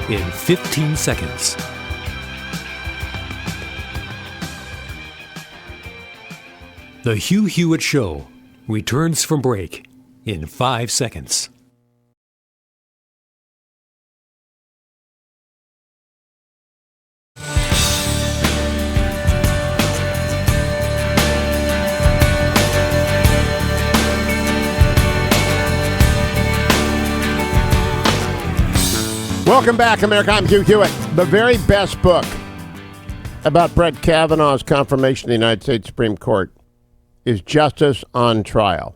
in 15 seconds. The Hugh Hewitt Show returns from break in 5 seconds. Welcome back, America. I'm Hugh Hewitt. The very best book about Brett Kavanaugh's confirmation of the United States Supreme Court is Justice on Trial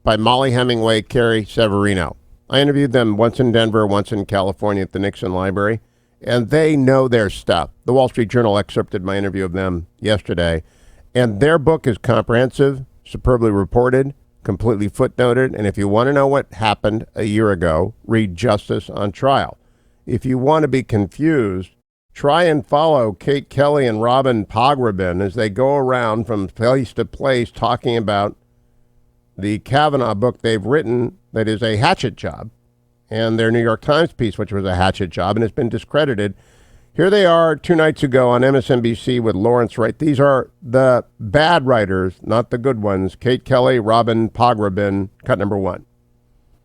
by Molly Hemingway, Carrie Severino. I interviewed them once in Denver, once in California at the Nixon Library, and they know their stuff. The Wall Street Journal excerpted my interview of them yesterday, and their book is comprehensive, superbly reported, completely footnoted, and if you want to know what happened a year ago, read Justice on Trial. If you want to be confused, try and follow Kate Kelly and Robin Pograbin as they go around from place to place talking about the Kavanaugh book they've written that is a hatchet job, and their New York Times piece, which was a hatchet job and has been discredited. Here they are 2 nights ago on MSNBC with Lawrence Wright. These are the bad writers, not the good ones. Kate Kelly, Robin Pograbin, cut number 1.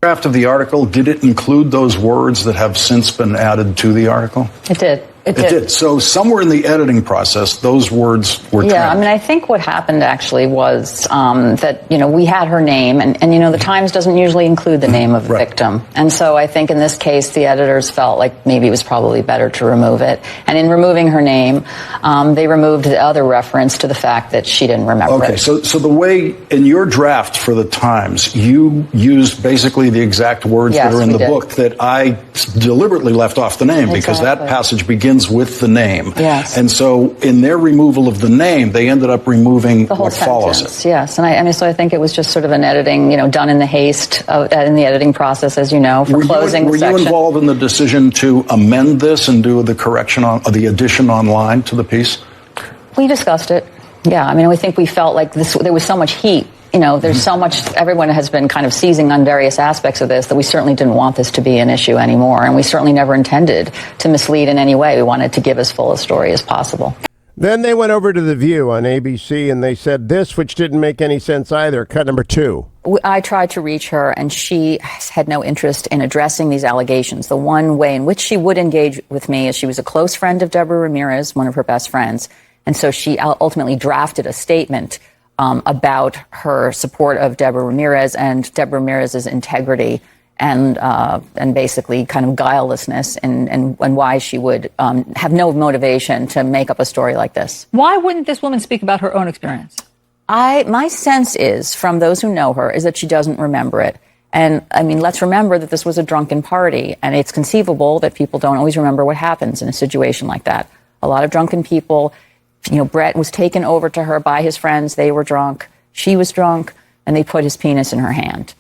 Draft of the article, did it include those words that have since been added to the article? It did. It did. So somewhere in the editing process, those words were trimmed. Yeah, I mean, I think what happened actually was that, we had her name, and the Times doesn't usually include the name of the victim. And so I think in this case, the editors felt like maybe it was probably better to remove it. And in removing her name, they removed the other reference to the fact that she didn't remember it. Okay, so the way, in your draft for the Times, you used basically the exact words that are in the book that I deliberately left off the name, because that passage begins with the name. Yes. And so in their removal of the name, they ended up removing the whole what follows it. Yes. And so I think it was just sort of an editing, done in the haste in the editing process, as you know, for closing the section. Were you involved in the decision to amend this and do the correction the addition online to the piece? We discussed it. Yeah. I think we felt like there was so much heat. There's so much, everyone has been kind of seizing on various aspects of this that we certainly didn't want this to be an issue anymore. And we certainly never intended to mislead in any way. We wanted to give as full a story as possible. Then they went over to The View on ABC and they said this, which didn't make any sense either. Cut number 2. I tried to reach her, and she had no interest in addressing these allegations. The one way in which she would engage with me is she was a close friend of Deborah Ramirez, one of her best friends. And so she ultimately drafted a statement about her support of Deborah Ramirez and Deborah Ramirez's integrity and basically kind of guilelessness and why she would have no motivation to make up a story like this. Why wouldn't this woman speak about her own experience? My sense is, from those who know her, is that she doesn't remember it. And let's remember that this was a drunken party, and it's conceivable that people don't always remember what happens in a situation like that. A lot of drunken people. Brett was taken over to her by his friends. They were drunk. She was drunk, and they put his penis in her hand.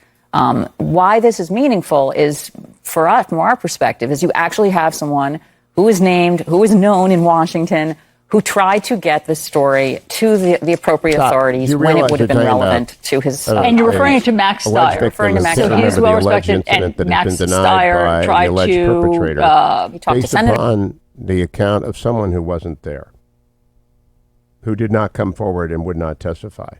Why this is meaningful is, for us, from our perspective, is you actually have someone who is named, who is known in Washington, who tried to get this story to the appropriate authorities when it would have been relevant to his... and you're referring to Max Stier. So he's well-respected, and Max Stier tried to... He talked to Senator... upon the account of someone who wasn't there, who did not come forward and would not testify.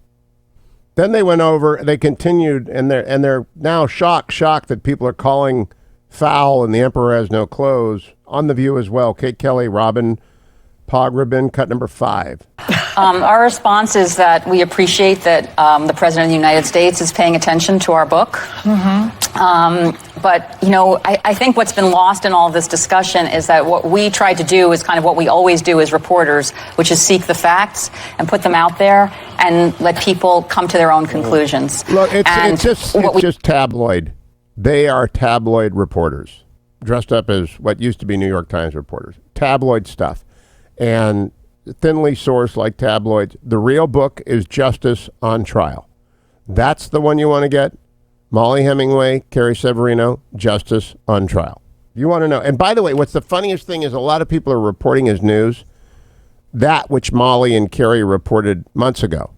Then they went over, they continued, and they're now shocked that people are calling foul and the emperor has no clothes. On The View as well, Kate Kelly, Robin Pograbin, cut number 5. Our response is that we appreciate that the President of the United States is paying attention to our book. But, I think what's been lost in all of this discussion is that what we tried to do is kind of what we always do as reporters, which is seek the facts and put them out there and let people come to their own conclusions. Look, it's just tabloid. They are tabloid reporters dressed up as what used to be New York Times reporters. Tabloid stuff. And thinly sourced like tabloids. The real book is Justice on Trial. That's the one you want to get. Molly Hemingway, Carrie Severino, Justice on Trial. You want to know. And by the way, what's the funniest thing is a lot of people are reporting as news that which Molly and Carrie reported months ago.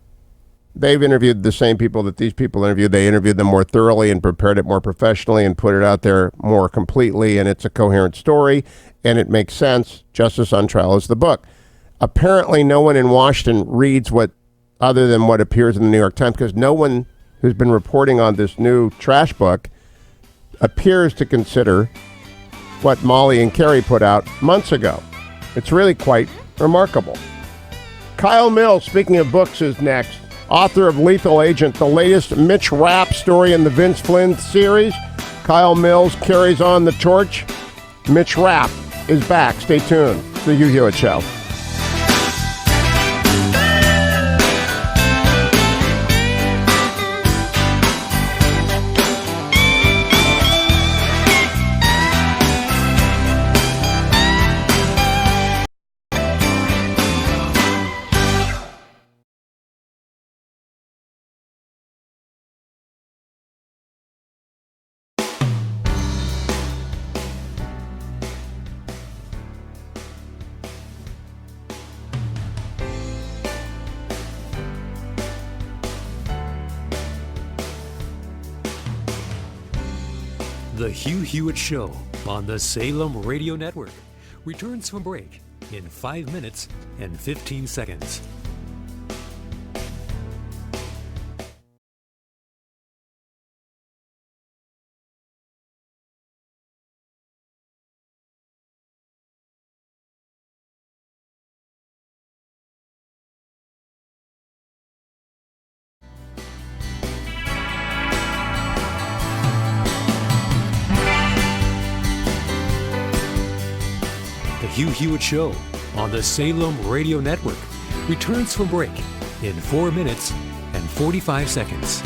they've interviewed the same people that these people interviewed. They interviewed them more thoroughly and prepared it more professionally and put it out there more completely, and it's a coherent story, and it makes sense. Justice on Trial is the book. Apparently, no one in Washington reads what other than what appears in the New York Times, because no one who's been reporting on this new trash book appears to consider what Molly and Carrie put out months ago. It's really quite remarkable. Kyle Mills, speaking of books, is next. Author of Lethal Agent, the latest Mitch Rapp story in the Vince Flynn series. Kyle Mills carries on the torch. Mitch Rapp is back. Stay tuned. It's the Hugh Hewitt Show. The Hugh Hewitt Show on the Salem Radio Network returns from break in 5 minutes and 15 seconds. The Hugh Hewitt Show on the Salem Radio Network returns from break in 4 minutes and 45 seconds.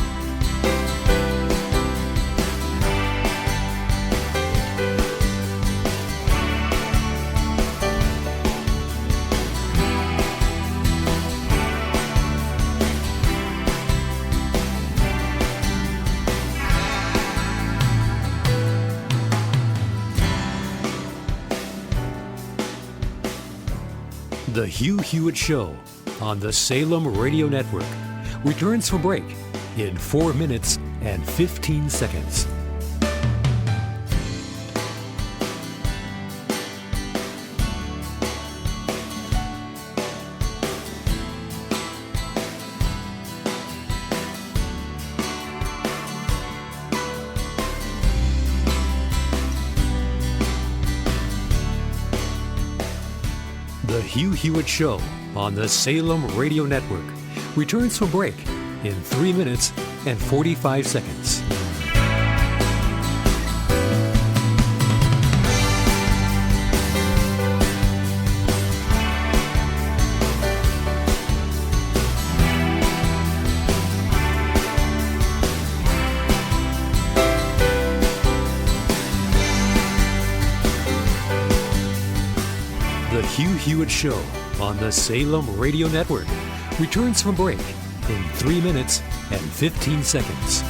The Hugh Hewitt Show on the Salem Radio Network returns from break in 4 minutes and 15 seconds. The Hugh Hewitt Show on the Salem Radio Network returns from break in 3 minutes and 45 seconds. The Hugh Hewitt Show on the Salem Radio Network returns from break in 3 minutes and 15 seconds.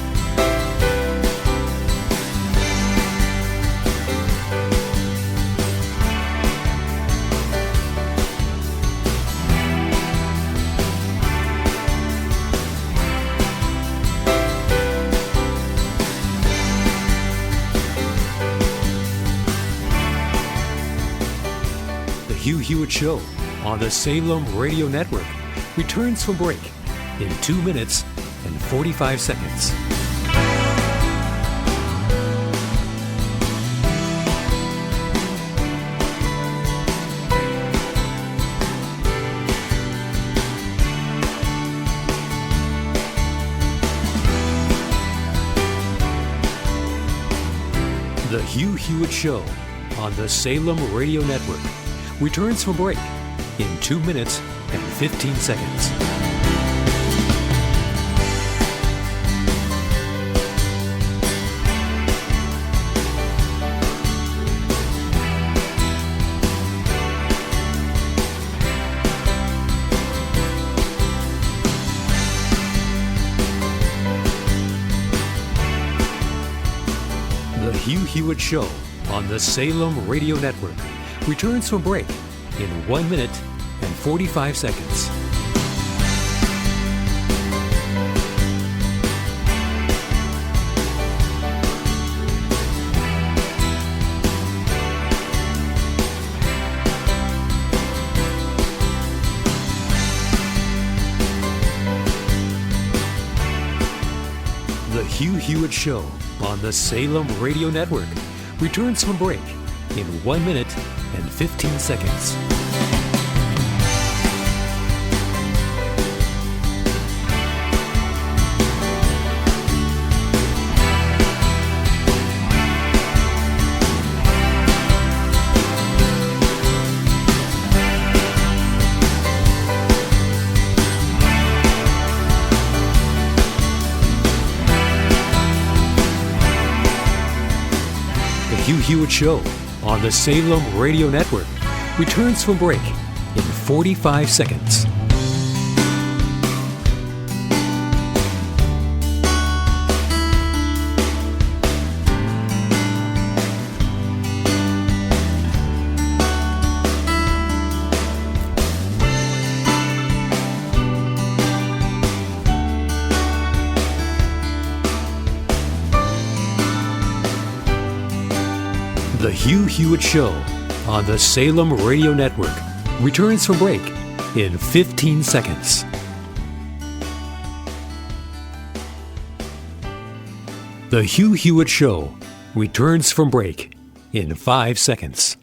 The Hugh Hewitt Show on the Salem Radio Network returns from break in 2 minutes and 45 seconds. The Hugh Hewitt Show on the Salem Radio Network returns from break in 2 minutes and 15 seconds. The Hugh Hewitt Show on the Salem Radio Network returns from break in 1 minute and 45 seconds. Hugh Hewitt Show on the Salem Radio Network returns from break in 1 minute and 15 seconds. Hugh Hewitt Show on the Salem Radio Network returns from break in 45 seconds. The Hugh Hewitt Show on the Salem Radio Network returns from break in 15 seconds. The Hugh Hewitt Show returns from break in 5 seconds.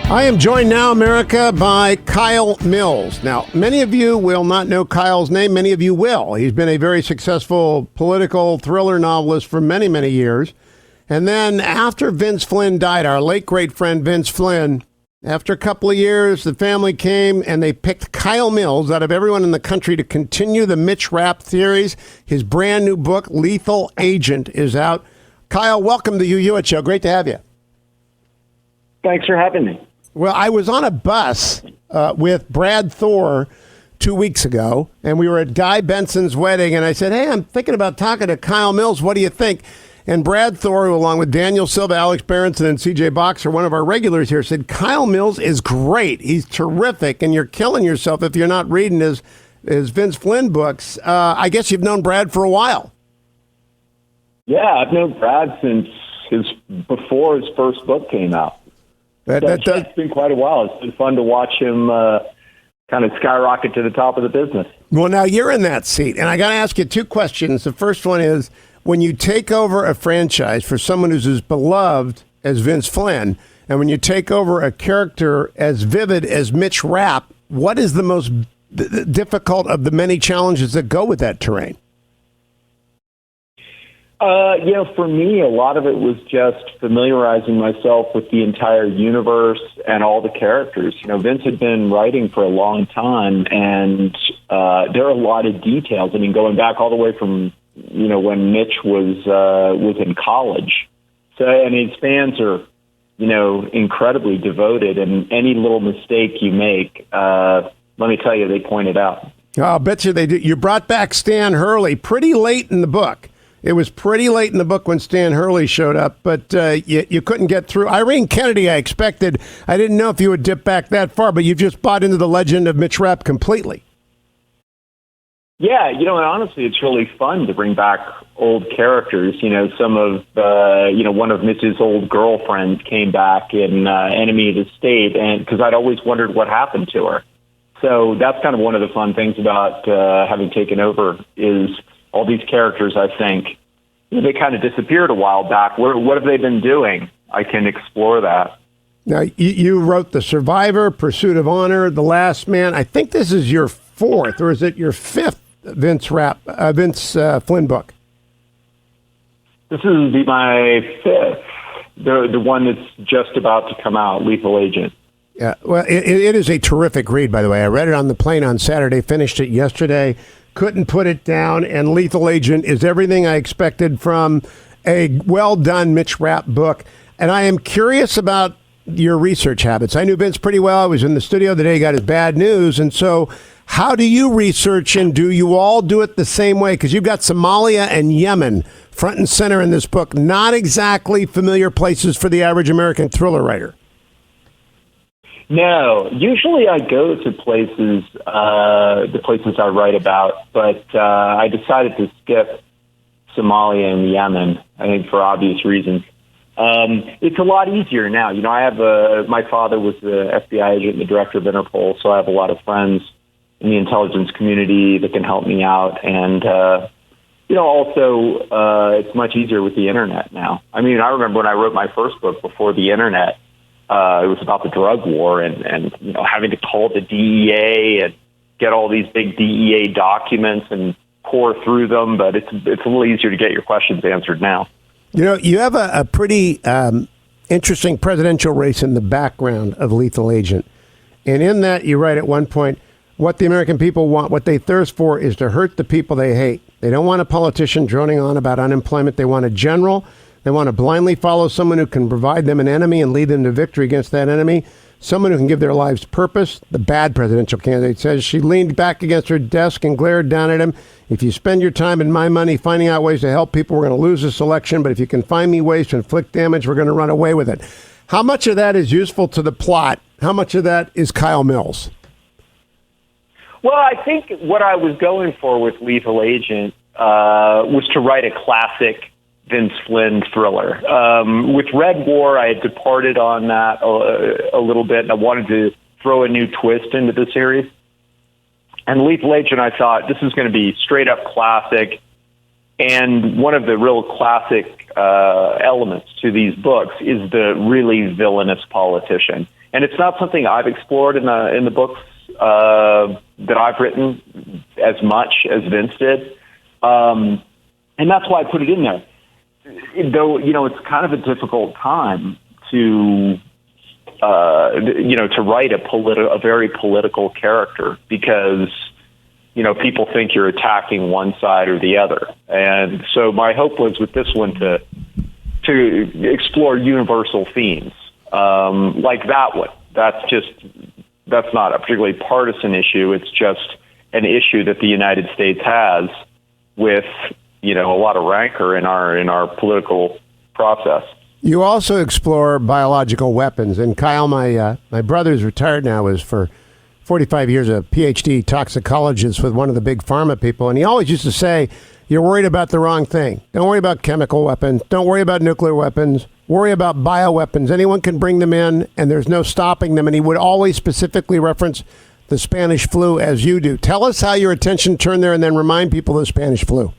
I am joined now, America, by Kyle Mills. Now, many of you will not know Kyle's name. Many of you will. He's been a very successful political thriller novelist for many, many years. And then after Vince Flynn died, our late great friend Vince Flynn, after a couple of years, the family came and they picked Kyle Mills out of everyone in the country to continue the Mitch Rapp theories. His brand new book, Lethal Agent, is out. Kyle, welcome to the Hugh Hewitt Show. Great to have you. Thanks for having me. Well, I was on a bus with Brad Thor 2 weeks ago, and we were at Guy Benson's wedding, and I said, hey, I'm thinking about talking to Kyle Mills. What do you think? And Brad Thor, along with Daniel Silva, Alex Berenson, and CJ Boxer, one of our regulars here, said, Kyle Mills is great. He's terrific, and you're killing yourself if you're not reading his Vince Flynn books. I guess you've known Brad for a while. Yeah, I've known Brad since before his first book came out. It's been quite a while. It's been fun to watch him kind of skyrocket to the top of the business. Well, now you're in that seat, and I got to ask you two questions. The first one is, when you take over a franchise for someone who's as beloved as Vince Flynn, and when you take over a character as vivid as Mitch Rapp, what is the most difficult of the many challenges that go with that terrain? For me, a lot of it was just familiarizing myself with the entire universe and all the characters. Vince had been writing for a long time, and there are a lot of details. I mean, going back all the way from, when Mitch was in college. So, and his fans are, incredibly devoted, and any little mistake you make, let me tell you, they point it out. Oh, I'll bet you they do. You brought back Stan Hurley pretty late in the book. It was pretty late in the book when Stan Hurley showed up, but you couldn't get through. Irene Kennedy, I expected. I didn't know if you would dip back that far, but you've just bought into the legend of Mitch Rapp completely. Yeah, and honestly, it's really fun to bring back old characters. Some of, one of Mitch's old girlfriends came back in Enemy of the State, and because I'd always wondered what happened to her. So that's kind of one of the fun things about having taken over is all these characters, I think, they kind of disappeared a while back. What have they been doing? I can explore that. Now, you wrote The Survivor, Pursuit of Honor, The Last Man. I think this is your fourth, or is it your fifth Vince Flynn book? This is my fifth, the one that's just about to come out, Lethal Agent. Yeah, well, it is a terrific read, by the way. I read it on the plane on Saturday, finished it yesterday. Couldn't put it down, and Lethal Agent is everything I expected from a well-done Mitch Rapp book. And I am curious about your research habits. I knew Vince pretty well. I was in the studio the day he got his bad news. And so how do you research, and do you all do it the same way? Because you've got Somalia and Yemen front and center in this book. Not exactly familiar places for the average American thriller writer. No, usually I go to places, the places I write about, but I decided to skip Somalia and Yemen, I think for obvious reasons. It's a lot easier now. I have my father was the FBI agent and the director of Interpol, so I have a lot of friends in the intelligence community that can help me out. And, also it's much easier with the internet now. I mean, I remember when I wrote my first book before the internet, it was about the drug war and having to call the DEA and get all these big DEA documents and pour through them. But it's a little easier to get your questions answered now. You have a pretty interesting presidential race in the background of Lethal Agent. And in that, you write at one point, what the American people want, what they thirst for is to hurt the people they hate. They don't want a politician droning on about unemployment. They want a general. They want to blindly follow someone who can provide them an enemy and lead them to victory against that enemy. Someone who can give their lives purpose. The bad presidential candidate says. She leaned back against her desk and glared down at him. If you spend your time and my money finding out ways to help people, we're going to lose this election. But if you can find me ways to inflict damage, we're going to run away with it. How much of that is useful to the plot? How much of that is Kyle Mills? Well, I think what I was going for with Lethal Agent was to write a classic Vince Flynn thriller. With Red War, I had departed on that a little bit, and I wanted to throw a new twist into the series. And Lethal Agent, I thought, this is going to be straight up classic. And one of the real classic elements to these books is the really villainous politician. And it's not something I've explored in the books that I've written as much as Vince did. And that's why I put it in there. Though, it's kind of a difficult time to write a very political character because, people think you're attacking one side or the other. And so my hope was with this one to explore universal themes, like that one. That's not a particularly partisan issue. It's just an issue that the United States has with, a lot of rancor in our political process. You also explore biological weapons. And Kyle, my brother's retired now, is for 45 years a PhD toxicologist with one of the big pharma people. And he always used to say, you're worried about the wrong thing. Don't worry about chemical weapons. Don't worry about nuclear weapons. Worry about bioweapons. Anyone can bring them in, and there's no stopping them. And he would always specifically reference the Spanish flu as you do. Tell us how your attention turned there and then remind people of the Spanish flu.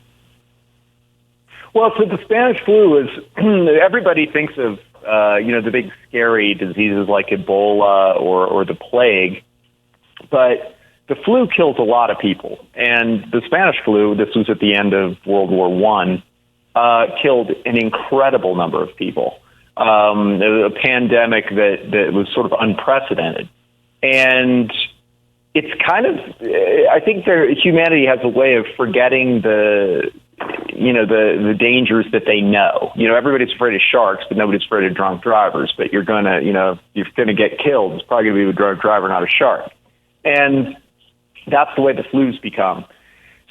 Well, so the Spanish flu is, everybody thinks of, the big scary diseases like Ebola or the plague, but the flu kills a lot of people. And the Spanish flu, this was at the end of World War I, killed an incredible number of people. It was a pandemic that was sort of unprecedented. And it's kind of, I think humanity has a way of forgetting the dangers that they know. Everybody's afraid of sharks, but nobody's afraid of drunk drivers. But you're gonna get killed. It's probably gonna be a drunk driver, not a shark. And that's the way the flu's become.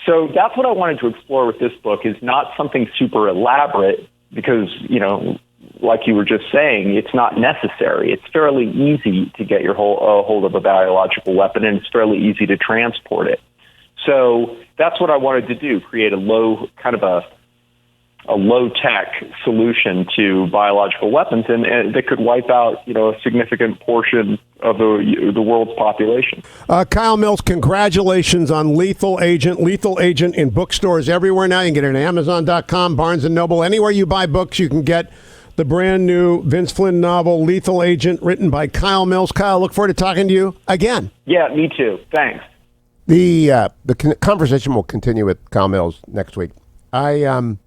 So that's what I wanted to explore with this book, is not something super elaborate because, like you were just saying, it's not necessary. It's fairly easy to get your hold of a biological weapon, and it's fairly easy to transport it. So that's what I wanted to do, create a low-tech solution to biological weapons and that could wipe out, a significant portion of the world's population. Kyle Mills, congratulations on Lethal Agent. Lethal Agent in bookstores everywhere now. You can get it at Amazon.com, Barnes & Noble. Anywhere you buy books, you can get the brand new Vince Flynn novel, Lethal Agent, written by Kyle Mills. Kyle, look forward to talking to you again. Yeah, me too. Thanks. The conversation will continue with Kyle Mills next week. And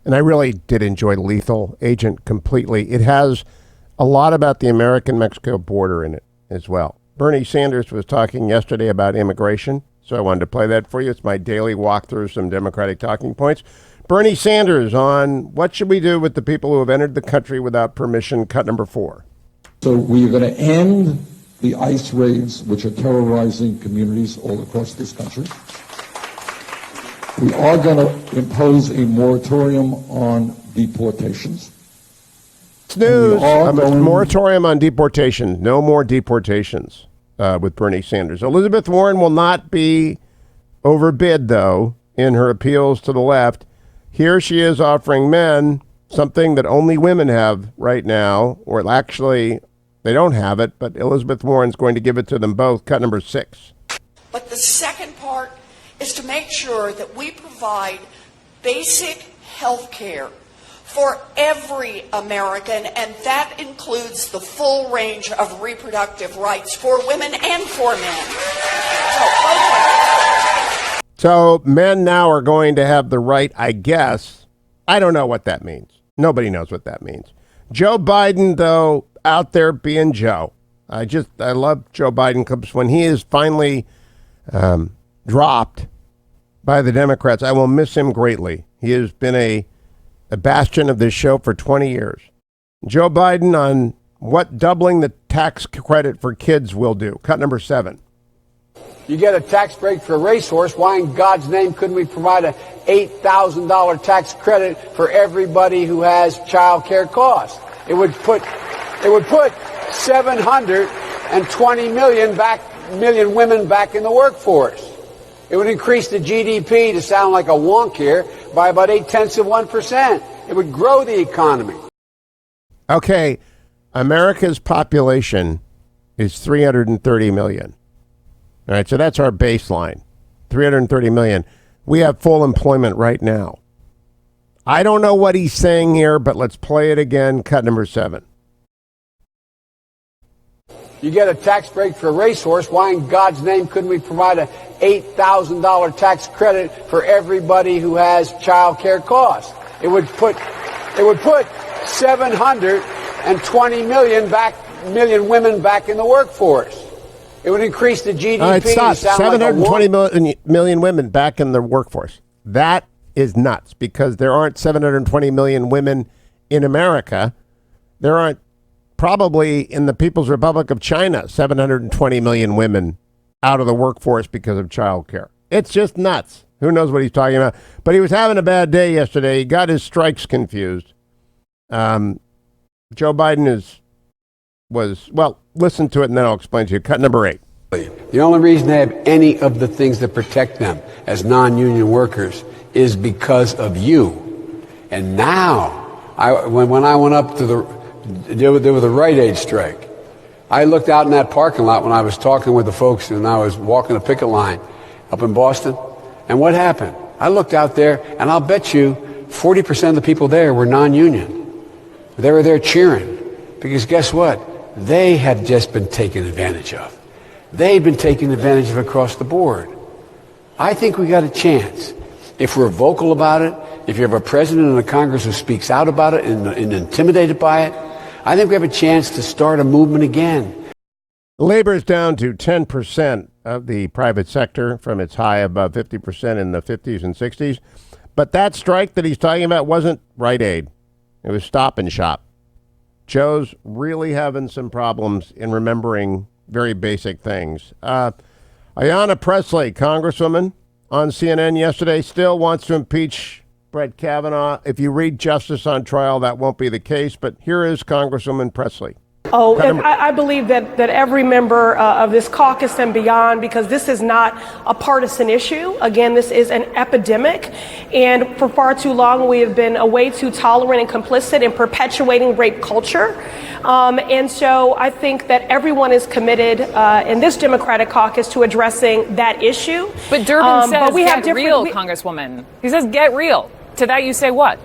I really did enjoy Lethal Agent completely. It has a lot about the American-Mexico border in it as well. Bernie Sanders was talking yesterday about immigration, so I wanted to play that for you. It's my daily walk through some Democratic talking points. Bernie Sanders on what should we do with the people who have entered the country without permission, cut number 4. So we are going to end the ICE raids, which are terrorizing communities all across this country. We are going to impose a moratorium on deportations. News. A moratorium on deportation. No more deportations with Bernie Sanders. Elizabeth Warren will not be overbid, though, in her appeals to the left. Here she is offering men something that only women have right now, or actually they don't have it, but Elizabeth Warren's going to give it to them both. Cut number 6. But the second part is to make sure that we provide basic health care for every American, and that includes the full range of reproductive rights for women and for men. So men now are going to have the right, I guess. I don't know what that means. Nobody knows what that means. Joe Biden, though, out there being Joe. I love Joe Biden because when he is finally dropped by the Democrats, I will miss him greatly. He has been a bastion of this show for 20 years. Joe Biden on what doubling the tax credit for kids will do. Cut number 7. You get a tax break for a racehorse. Why in God's name couldn't we provide a $8,000 tax credit for everybody who has child care costs? It would put 720 million women back in the workforce. It would increase the GDP, to sound like a wonk here, by about 0.8%. It would grow the economy. Okay, America's population is 330 million. All right, so that's our baseline, 330 million. We have full employment right now. I don't know what he's saying here, but let's play it again. Cut number 7. You get a tax break for a racehorse. Why in God's name couldn't we provide a $8,000 tax credit for everybody who has child care costs? It would put 720 million women back in the workforce. It would increase the GDP. All right, stop. 720 million women back in the workforce. That is nuts because there aren't 720 million women in America. There aren't probably in the People's Republic of China 720 million women out of the workforce because of child care. It's just nuts. Who knows what he's talking about? But he was having a bad day yesterday. He got his strikes confused. Joe Biden listen to it and then I'll explain to you. Cut number 8. The only reason they have any of the things that protect them as non-union workers is because of you. And now, when I went up to there was a Rite Aid strike, I looked out in that parking lot when I was talking with the folks and I was walking a picket line up in Boston. And what happened? I looked out there and I'll bet you 40% of the people there were non-union. They were there cheering because guess what? They had just been taken advantage of. They'd been taken advantage of across the board. I think we got a chance. If we're vocal about it, if you have a president and a Congress who speaks out about it and intimidated by it, I think we have a chance to start a movement again. Labor is down to 10% of the private sector from its high above 50% in the 50s and 60s. But that strike that he's talking about wasn't Rite Aid. It was Stop and Shop. Joe's really having some problems in remembering very basic things. Ayanna Pressley, Congresswoman, on CNN yesterday, still wants to impeach Brett Kavanaugh. If you read Justice on Trial, that won't be the case. But here is Congresswoman Pressley. Oh, and I believe that every member of this caucus and beyond, because this is not a partisan issue. Again, this is an epidemic. And for far too long, we have been way too tolerant and complicit in perpetuating rape culture. And so I think that everyone is committed in this Democratic caucus to addressing that issue. But Durbin says, get real, Congresswoman. He says, get real. To that you say what?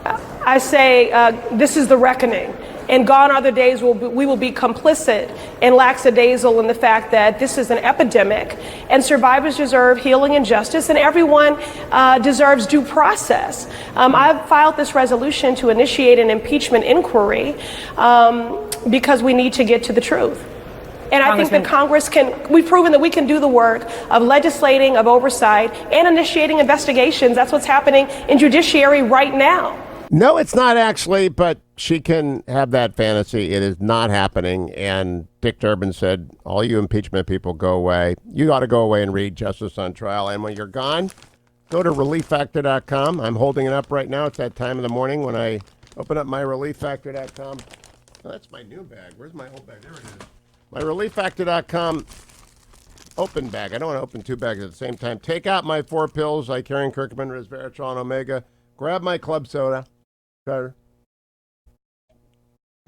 I say this is the reckoning. And gone are the days we will be complicit and lackadaisical in the fact that this is an epidemic and survivors deserve healing and justice and everyone deserves due process. I've filed this resolution to initiate an impeachment inquiry because we need to get to the truth. And I think that Congress we've proven that we can do the work of legislating, of oversight, and initiating investigations. That's what's happening in judiciary right now. No, it's not actually, but she can have that fantasy. It is not happening. And Dick Durbin said, all you impeachment people go away. You ought to go away and read Justice on Trial. And when you're gone, go to relieffactor.com. I'm holding it up right now. It's that time of the morning when I open up my relieffactor.com. Oh, that's my new bag. Where's my old bag? There it is. My relieffactor.com open bag. I don't want to open two bags at the same time. Take out my 4 pills, Icarian, curcumin, resveratrol, and omega. Grab my club soda.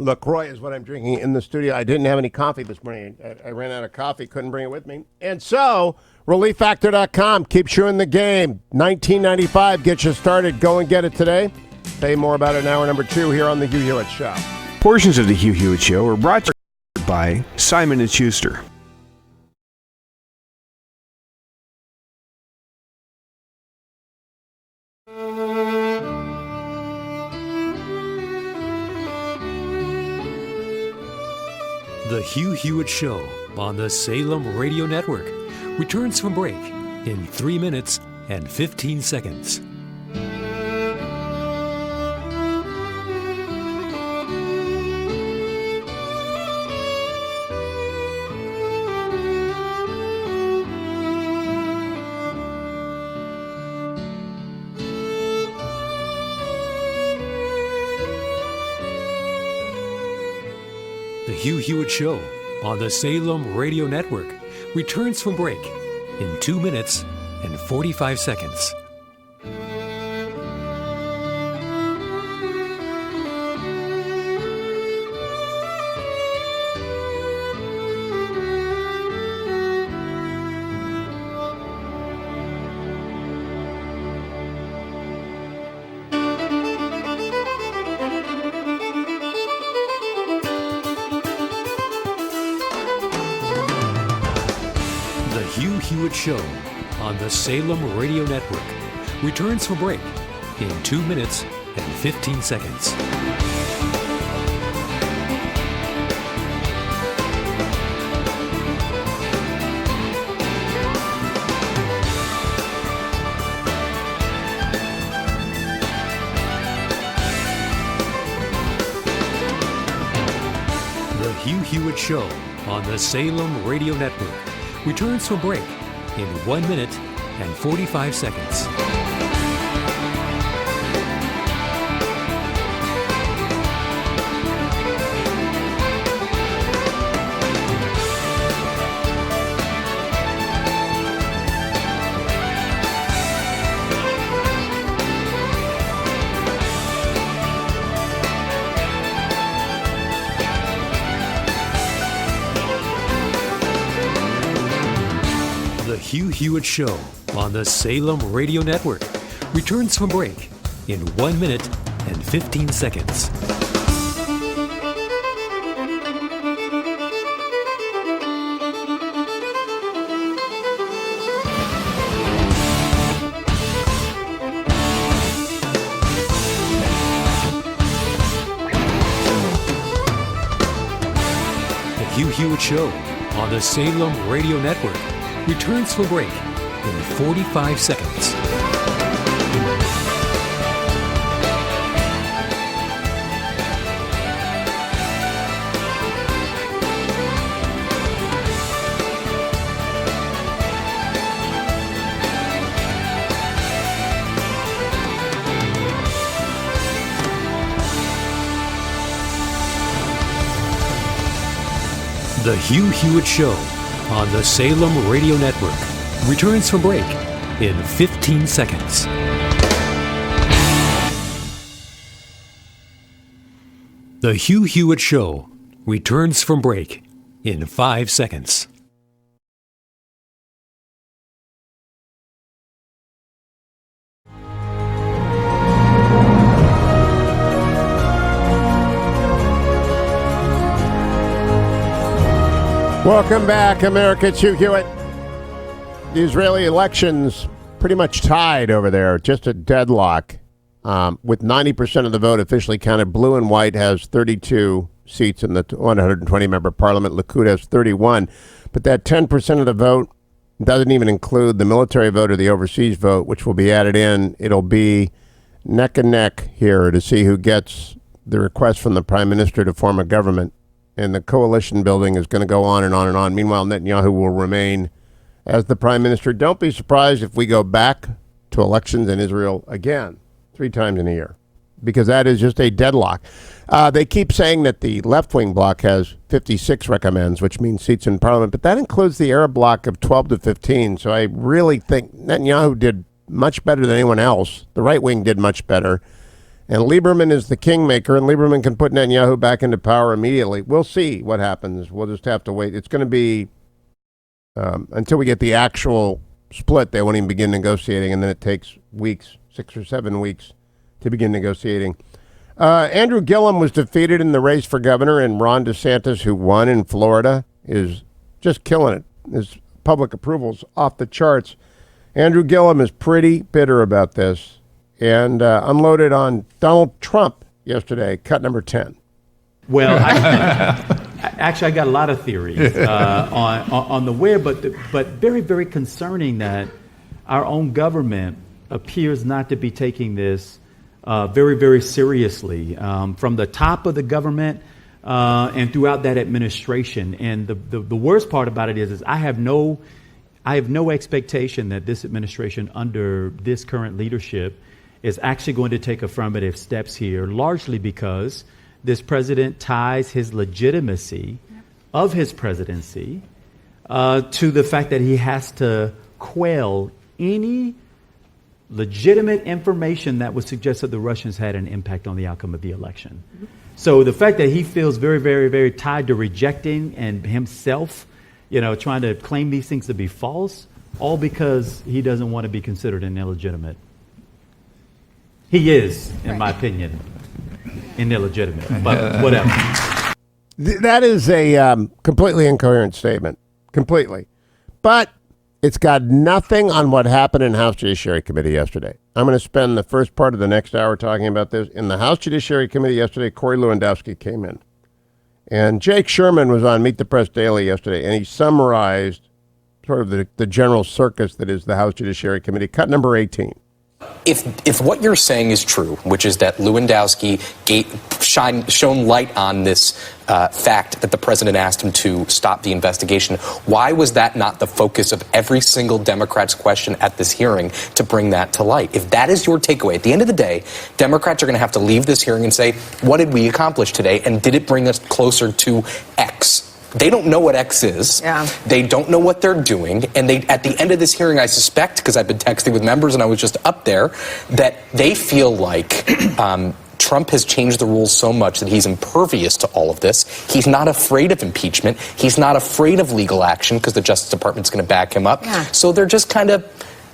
LaCroix is what I'm drinking in the studio. I didn't have any coffee this morning. I ran out of coffee, couldn't bring it with me. And so, ReliefFactor.com. Keep chewing the game. $19.95 gets you started. Go and get it today. Say more about it in hour number 2 here on The Hugh Hewitt Show. Portions of The Hugh Hewitt Show are brought to you by Simon & Schuster. The Hugh Hewitt Show on the Salem Radio Network returns from break in 3 minutes and 15 seconds. The Hugh Hewitt Show on the Salem Radio Network returns from break in 2 minutes and 45 seconds. Hugh Hewitt Show on the Salem Radio Network returns from break in 2 minutes and 15 seconds. The Hugh Hewitt Show on the Salem Radio Network returns from break in 1 minute and 45 seconds. The Hugh Hewitt Show on the Salem Radio Network returns from break in 1 minute and 15 seconds. The Hugh Hewitt Show on the Salem Radio Network returns for break in 45 seconds. The Hugh Hewitt Show on the Salem Radio Network returns from break in 15 seconds. The Hugh Hewitt Show returns from break in 5 seconds. Welcome back, America. It's Hugh Hewitt. The Israeli elections pretty much tied over there, just a deadlock, with 90% of the vote officially counted. Blue and white has 32 seats in the 120-member parliament. Likud has 31. But that 10% of the vote doesn't even include the military vote or the overseas vote, which will be added in. It'll be neck and neck here to see who gets the request from the prime minister to form a government. And the coalition building is going to go on and on and on. Meanwhile, Netanyahu will remain as the prime minister. Don't be surprised if we go back to elections in Israel again, 3 times in a year. because that is just a deadlock. They keep saying that the left-wing bloc has 56 recommends, which means seats in parliament, but that includes the Arab bloc of 12 to 15. So I really think Netanyahu did much better than anyone else. The right wing did much better. And Lieberman is the kingmaker, and Lieberman can put Netanyahu back into power immediately. We'll see what happens. We'll just have to wait. It's going to be until we get the actual split. They won't even begin negotiating, and then it takes weeks, 6 or 7 weeks, to begin negotiating. Andrew Gillum was defeated in the race for governor, and Ron DeSantis, who won in Florida, is just killing it. His public approval's off the charts. Andrew Gillum is pretty bitter about this, and unloaded on Donald Trump yesterday, cut number 10. Well, actually, I got a lot of theories on the where, but very, very concerning that our own government appears not to be taking this very, very seriously from the top of the government and throughout that administration. And the worst part about it is I have no expectation that this administration under this current leadership is actually going to take affirmative steps here, largely because this president ties his legitimacy of his presidency to the fact that he has to quell any legitimate information that would suggest that the Russians had an impact on the outcome of the election. So the fact that he feels very, very, very tied to rejecting and himself, trying to claim these things to be false, all because he doesn't want to be considered an illegitimate. He is, in my opinion, an illegitimate, but whatever. That is a completely incoherent statement, completely. But it's got nothing on what happened in House Judiciary Committee yesterday. I'm going to spend the first part of the next hour talking about this. In the House Judiciary Committee yesterday, Corey Lewandowski came in. And Jake Sherman was on Meet the Press Daily yesterday, and he summarized sort of the general circus that is the House Judiciary Committee, cut number 18. If what you're saying is true, which is that Lewandowski shone light on this fact that the president asked him to stop the investigation, why was that not the focus of every single Democrat's question at this hearing to bring that to light? If that is your takeaway, at the end of the day, Democrats are going to have to leave this hearing and say, what did we accomplish today? And did it bring us closer to X? They don't know what X is. Yeah. They don't know what they're doing. And at the end of this hearing, I suspect, because I've been texting with members and I was just up there, that they feel like Trump has changed the rules so much that he's impervious to all of this. He's not afraid of impeachment. He's not afraid of legal action because the Justice Department's going to back him up. Yeah. So they're just kind of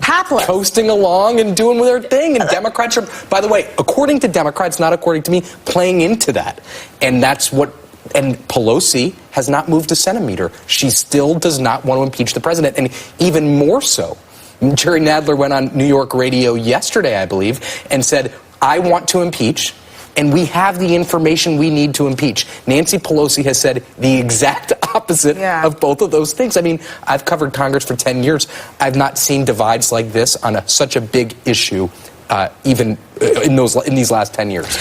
hapless, coasting along and doing their thing. And Democrats are, by the way, according to Democrats, not according to me, playing into that. And that's what... And Pelosi has not moved a centimeter. She still does not want to impeach the president. And even more so, Jerry Nadler went on New York radio yesterday, I believe, and said, I want to impeach, and we have the information we need to impeach. Nancy Pelosi has said the exact opposite of both of those things. I mean, I've covered Congress for 10 years. I've not seen divides like this on such a big issue even in these last 10 years.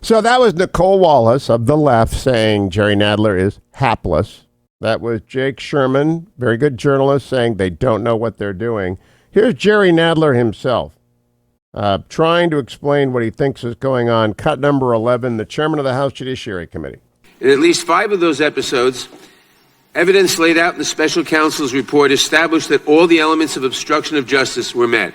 So that was Nicole Wallace of the left saying Jerry Nadler is hapless. That was Jake Sherman, very good journalist, saying they don't know what they're doing. Here's Jerry Nadler himself trying to explain what he thinks is going on. Cut number 11, the chairman of the House Judiciary Committee. In at least 5 of those episodes, evidence laid out in the special counsel's report established that all the elements of obstruction of justice were met.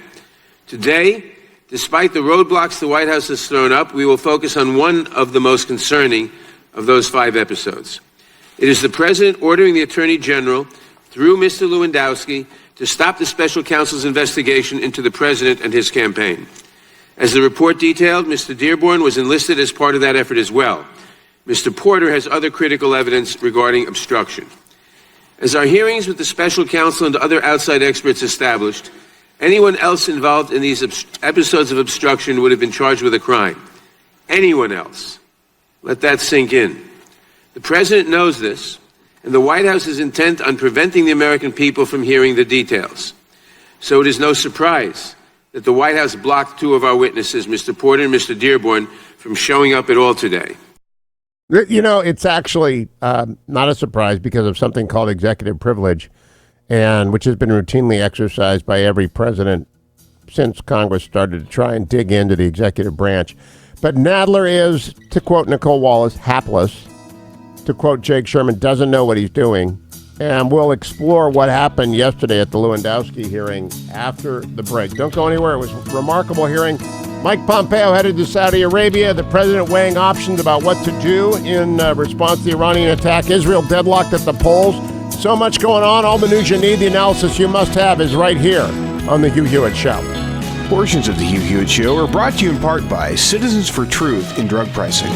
Today, despite the roadblocks the White House has thrown up, we will focus on one of the most concerning of those 5 episodes. It is the president ordering the Attorney General, through Mr. Lewandowski, to stop the special counsel's investigation into the president and his campaign. As the report detailed, Mr. Dearborn was enlisted as part of that effort as well. Mr. Porter has other critical evidence regarding obstruction. As our hearings with the special counsel and other outside experts established, anyone else involved in these episodes of obstruction would have been charged with a crime. Anyone else. Let that sink in. The president knows this, and the White House is intent on preventing the American people from hearing the details. So it is no surprise that the White House blocked 2 of our witnesses, Mr. Porter and Mr. Dearborn, from showing up at all today. You know, it's actually not a surprise because of something called executive privilege, and which has been routinely exercised by every president since Congress started to try and dig into the executive branch. But Nadler is, to quote Nicole Wallace, hapless. To quote Jake Sherman, doesn't know what he's doing. And we'll explore what happened yesterday at the Lewandowski hearing after the break. Don't go anywhere. It was a remarkable hearing. Mike Pompeo headed to Saudi Arabia. The president weighing options about what to do in response to the Iranian attack. Israel deadlocked at the polls. So much going on. All the news you need, the analysis you must have is right here on The Hugh Hewitt Show. Portions of The Hugh Hewitt Show are brought to you in part by Citizens for Truth in Drug Pricing.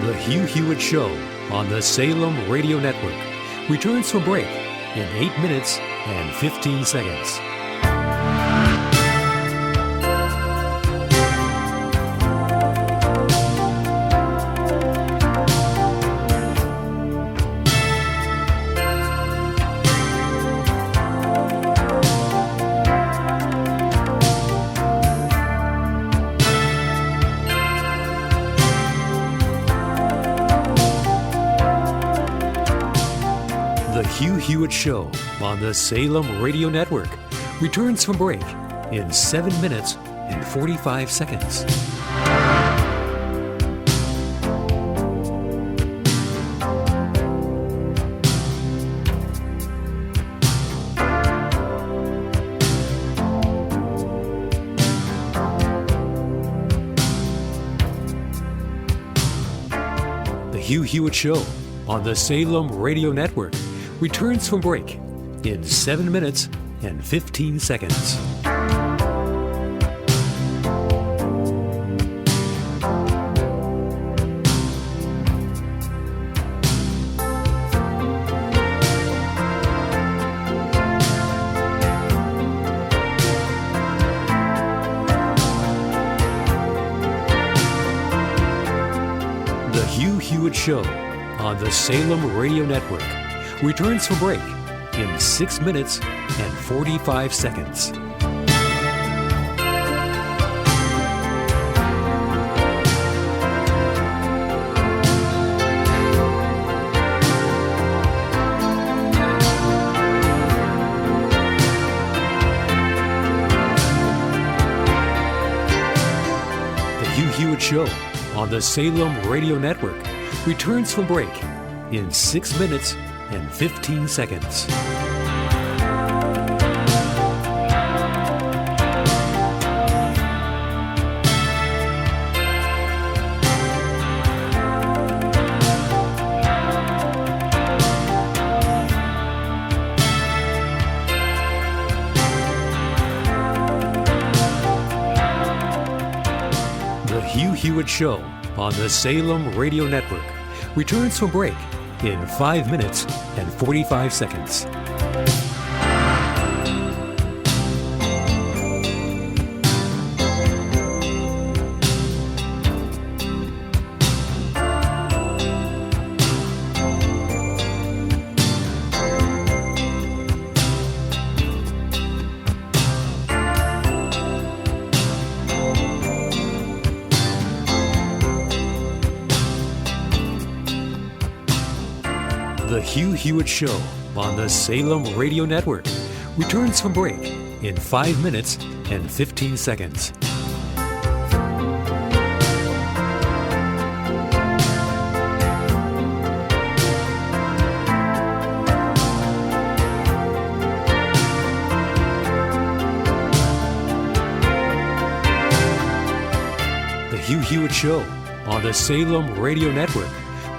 The Hugh Hewitt Show on the Salem Radio Network returns from break in 8 minutes and 15 seconds. The Hugh Hewitt Show on the Salem Radio Network returns from break in 7 minutes and 45 seconds. The Hugh Hewitt Show on the Salem Radio Network returns from break in 7 minutes and 15 seconds. The Hugh Hewitt Show on the Salem Radio Network returns from break in 6 minutes and 45 seconds. The Hugh Hewitt Show on the Salem Radio Network returns from break in 6 minutes and 15 seconds. The Hugh Hewitt Show on the Salem Radio Network returns from break in 5 minutes and 45 seconds. The Hugh Hewitt Show on the Salem Radio Network returns from break in 5 minutes and 15 seconds. The Hugh Hewitt Show on the Salem Radio Network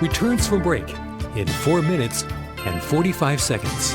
returns from break in 4 minutes and 45 seconds.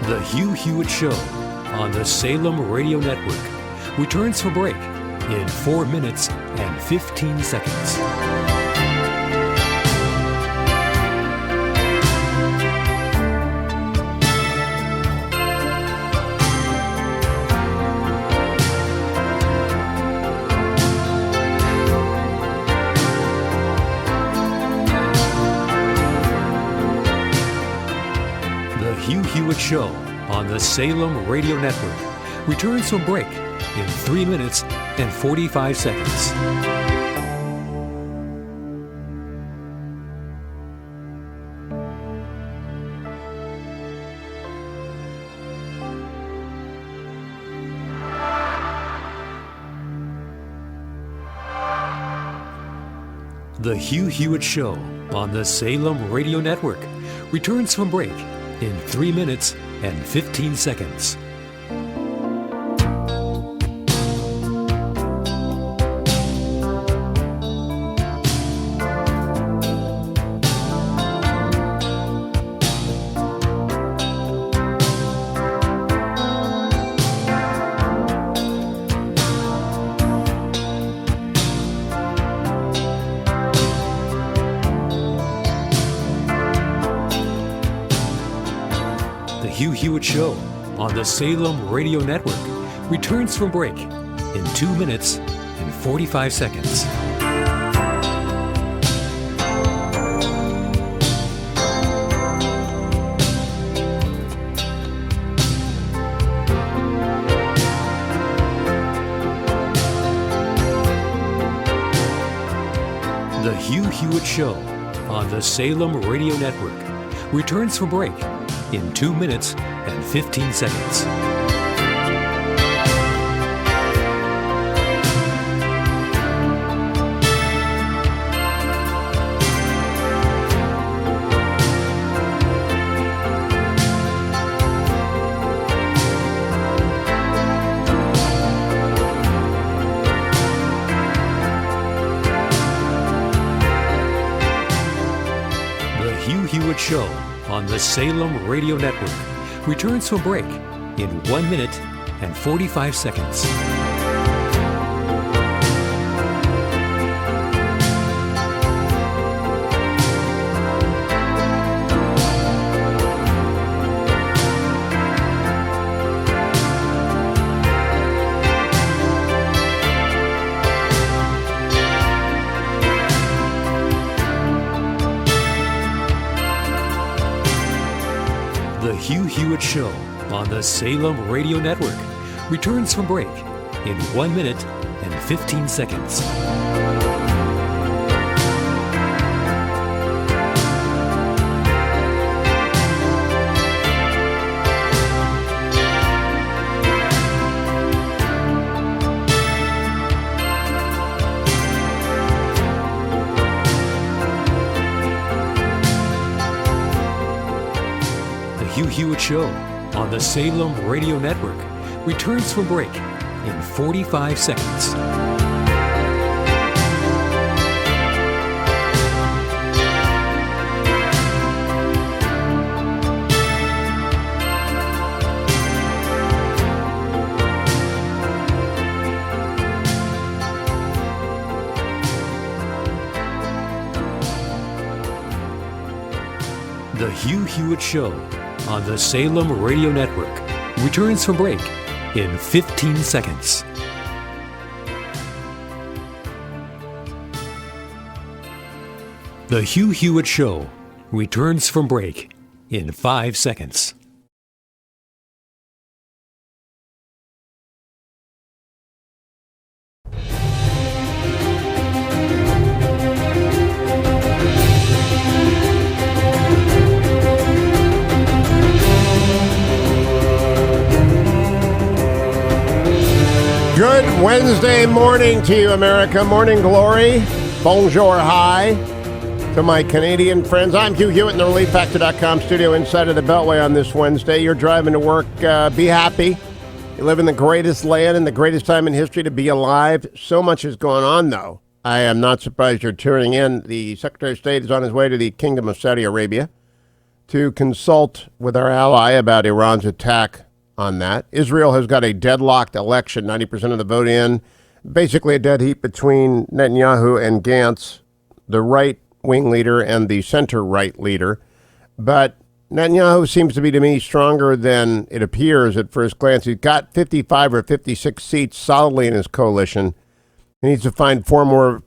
The Hugh Hewitt Show on the Salem Radio Network returns from break in 4 minutes and 15 seconds. The Hugh Hewitt Show on the Salem Radio Network returns from break in 3 minutes and 45 seconds. The Hugh Hewitt Show on the Salem Radio Network returns from break in 3 minutes and 15 seconds. The Hugh Hewitt Show on the Salem Radio Network returns from break in 2 minutes and 45 seconds. The Hugh Hewitt Show on the Salem Radio Network returns from break in 2 minutes and 15 seconds. The Hugh Hewitt Show on the Salem Radio Network returns from break in 1 minute and 45 seconds. The Hugh Hewitt Show on the Salem Radio Network returns from break in 1 minute and 15 seconds. The Hugh Hewitt Show on the Salem Radio Network returns from break in 45 seconds. The Hugh Hewitt Show on the Salem Radio Network returns from break in 15 seconds. The Hugh Hewitt Show returns from break in 5 seconds. Good Wednesday morning to you, America. Morning glory. Bonjour, hi. To my Canadian friends, I'm Hugh Hewitt in the ReliefFactor.com studio inside of the Beltway on this Wednesday. You're driving to work. Be happy. You live in the greatest land and the greatest time in history to be alive. So much is going on, though. I am not surprised you're tuning in. The Secretary of State is on his way to the Kingdom of Saudi Arabia. to consult with our ally about Iran's attack on that. Israel has got a deadlocked election, 90% of the vote in, basically a dead heat between Netanyahu and Gantz, the right-wing leader and the center-right leader. But Netanyahu seems to be, to me, stronger than it appears at first glance. He's got 55 or 56 seats solidly in his coalition. He needs to find 5 more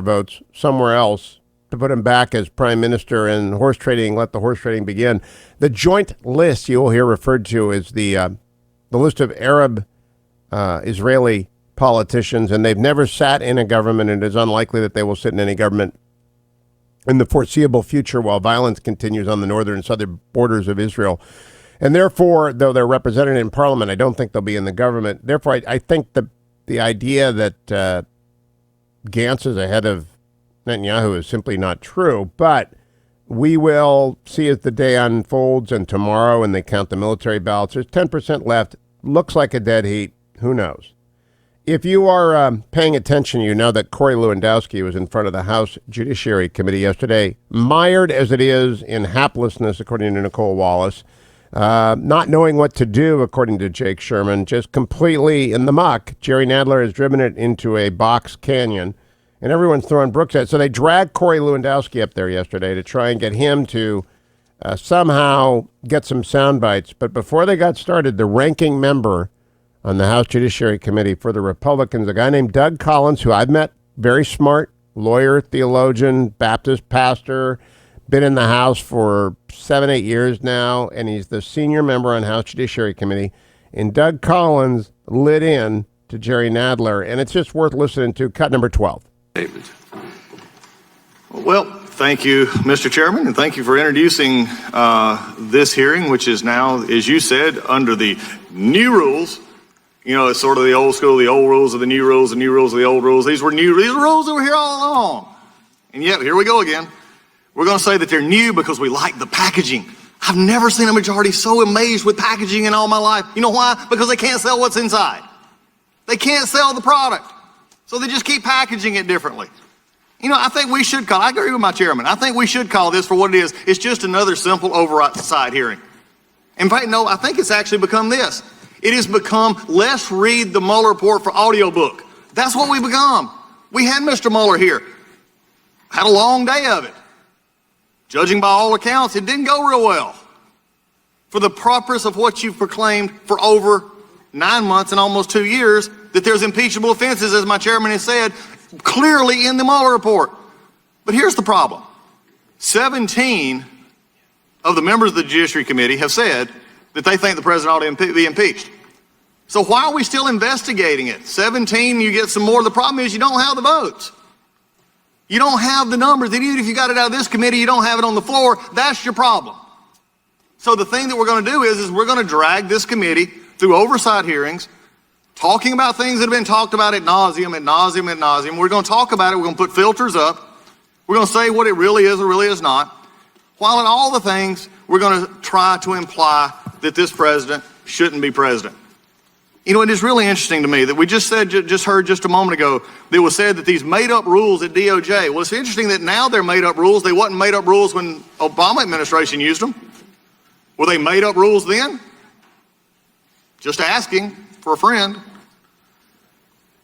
votes somewhere else to put him back as prime minister, and horse trading, let the horse trading begin. The joint list you will hear referred to is the list of Arab Israeli politicians, and they've never sat in a government, and it is unlikely that they will sit in any government in the foreseeable future while violence continues on the northern and southern borders of Israel. And therefore, though they're represented in parliament, I don't think they'll be in the government. Therefore, I think the idea that Gantz is ahead of Netanyahu is simply not true, but we will see as the day unfolds, and tomorrow, and they count the military ballots, there's 10% left. Looks like a dead heat. Who knows? If you are paying attention, you know that Corey Lewandowski was in front of the House Judiciary Committee yesterday, mired as it is in haplessness, according to Nicole Wallace, not knowing what to do, according to Jake Sherman, just completely in the muck. Jerry Nadler has driven it into a box canyon, and everyone's throwing brooks at it. So they dragged Corey Lewandowski up there yesterday to try and get him to somehow get some sound bites. But before they got started, the ranking member on the House Judiciary Committee for the Republicans, a guy named Doug Collins, who I've met, very smart, lawyer, theologian, Baptist pastor, been in the House for 7-8 years now, and he's the senior member on House Judiciary Committee. And Doug Collins lit in to Jerry Nadler, and it's just worth listening to. Cut number 12. Well, thank you, Mr. Chairman, and thank you for introducing this hearing, which is now, as you said, under the new rules. You know, it's sort of the old school, the old rules of the new rules, the new rules of the old rules. These rules that were here all along. And yet, here we go again. We're going to say that they're new because we like the packaging. I've never seen a majority so amazed with packaging in all my life. You know why? Because they can't sell what's inside. They can't sell the product. So they just keep packaging it differently. You know, I think we should I agree with my chairman. I think we should call this for what it is. It's just another simple oversight hearing. In fact, no, I think it's actually become this. It has become, let's read the Mueller report for audiobook. That's what we become. We had Mr. Mueller here. Had a long day of it. Judging by all accounts, it didn't go real well. For the purpose of what you've proclaimed for over 9 months and almost 2 years, that there's impeachable offenses, as my chairman has said, clearly in the Mueller report. But here's the problem. 17 of the members of the Judiciary Committee have said that they think the president ought to be impeached. So why are we still investigating it? 17, you get some more. The problem is you don't have the votes. You don't have the numbers. And even if you got it out of this committee, you don't have it on the floor. That's your problem. So the thing that we're going to do is we're going to drag this committee through oversight hearings, talking about things that have been talked about ad nauseum. We're going to talk about it. We're going to put filters up. We're going to say what it really is or really is not. While in all the things, we're going to try to imply that this president shouldn't be president. You know, it is really interesting to me that we just heard just a moment ago that it was said that these made-up rules at DOJ. Well, it's interesting that now they're made-up rules. They wasn't made-up rules when Obama administration used them. Were they made-up rules then? Just asking for a friend.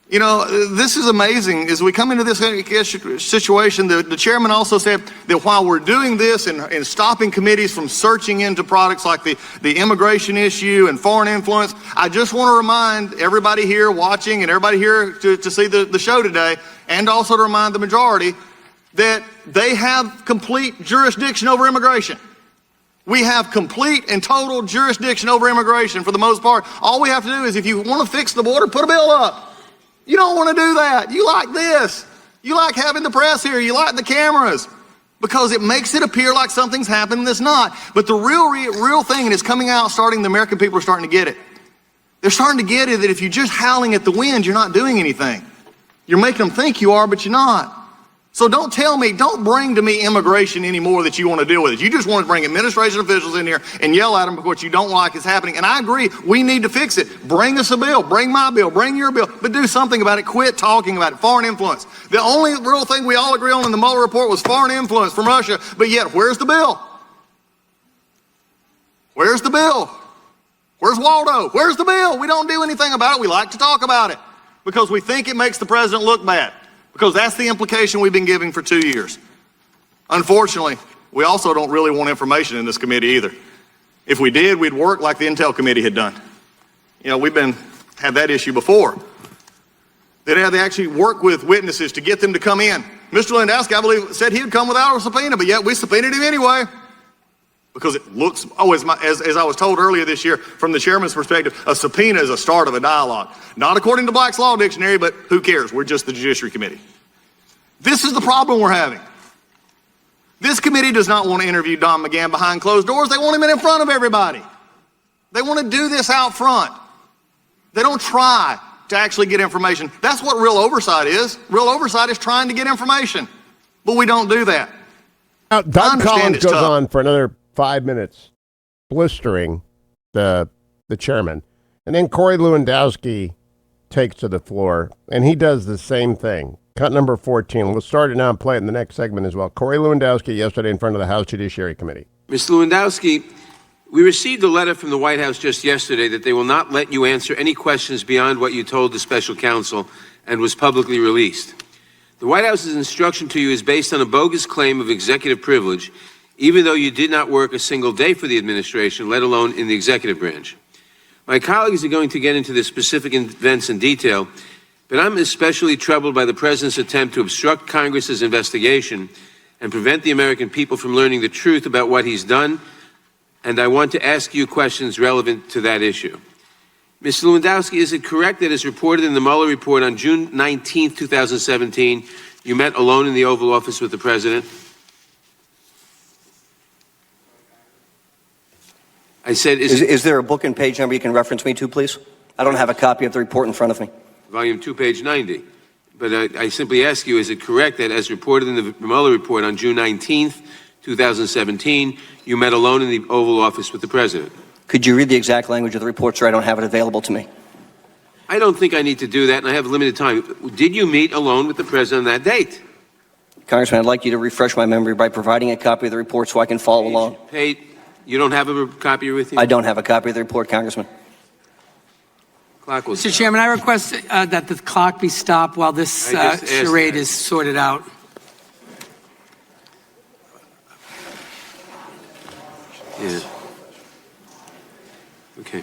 You know, this is amazing. As we come into this situation, the chairman also said that while we're doing this and stopping committees from searching into products like the immigration issue and foreign influence, I just want to remind everybody here watching and everybody here to see the show today, and also to remind the majority that they have complete jurisdiction over immigration. We have complete and total jurisdiction over immigration for the most part. All we have to do is, if you want to fix the border, put a bill up. You don't want to do that. You like this. You like having the press here. You like the cameras because it makes it appear like something's happened that's not. But the real thing, and it's coming out, the American people are starting to get it. They're starting to get it that if you're just howling at the wind, you're not doing anything. You're making them think you are, but you're not. So don't bring to me immigration anymore that you want to deal with it. You just want to bring administration officials in here and yell at them because what you don't like is happening. And I agree, we need to fix it. Bring us a bill, bring my bill, bring your bill, but do something about it. Quit talking about it. Foreign influence. The only real thing we all agree on in the Mueller report was foreign influence from Russia, but yet where's the bill? Where's the bill? Where's Waldo? Where's the bill? We don't do anything about it. We like to talk about it because we think it makes the president look bad, because that's the implication we've been giving for 2 years. Unfortunately, we also don't really want information in this committee either. If we did, we'd work like the Intel Committee had done. You know, we've had that issue before. They actually work with witnesses to get them to come in. Mr. Lewandowski, I believe, said he'd come without a subpoena, but yet we subpoenaed him anyway. Because it looks, as I was told earlier this year, from the chairman's perspective, a subpoena is a start of a dialogue. Not according to Black's Law Dictionary, but who cares? We're just the Judiciary Committee. This is the problem we're having. This committee does not want to interview Don McGahn behind closed doors. They want him in front of everybody. They want to do this out front. They don't try to actually get information. That's what real oversight is. Real oversight is trying to get information. But we don't do that. Now, Doug Collins goes on for another 5 minutes, blistering the chairman. And then Corey Lewandowski takes to the floor, and he does the same thing. Cut number 14. We'll start it now and play it in the next segment as well. Corey Lewandowski yesterday in front of the House Judiciary Committee. Mr. Lewandowski, we received a letter from the White House just yesterday that they will not let you answer any questions beyond what you told the special counsel and was publicly released. The White House's instruction to you is based on a bogus claim of executive privilege, even though you did not work a single day for the administration, let alone in the executive branch. My colleagues are going to get into the specific events in detail, but I'm especially troubled by the president's attempt to obstruct Congress's investigation and prevent the American people from learning the truth about what he's done, and I want to ask you questions relevant to that issue. Mr. Lewandowski, is it correct that as reported in the Mueller report on June 19, 2017, you met alone in the Oval Office with the president? I said, is there a book and page number you can reference me to, please? I don't have a copy of the report in front of me. Volume 2, page 90. But I simply ask you, is it correct that as reported in the Mueller report on June 19th, 2017, you met alone in the Oval Office with the president? Could you read the exact language of the report, sir? I don't have it available to me. I don't think I need to do that, and I have limited time. Did you meet alone with the president on that date? Congressman, I'd like you to refresh my memory by providing a copy of the report so I can follow along. You don't have a copy with you? I don't have a copy of the report, Congressman. Clock will Mr. Chairman, I request that the clock be stopped while this charade is sorted out. Yeah. Okay.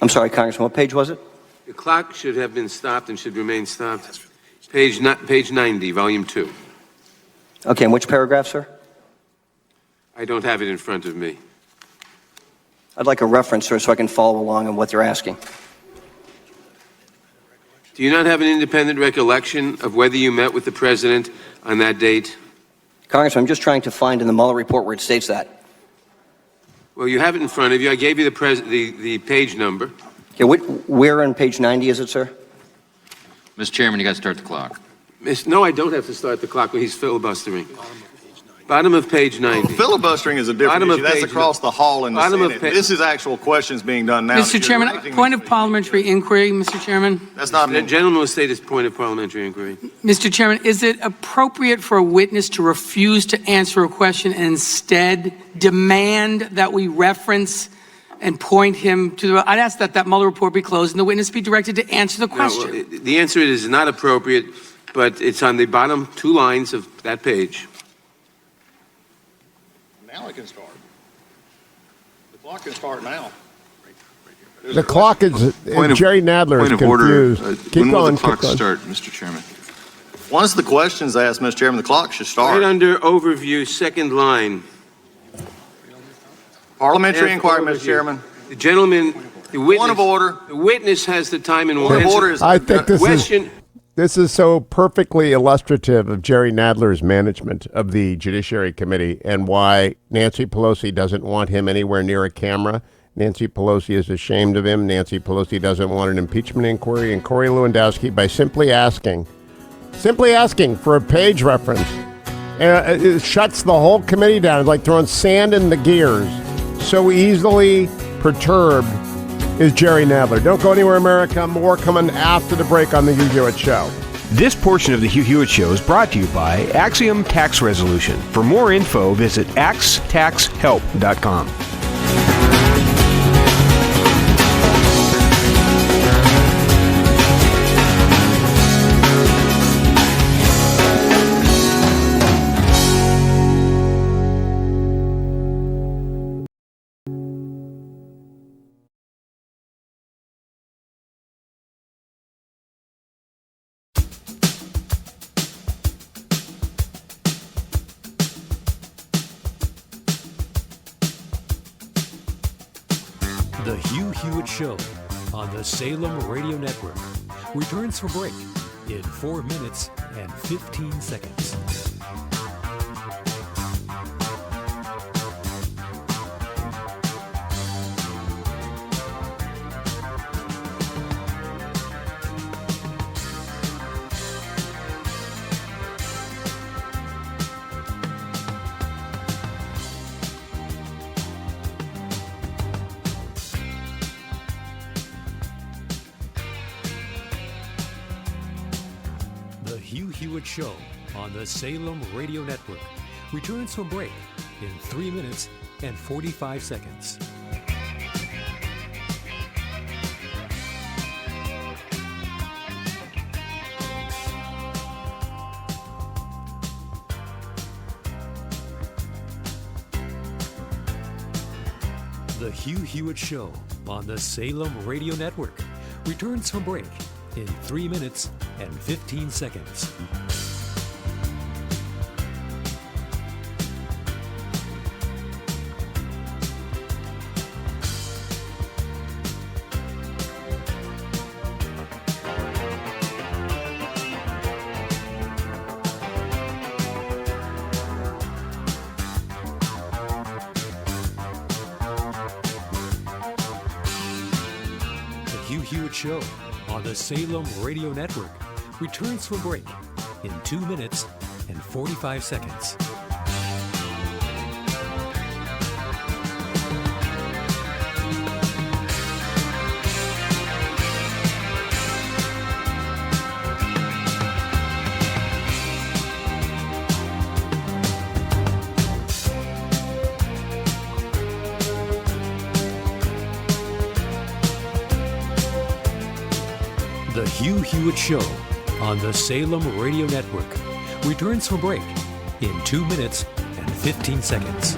I'm sorry, Congressman, what page was it? The clock should have been stopped and should remain stopped. Page 90, volume 2. Okay, and which paragraph, sir? I don't have it in front of me. I'd like a reference, sir, so I can follow along on what they're asking. Do you not have an independent recollection of whether you met with the president on that date? Congressman, I'm just trying to find in the Mueller report where it states that. Well, you have it in front of you. I gave you the page number. Okay, where on page 90 is it, sir? Mr. Chairman, you got to start the clock. No, I don't have to start the clock when he's filibustering. Bottom of page 90. Well, filibustering is a different issue. That's across the hall in the Senate. This is actual questions being done now. Mr. Chairman, point of parliamentary inquiry, Mr. Chairman. That's not the gentleman will state his point of parliamentary inquiry. Mr. Chairman, is it appropriate for a witness to refuse to answer a question and instead demand that we reference and point him to the... I'd ask that Mueller report be closed and the witness be directed to answer the question. No, well, the answer is not appropriate, but it's on the bottom 2 lines of that page. Now it can start. The clock can start now. The clock is... Jerry Nadler is confused. When will the clock start, Mr. Chairman? Once the question's asked, Mr. Chairman, the clock should start. Right under overview, second line. Parliamentary inquiry, Mr. Chairman. The gentleman, the witness... Point of order. The witness has the time and... Point of order is... I think this is so perfectly illustrative of Jerry Nadler's management of the Judiciary Committee and why Nancy Pelosi doesn't want him anywhere near a camera. Nancy Pelosi is ashamed of him. Nancy Pelosi doesn't want an impeachment inquiry. And Corey Lewandowski, by simply asking for a page reference, it shuts the whole committee down. It's like throwing sand in the gears. So easily perturbed is Jerry Nadler. Don't go anywhere, America. More coming after the break on the Hugh Hewitt Show. This portion of the Hugh Hewitt Show is brought to you by Axiom Tax Resolution. For more info, visit axtaxhelp.com. The Hugh Hewitt Show on the Salem Radio Network returns from break in 4 minutes and 15 seconds. The Hugh Hewitt Show on the Salem Radio Network returns from break in 3 minutes and 45 seconds. The Hugh Hewitt Show on the Salem Radio Network returns from break in 3 minutes and 15 seconds. The Hugh Hewitt Show on the Salem Radio Network returns from break in 2 minutes and 45 seconds. The Hugh Hewitt Show on the Salem Radio Network returns from break in 2 minutes and 15 seconds.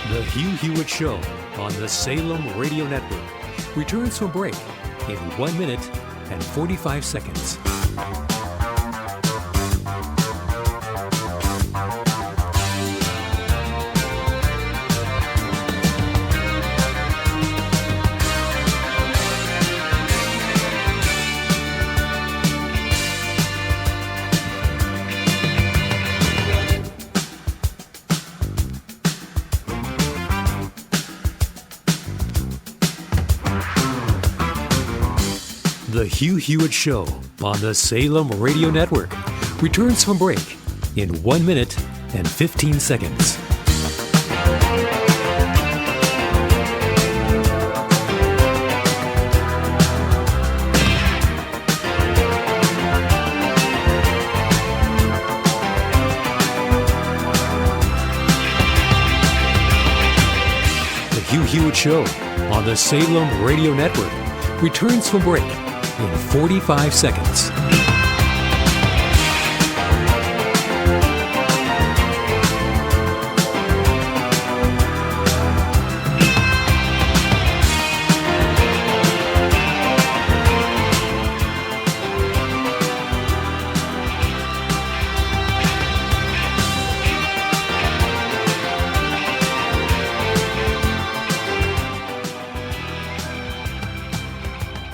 The Hugh Hewitt Show on the Salem Radio Network returns from break in 1 minute and 45 seconds. The Hugh Hewitt Show on the Salem Radio Network returns from break in 1 minute and 15 seconds. The Hugh Hewitt Show on the Salem Radio Network returns from break in 45 seconds.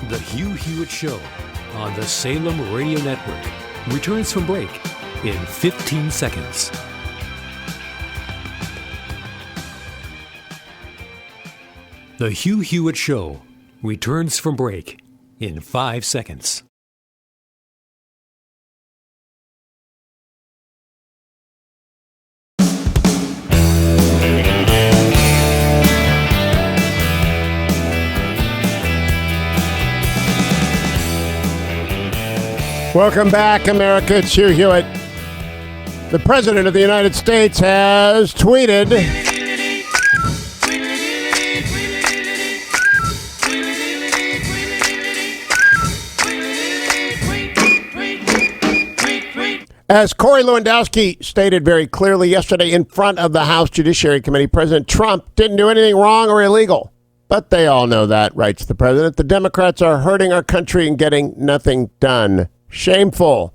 The Hugh Hewitt Show on the Salem Radio Network returns from break in 15 seconds. The Hugh Hewitt Show returns from break in 5 seconds. Welcome back, America. It's Hugh Hewitt. The President of the United States has tweeted, as Corey Lewandowski stated very clearly yesterday in front of the House Judiciary Committee, President Trump didn't do anything wrong or illegal. But they all know that, writes the president. The Democrats are hurting our country and getting nothing done. Shameful.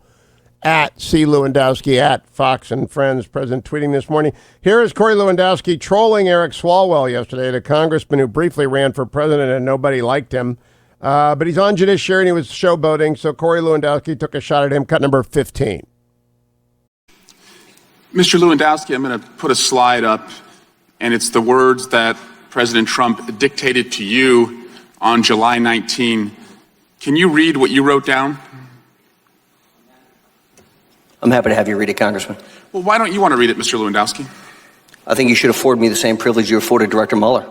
At C. Lewandowski, at Fox and Friends, President tweeting this morning. Here is Corey Lewandowski trolling Eric Swalwell yesterday, the congressman who briefly ran for president and nobody liked him. But he's on Judiciary and he was showboating, so Corey Lewandowski took a shot at him. Cut number 15. Mr. Lewandowski, I'm going to put a slide up, and it's the words that President Trump dictated to you on July 19. Can you read what you wrote down? I'm happy to have you read it, Congressman. Well, why don't you want to read it, Mr. Lewandowski? I think you should afford me the same privilege you afforded Director Mueller.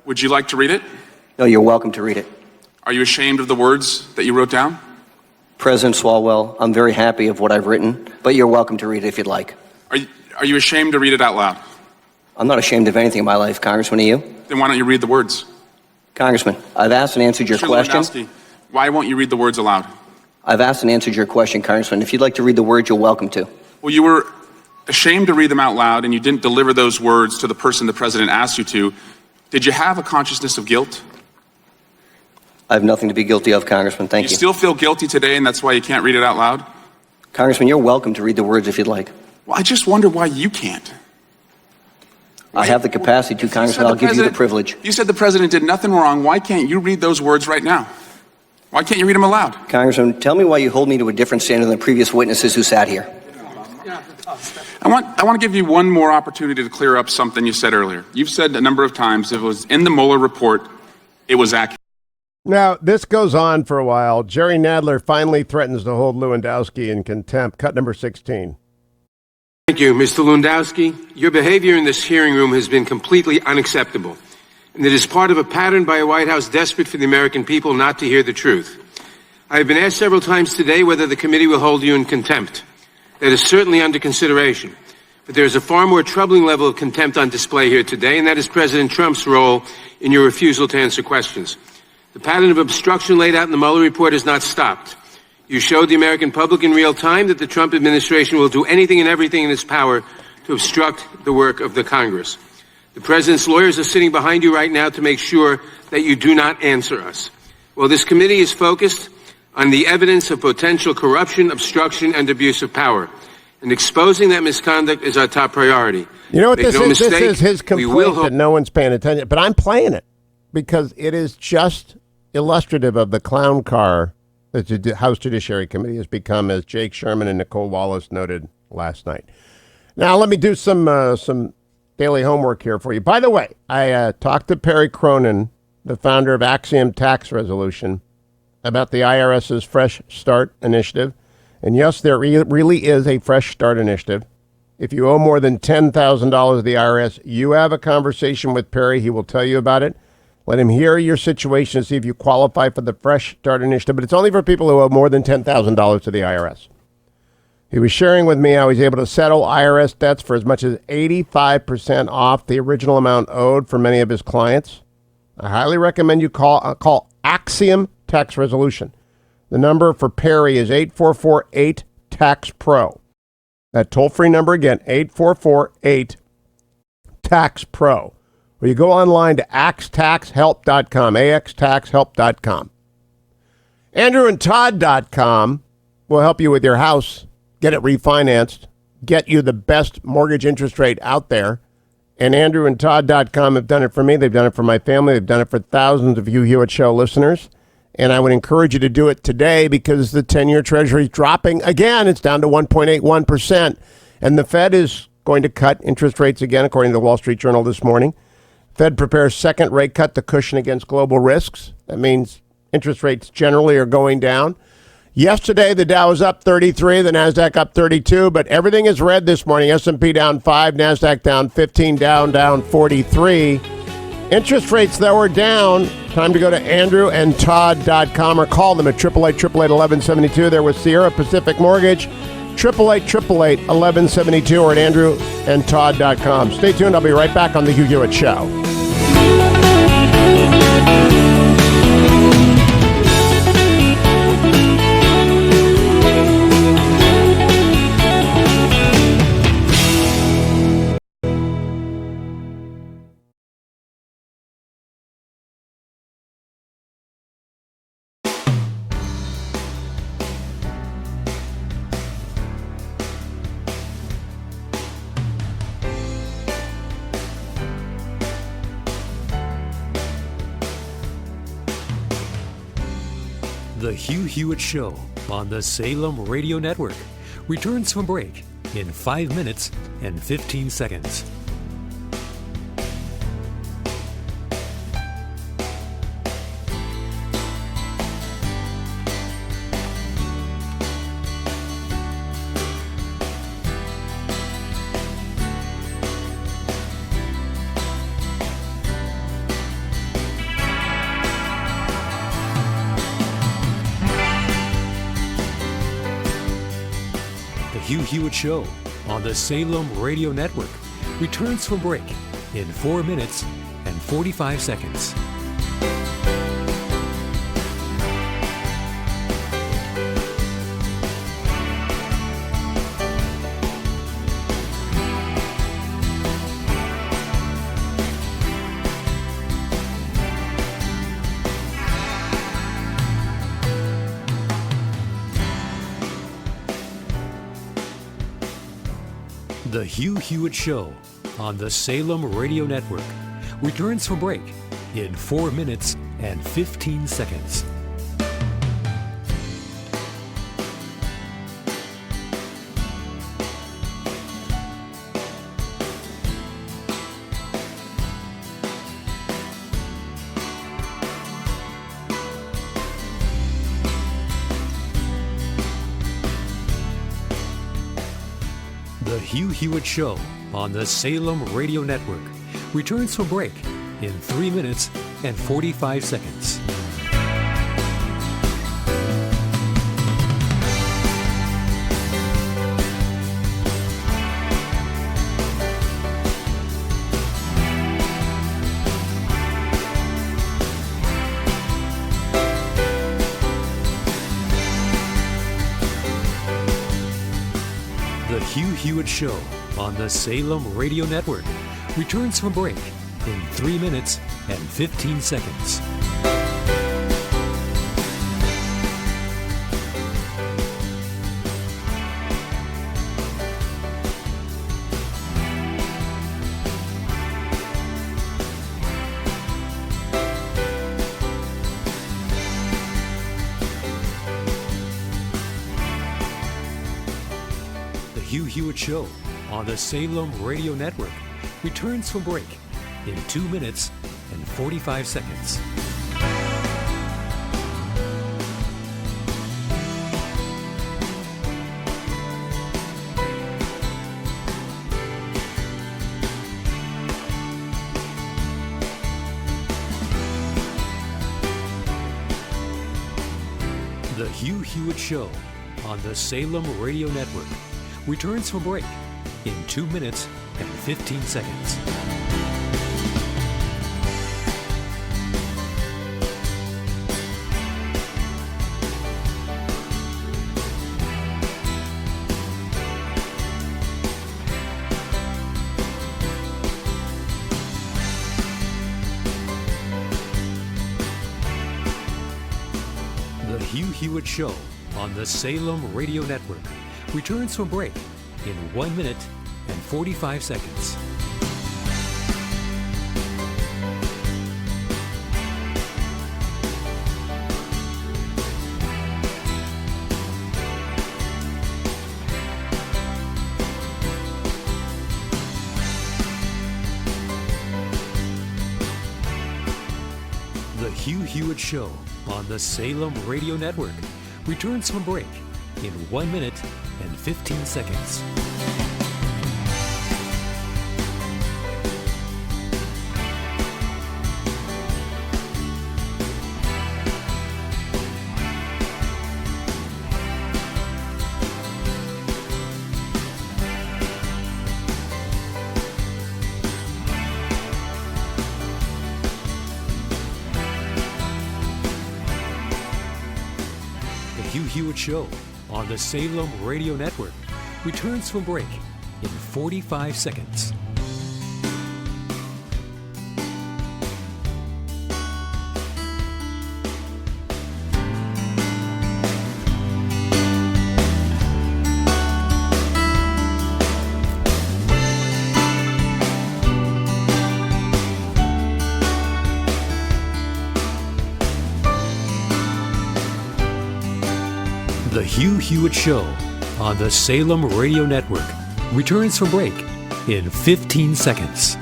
Would you like to read it? No, you're welcome to read it. Are you ashamed of the words that you wrote down? President Swalwell, I'm very happy of what I've written, but you're welcome to read it if you'd like. Are you ashamed to read it out loud? I'm not ashamed of anything in my life, Congressman. Are you? Then why don't you read the words? Congressman, I've asked and answered your question. Lewandowski, why won't you read the words aloud? I've asked and answered your question, Congressman. If you'd like to read the words, you're welcome to. Well, you were ashamed to read them out loud, and you didn't deliver those words to the person the president asked you to. Did you have a consciousness of guilt? I have nothing to be guilty of, Congressman. Thank you. You still feel guilty today, and that's why you can't read it out loud? Congressman, you're welcome to read the words if you'd like. Well, I just wonder why you can't. I have the capacity to, Congressman. I'll give you the privilege. You said the president did nothing wrong. Why can't you read those words right now? Why can't you read them aloud? Congressman, tell me why you hold me to a different standard than previous witnesses who sat here. I want to give you one more opportunity to clear up something you said earlier. You've said a number of times it was in the Mueller report, it was accurate. Now, this goes on for a while. Jerry Nadler finally threatens to hold Lewandowski in contempt. Cut number 16. Thank you, Mr. Lewandowski. Your behavior in this hearing room has been completely unacceptable. And it is part of a pattern by a White House desperate for the American people not to hear the truth. I have been asked several times today whether the committee will hold you in contempt. That is certainly under consideration. But there is a far more troubling level of contempt on display here today, and that is President Trump's role in your refusal to answer questions. The pattern of obstruction laid out in the Mueller report has not stopped. You showed the American public in real time that the Trump administration will do anything and everything in its power to obstruct the work of the Congress. The president's lawyers are sitting behind you right now to make sure that you do not answer us. Well, this committee is focused on the evidence of potential corruption, obstruction, and abuse of power. And exposing that misconduct is our top priority. You know what this is? This is his complaint that no one's paying attention. But I'm playing it because it is just illustrative of the clown car that the House Judiciary Committee has become, as Jake Sherman and Nicole Wallace noted last night. Now, let me do some daily homework here for you. By the way, I talked to Perry Cronin, the founder of Axiom Tax Resolution, about the IRS's Fresh Start Initiative. And yes, there really is a Fresh Start Initiative. If you owe more than $10,000 to the IRS, you have a conversation with Perry. He will tell you about it. Let him hear your situation and see if you qualify for the Fresh Start Initiative. But it's only for people who owe more than $10,000 to the IRS. He was sharing with me how he's able to settle IRS debts for as much as 85% off the original amount owed for many of his clients. I highly recommend you call Axiom Tax Resolution. The number for Perry is 844-8-TAX-PRO. That toll-free number again, 844-8-TAX-PRO. Or you go online to axtaxhelp.com, axtaxhelp.com. AndrewandTodd.com will help you with your house. Get it refinanced, get you the best mortgage interest rate out there. And AndrewandTodd.com have done it for me. They've done it for my family. They've done it for thousands of Hugh Hewitt Show listeners. And I would encourage you to do it today because the 10-year Treasury is dropping again. It's down to 1.81%. And the Fed is going to cut interest rates again, according to the Wall Street Journal this morning. Fed prepares second rate cut to cushion against global risks. That means interest rates generally are going down. Yesterday, the Dow was up 33, the NASDAQ up 32, but everything is red this morning. S&P down 5, NASDAQ down 15, down 43. Interest rates, though, are down. Time to go to andrewandtodd.com or call them at 888-888-1172. They're with Sierra Pacific Mortgage, 888-888-1172 or at andrewandtodd.com. Stay tuned. I'll be right back on The Hugh Hewitt Show. The Hugh Hewitt Show on the Salem Radio Network returns from break in 5 minutes and 15 seconds. Hugh Hewitt Show on the Salem Radio Network returns from break in 4 minutes and 45 seconds. The Hugh Hewitt Show on the Salem Radio Network returns from break in 4 minutes and 15 seconds. The Hugh Hewitt Show on the Salem Radio Network returns from break in 3 minutes and 45 seconds. The Hugh Hewitt Show on the Salem Radio Network returns from break in 3 minutes and 15 seconds. The Hugh Hewitt Show on the Salem Radio Network returns from break in 2 minutes and 45 seconds. The Hugh Hewitt Show on the Salem Radio Network returns from break in 2 minutes and 15 seconds. The Hugh Hewitt Show on the Salem Radio Network returns from break in 1 minute and 45 seconds. Hugh Hewitt Show on the Salem Radio Network returns from break in 1 minute and 15 seconds. Hugh Hewitt Show on the Salem Radio Network returns from break in 45 seconds. The Hugh Hewitt Show on the Salem Radio Network returns from break in 15 seconds.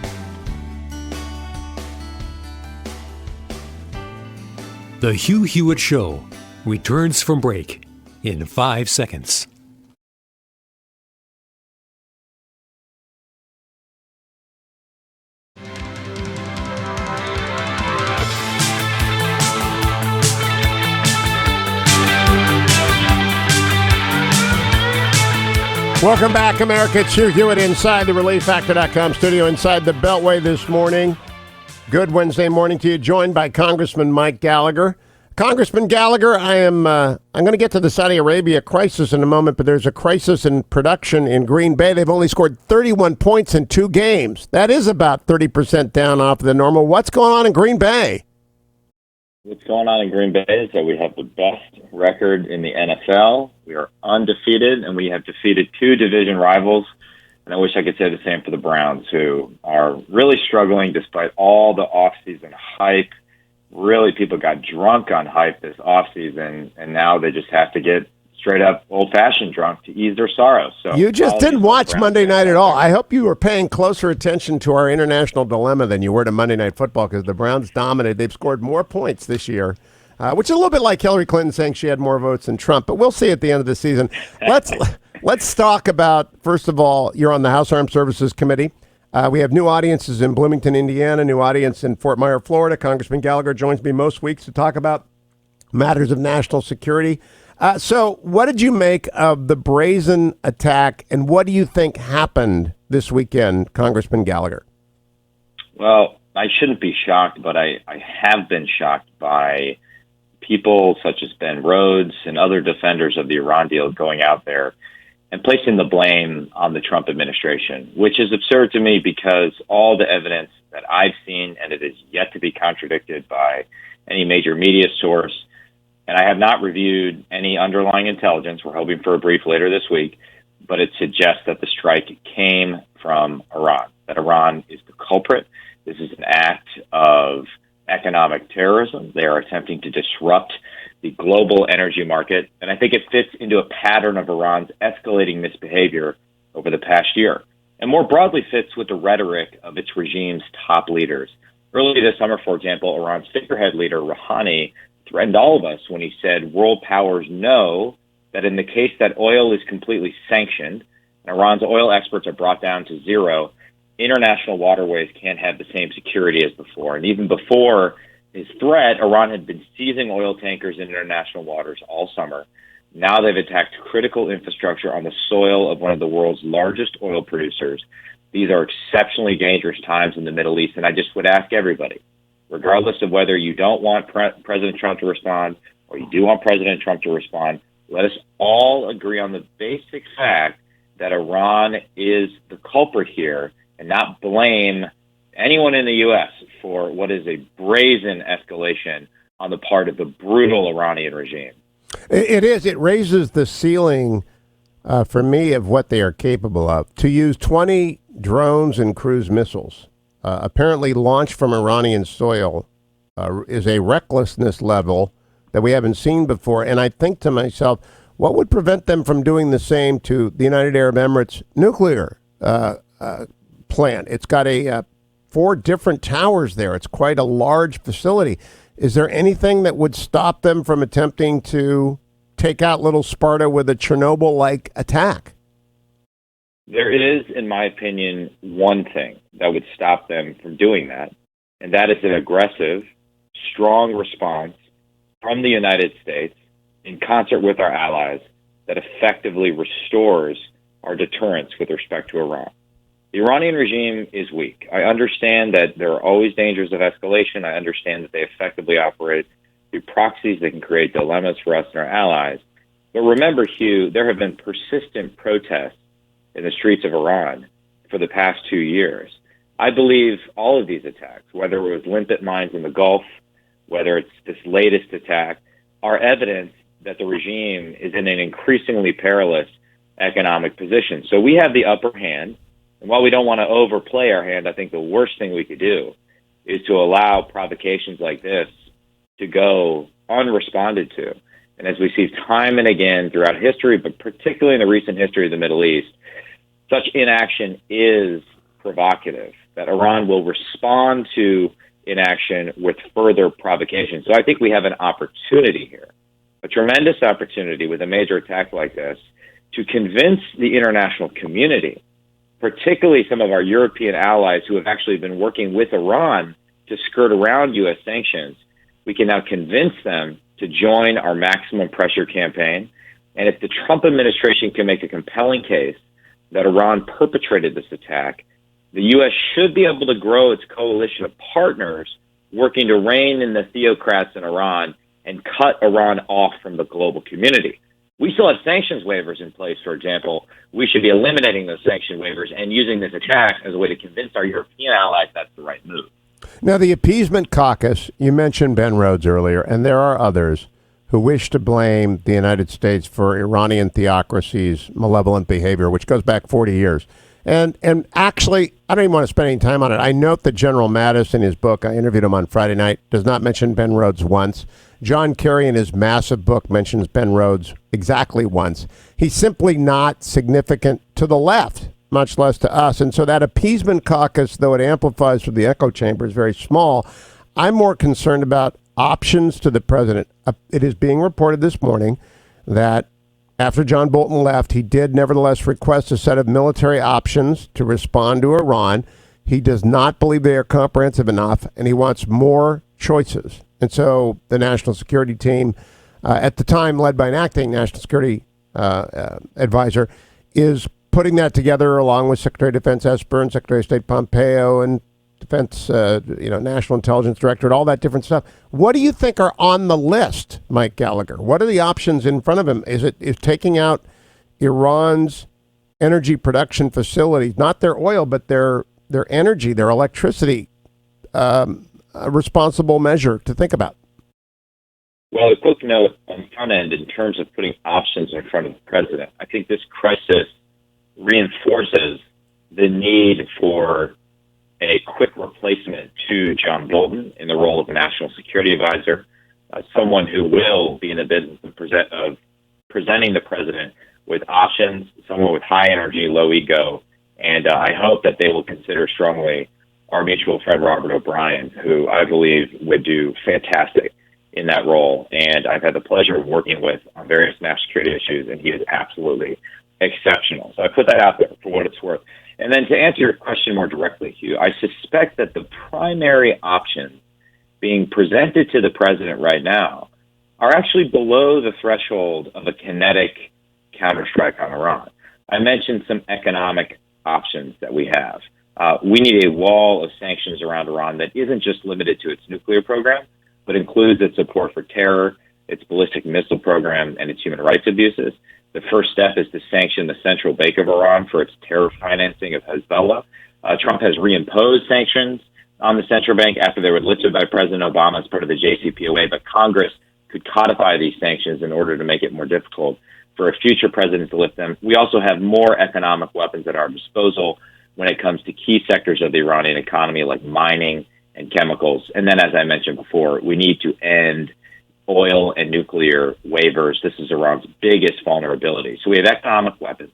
The Hugh Hewitt Show returns from break in 5 seconds. Welcome back, America. It's Hugh Hewitt inside the ReliefFactor.com studio inside the Beltway this morning. Good Wednesday morning to you, joined by Congressman Mike Gallagher. Congressman Gallagher, I'm going to get to the Saudi Arabia crisis in a moment, but there's a crisis in production in Green Bay. They've only scored 31 points in 2 games. That is about 30% down off the normal. What's going on in Green Bay? What's going on in Green Bay is that we have the best record in the NFL. We are undefeated, and we have defeated 2 division rivals. And I wish I could say the same for the Browns, who are really struggling despite all the offseason hype. Really, people got drunk on hype this offseason, and now they just have to get straight up old-fashioned drunk to ease their sorrows. So you just didn't watch Monday night at all. I hope you were paying closer attention to our international dilemma than you were to Monday Night Football, because the Browns dominated. They've scored more points this year, which is a little bit like Hillary Clinton saying she had more votes than Trump. But we'll see at the end of the season. Let's talk about, first of all, you're on the House Armed Services Committee. We have new audiences in Bloomington, Indiana, new audience in Fort Myers, Florida. Congressman Gallagher joins me most weeks to talk about matters of national security. So what did you make of the brazen attack, and what do you think happened this weekend, Congressman Gallagher? Well, I shouldn't be shocked, but I have been shocked by people such as Ben Rhodes and other defenders of the Iran deal going out there and placing the blame on the Trump administration, which is absurd to me because all the evidence that I've seen, and it is yet to be contradicted by any major media source, and I have not reviewed any underlying intelligence. We're hoping for a brief later this week, but it suggests that the strike came from Iran, that Iran is the culprit. This is an act of economic terrorism. They are attempting to disrupt the global energy market, and I think it fits into a pattern of Iran's escalating misbehavior over the past year, and more broadly fits with the rhetoric of its regime's top leaders. Earlier this summer, for example, Iran's figurehead leader, Rouhani, threatened all of us when he said world powers know that in the case that oil is completely sanctioned and Iran's oil exports are brought down to zero, international waterways can't have the same security as before. And even before his threat, Iran had been seizing oil tankers in international waters all summer. Now they've attacked critical infrastructure on the soil of one of the world's largest oil producers. These are exceptionally dangerous times in the Middle East, and I just would ask everybody, regardless of whether you don't want President Trump to respond or you do want President Trump to respond, let us all agree on the basic fact that Iran is the culprit here and not blame anyone in the U.S. for what is a brazen escalation on the part of the brutal Iranian regime. It is. It raises the ceiling for me of what they are capable of. To use 20 drones and cruise missiles apparently launched from Iranian soil is a recklessness level that we haven't seen before. And I think to myself, what would prevent them from doing the same to the United Arab Emirates nuclear plant? It's got 4 different towers there. It's quite a large facility. Is there anything that would stop them from attempting to take out little Sparta with a Chernobyl-like attack? There is, in my opinion, one thing that would stop them from doing that, and that is an aggressive, strong response from the United States in concert with our allies that effectively restores our deterrence with respect to Iran. The Iranian regime is weak. I understand that there are always dangers of escalation. I understand that they effectively operate through proxies that can create dilemmas for us and our allies. But remember, Hugh, there have been persistent protests in the streets of Iran for the past 2 years. I believe all of these attacks, whether it was limpet mines in the Gulf, whether it's this latest attack, are evidence that the regime is in an increasingly perilous economic position. So we have the upper hand. And while we don't want to overplay our hand, I think the worst thing we could do is to allow provocations like this to go unresponded to. And as we see time and again throughout history, but particularly in the recent history of the Middle East, such inaction is provocative, that Iran will respond to inaction with further provocation. So I think we have an opportunity here, a tremendous opportunity with a major attack like this, to convince the international community, particularly some of our European allies who have actually been working with Iran to skirt around U.S. sanctions. We can now convince them to join our maximum pressure campaign. And if the Trump administration can make a compelling case that Iran perpetrated this attack, the U.S. should be able to grow its coalition of partners working to rein in the theocrats in Iran and cut Iran off from the global community. We still have sanctions waivers in place, for example. We should be eliminating those sanction waivers and using this attack as a way to convince our European allies that's the right move. Now, the appeasement caucus, you mentioned Ben Rhodes earlier, and there are others who wish to blame the United States for Iranian theocracy's malevolent behavior, which goes back 40 years. And actually, I don't even want to spend any time on it. I note that General Mattis, in his book, I interviewed him on Friday night, does not mention Ben Rhodes once. John Kerry, in his massive book, mentions Ben Rhodes exactly once. He's simply not significant to the left, much less to us. And so that appeasement caucus, though it amplifies from the echo chamber, is very small. I'm more concerned about options to the president. It is being reported this morning that after John Bolton left, he did nevertheless request a set of military options to respond to Iran. He does not believe they are comprehensive enough, and he wants more choices. And so the national security team, at the time led by an acting national security advisor, is putting that together along with Secretary of Defense Esper and Secretary of State Pompeo and Defense, National Intelligence Director and all that different stuff. What do you think are on the list, Mike Gallagher? What are the options in front of him? Is taking out Iran's energy production facilities, not their oil, but their energy, their electricity, a responsible measure to think about? Well, a quick note on the front end in terms of putting options in front of the president. I think this crisis reinforces the need for a quick replacement to John Bolton in the role of a national security advisor, someone who will be in the business of presenting the president with options, someone with high energy, low ego. And I hope that they will consider strongly our mutual friend, Robert O'Brien, who I believe would do fantastic in that role. And I've had the pleasure of working with on various national security issues, and he is absolutely exceptional. So I put that out there for what it's worth. And then to answer your question more directly, Hugh, I suspect that the primary options being presented to the president right now are actually below the threshold of a kinetic counterstrike on Iran. I mentioned some economic options that we have. We need a wall of sanctions around Iran that isn't just limited to its nuclear program, but includes its support for terror, its ballistic missile program, and its human rights abuses. The first step is to sanction the central bank of Iran for its terror financing of Hezbollah. Trump has reimposed sanctions on the central bank after they were lifted by President Obama as part of the JCPOA, but Congress could codify these sanctions in order to make it more difficult for a future president to lift them. We also have more economic weapons at our disposal when it comes to key sectors of the Iranian economy like mining and chemicals. And then, as I mentioned before, we need to end oil and nuclear waivers. This is Iran's biggest vulnerability. So we have economic weapons.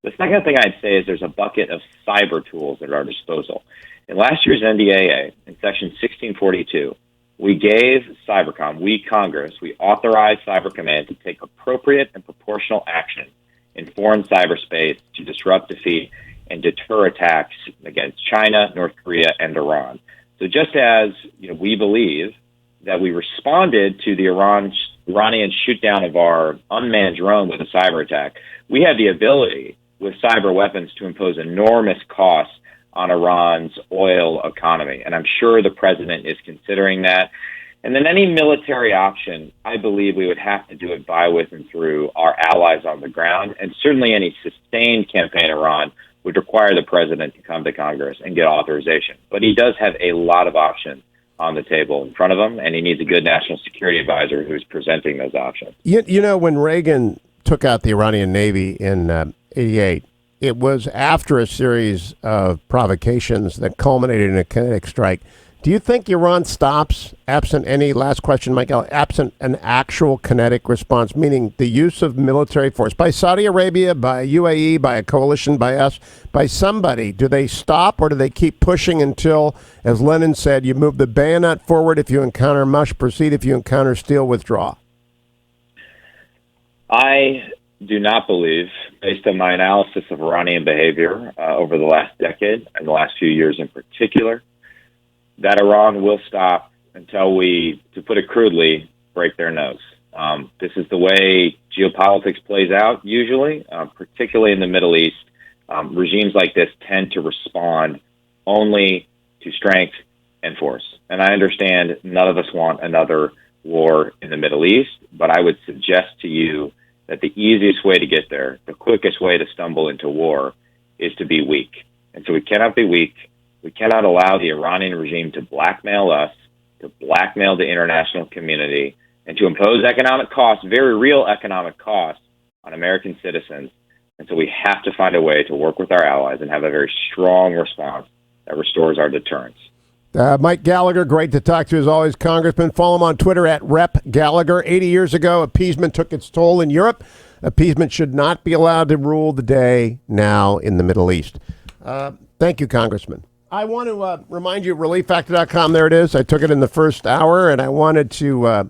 The second thing I'd say is there's a bucket of cyber tools at our disposal. In last year's NDAA, in Section 1642, We gave Cybercom, we Congress, we authorized Cyber Command to take appropriate and proportional action in foreign cyberspace to disrupt, defeat, and deter attacks against China, North Korea, and Iran. So just as we believe that we responded to the Iranian shoot down of our unmanned drone with a cyber attack, we have the ability with cyber weapons to impose enormous costs on Iran's oil economy. And I'm sure the president is considering that. And then any military option, I believe we would have to do it by, with, and through our allies on the ground. And certainly any sustained campaign in Iran would require the president to come to Congress and get authorization. But he does have a lot of options on the table in front of him, and he needs a good national security advisor who's presenting those options. When Reagan took out the Iranian Navy in 88, it was after a series of provocations that culminated in a kinetic strike. Do you think Iran stops, absent any, last question, Michael, absent an actual kinetic response, meaning the use of military force by Saudi Arabia, by UAE, by a coalition, by us, by somebody? Do they stop, or do they keep pushing until, as Lenin said, you move the bayonet forward if you encounter mush, proceed if you encounter steel, withdraw? I do not believe, based on my analysis of Iranian behavior over the last decade and the last few years in particular, that Iran will stop until we, to put it crudely, break their nose. This is the way geopolitics plays out usually, particularly in the Middle East. Regimes like this tend to respond only to strength and force. And I understand none of us want another war in the Middle East, but I would suggest to you that the easiest way to get there, the quickest way to stumble into war, is to be weak. And so we cannot be weak. We cannot allow the Iranian regime to blackmail us, to blackmail the international community, and to impose economic costs, very real economic costs, on American citizens. And so we have to find a way to work with our allies and have a very strong response that restores our deterrence. Mike Gallagher, great to talk to you as always, Congressman. Follow him on Twitter at Rep Gallagher. 80 years ago, appeasement took its toll in Europe. Appeasement should not be allowed to rule the day now in the Middle East. Thank you, Congressman. I want to remind you, ReliefFactor.com, there it is. I took it in the first hour, and I wanted to,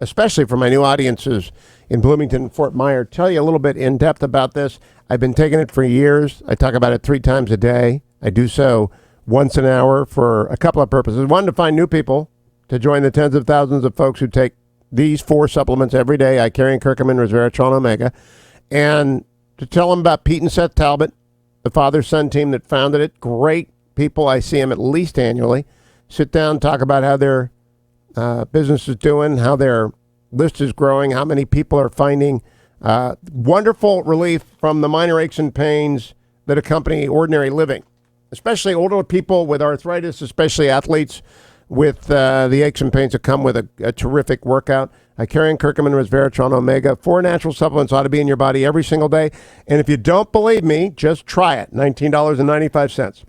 especially for my new audiences in Bloomington and Fort Myers, tell you a little bit in depth about this. I've been taking it for years. I talk about it 3 times a day. I do so once an hour for a couple of purposes. One, to find new people to join the tens of thousands of folks who take these 4 supplements every day. I carry curcumin, resveratrol, omega. And to tell them about Pete and Seth Talbot, the father-son team that founded it. Great people. I see them at least annually. Sit down, talk about how their business is doing, how their list is growing, how many people are finding wonderful relief from the minor aches and pains that accompany ordinary living, especially older people with arthritis, especially athletes with the aches and pains that come with a terrific workout. I carry curcumin, resveratrol, omega. 4 natural supplements ought to be in your body every single day. And if you don't believe me, just try it. $19.95.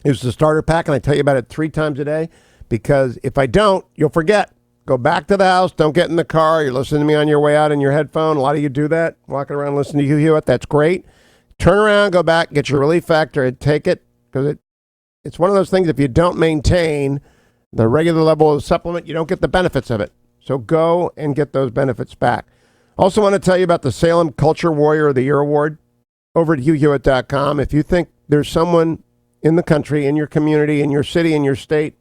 It's the starter pack, and I tell you about it 3 times a day, because if I don't, you'll forget. Go back to the house. Don't get in the car. You're listening to me on your way out in your headphone. A lot of you do that, walking around listening to Hugh Hewitt. That's great. Turn around, go back, get your Relief Factor, and take it, because it's one of those things, if you don't maintain the regular level of supplement, you don't get the benefits of it. So go and get those benefits back. Also want to tell you about the Salem Culture Warrior of the Year Award over at HughHewitt.com. If you think there's someone in the country, in your community, in your city, in your state,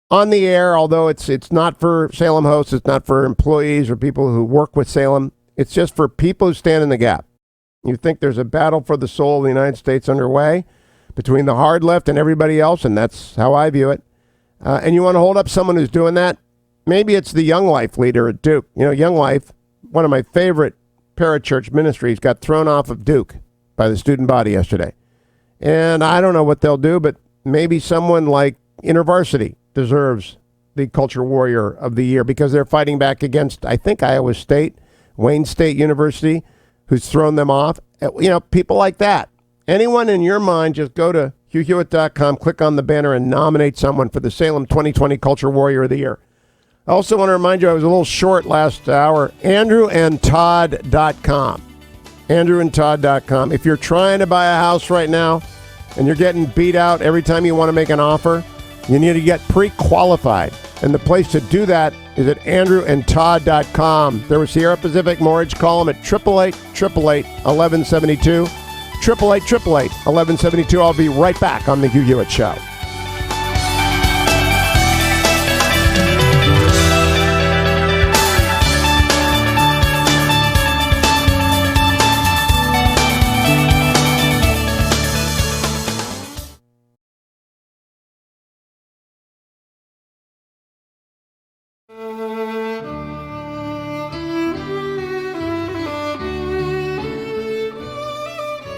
on the air, although it's not for Salem hosts, it's not for employees or people who work with Salem, it's just for people who stand in the gap. You think there's a battle for the soul of the United States underway between the hard left and everybody else, and that's how I view it. And you want to hold up someone who's doing that? Maybe it's the Young Life leader at Duke. You know, Young Life, one of my favorite parachurch ministries, got thrown off of Duke by the student body yesterday. And I don't know what they'll do, but maybe someone like InterVarsity deserves the Culture Warrior of the Year, because they're fighting back against, I think, Iowa State, Wayne State University, who's thrown them off. You know, people like that. Anyone in your mind, just go to HughHewitt.com, click on the banner, and nominate someone for the Salem 2020 Culture Warrior of the Year. I also want to remind you, I was a little short last hour. AndrewandTodd.com. AndrewandTodd.com. If you're trying to buy a house right now and you're getting beat out every time you want to make an offer, You need to get pre-qualified. And the place to do that is at andrewandtodd.com. There was Sierra Pacific Mortgage. Call them at 888-888-1172. 888-888-1172. I'll be right back on The Hugh Hewitt Show.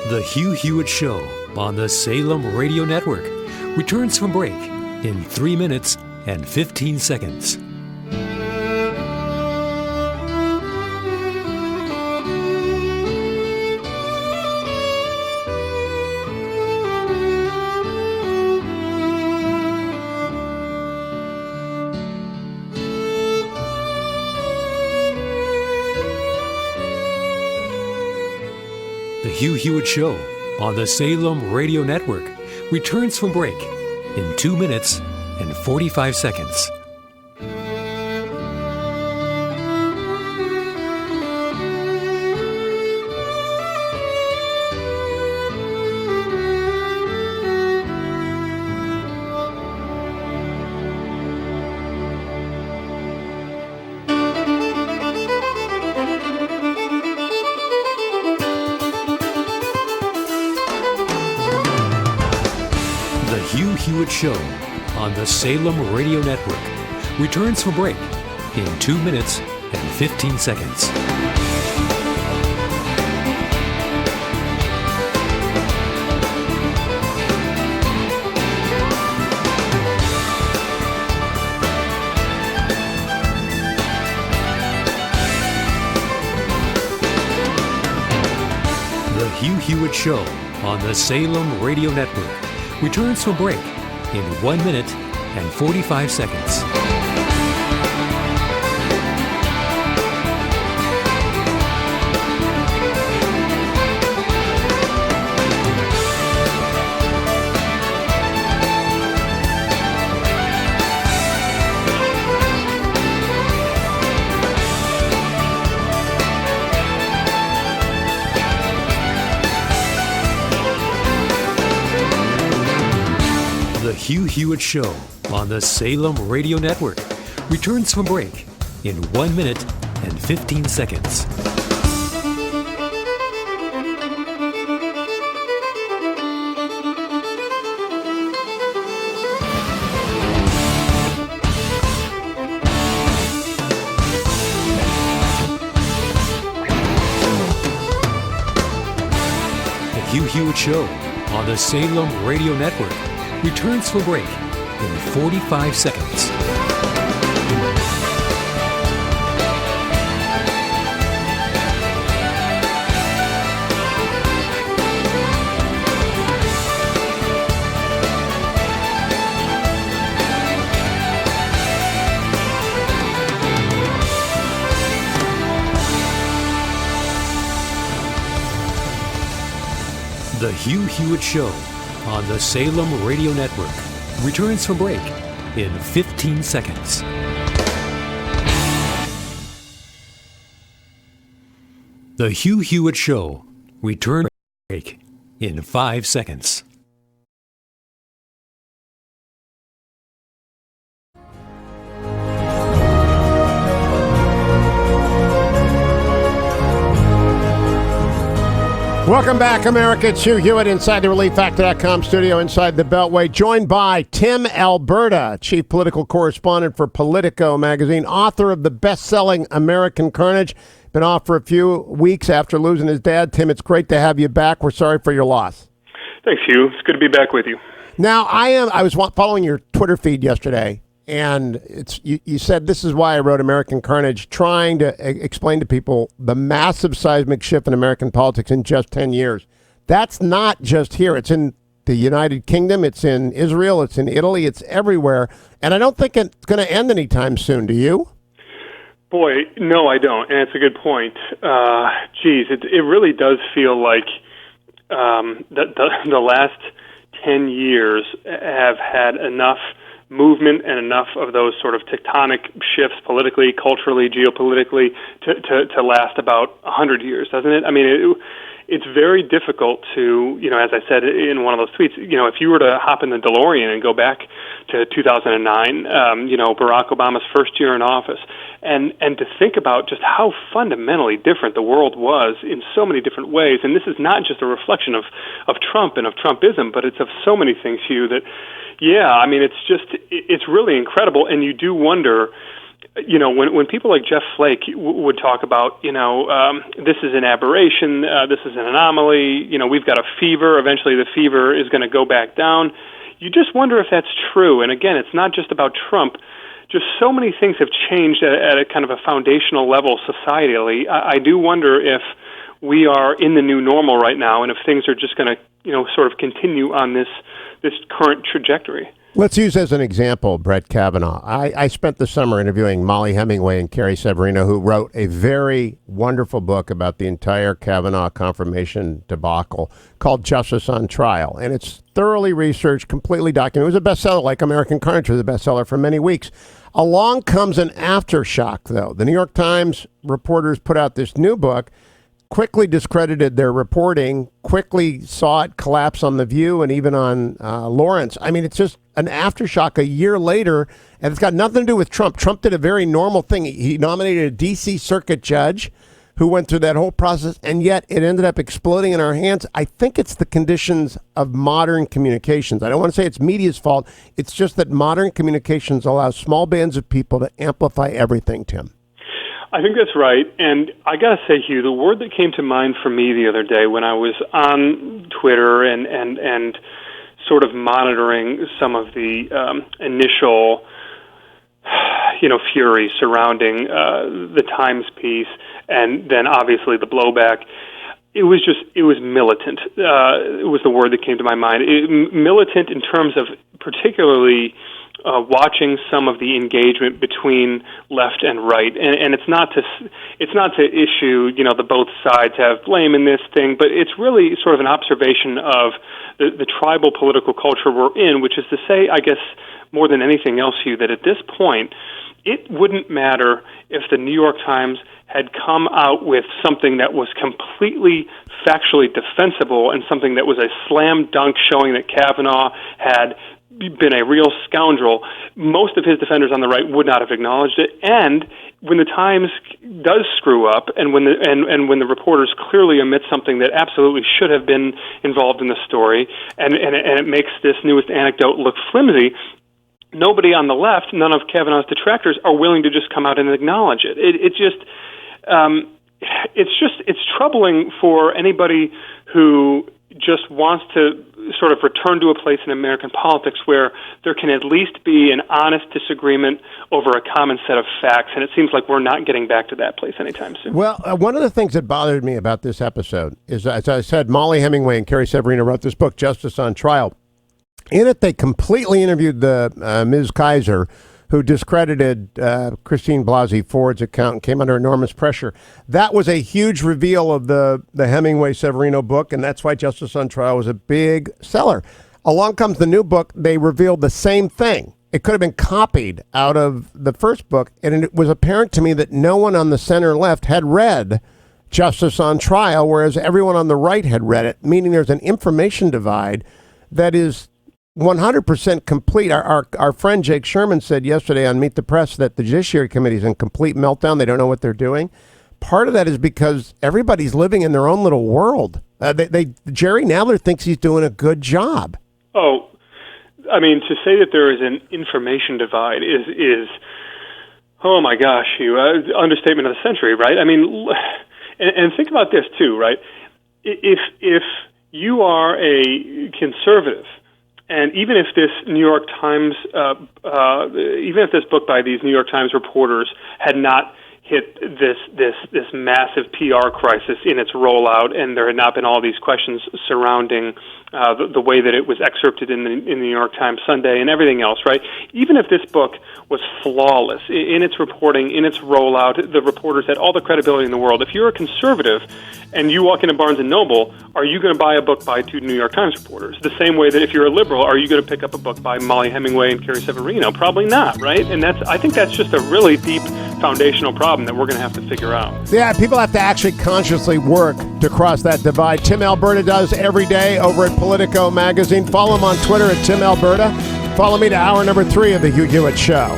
The Hugh Hewitt Show on the Salem Radio Network returns from break in 3 minutes and 15 seconds. The Hugh Hewitt Show on the Salem Radio Network returns from break in 2 minutes and 45 seconds. Hugh Hewitt Show on the Salem Radio Network returns from break in 2 minutes and 15 seconds. The Hugh Hewitt Show on the Salem Radio Network returns from break in 1 minute and 45 seconds. The Hugh Hewitt Show on the Salem Radio Network returns from break in 1 minute and 15 seconds. The Hugh Hewitt Show on the Salem Radio Network returns for break in 45 seconds. The Hugh Hewitt Show on the Salem Radio Network returns from break in 15 seconds. The Hugh Hewitt Show returns from break in 5 seconds. Welcome back, America. It's Hugh Hewitt inside the ReliefFactor.com studio inside the Beltway, joined by Tim Alberta, chief political correspondent for Politico magazine, author of the best-selling American Carnage. Been off for a few weeks after losing his dad. Tim, it's great to have you back. We're sorry for your loss. Thanks, Hugh. It's good to be back with you. Now, I was following your Twitter feed yesterday, and you said this is why I wrote American Carnage, trying to explain to people the massive seismic shift in American politics in just 10 years. That's not just here. It's in the United Kingdom. It's in Israel. It's in Italy. It's everywhere. And I don't think it's going to end anytime soon. Do you? Boy, no, I don't. And it's a good point. It really does feel like the last 10 years have had enough movement and enough of those sort of tectonic shifts politically, culturally, geopolitically to last about 100 years, doesn't it? I mean, it's very difficult to, as I said in one of those tweets, if you were to hop in the DeLorean and go back to 2009, Barack Obama's first year in office, and to think about just how fundamentally different the world was in so many different ways. And this is not just a reflection of Trump and of Trumpism, but it's of so many things, Hugh, that, I mean, it's really incredible. And you do wonder, when people like Jeff Flake would talk about, this is an aberration, this is an anomaly, we've got a fever, eventually the fever is going to go back down. You just wonder if that's true. And again, it's not just about Trump. Just so many things have changed at a kind of a foundational level societally. I do wonder if we are in the new normal right now, and if things are just going to, sort of continue on this current trajectory. Let's use as an example Brett Kavanaugh. I spent the summer interviewing Molly Hemingway and Carrie Severino, who wrote a very wonderful book about the entire Kavanaugh confirmation debacle called Justice on Trial. And it's thoroughly researched, completely documented. It was a bestseller, like American Carnage was a bestseller for many weeks. Along comes an aftershock, though. The New York Times reporters put out this new book, quickly discredited their reporting, quickly saw it collapse on The View and even on Lawrence. I mean, it's just an aftershock a year later, and it's got nothing to do with Trump. Trump did a very normal thing. He nominated a D.C. circuit judge who went through that whole process, and yet it ended up exploding in our hands. I think it's the conditions of modern communications. I don't want to say it's media's fault. It's just that modern communications allow small bands of people to amplify everything, Tim. I think that's right. And I got to say, Hugh, the word that came to mind for me the other day when I was on Twitter and sort of monitoring some of the initial, fury surrounding the Times piece, and then obviously the blowback, it was militant. It was the word that came to my mind. Militant in terms of particularly watching some of the engagement between left and right, and it's not to issue the both sides have blame in this thing, but it's really sort of an observation of the tribal political culture we're in, which is to say, I guess more than anything else, Hugh, that at this point it wouldn't matter if the New York Times had come out with something that was completely factually defensible and something that was a slam dunk showing that Kavanaugh had been a real scoundrel. Most of his defenders on the right would not have acknowledged it. And when the Times does screw up, and when the reporters clearly omit something that absolutely should have been involved in the story, and it makes this newest anecdote look flimsy, nobody on the left, none of Kavanaugh's detractors, are willing to just come out and acknowledge it. It's troubling for anybody who just wants to sort of return to a place in American politics where there can at least be an honest disagreement over a common set of facts, and it seems like we're not getting back to that place anytime soon. Well, one of the things that bothered me about this episode is, as I said, Molly Hemingway and Carrie Severino wrote this book, Justice on Trial. In it, they completely interviewed the Ms. Kaiser, who discredited Christine Blasey Ford's account and came under enormous pressure. That was a huge reveal of the Hemingway-Severino book, and that's why Justice on Trial was a big seller. Along comes the new book. They revealed the same thing. It could have been copied out of the first book, and it was apparent to me that no one on the center left had read Justice on Trial, whereas everyone on the right had read it, meaning there's an information divide that is 100% complete. Our friend Jake Sherman said yesterday on Meet the Press that the Judiciary Committee is in complete meltdown. They don't know what they're doing. Part of that is because everybody's living in their own little world. Jerry Nadler thinks he's doing a good job. Oh, I mean, to say that there is an information divide is oh my gosh, Hugh, understatement of the century, right? I mean, and think about this too, right? If you are a conservative, and even if this New York Times, even if this book by these New York Times reporters had not hit this massive PR crisis in its rollout, and there had not been all these questions surrounding the way that it was excerpted in the New York Times Sunday and everything else, right? Even if this book was flawless in its reporting, in its rollout, the reporters had all the credibility in the world. If you're a conservative and you walk into Barnes & Noble, are you going to buy a book by two New York Times reporters? The same way that if you're a liberal, are you going to pick up a book by Molly Hemingway and Carrie Severino? Probably not, right? And I think that's just a really deep foundational problem that we're going to have to figure out. Yeah, people have to actually consciously work to cross that divide. Tim Alberta does every day over at Politico magazine. Follow him on Twitter at Tim Alberta. Follow me to hour number 3 of the Hugh Hewitt Show.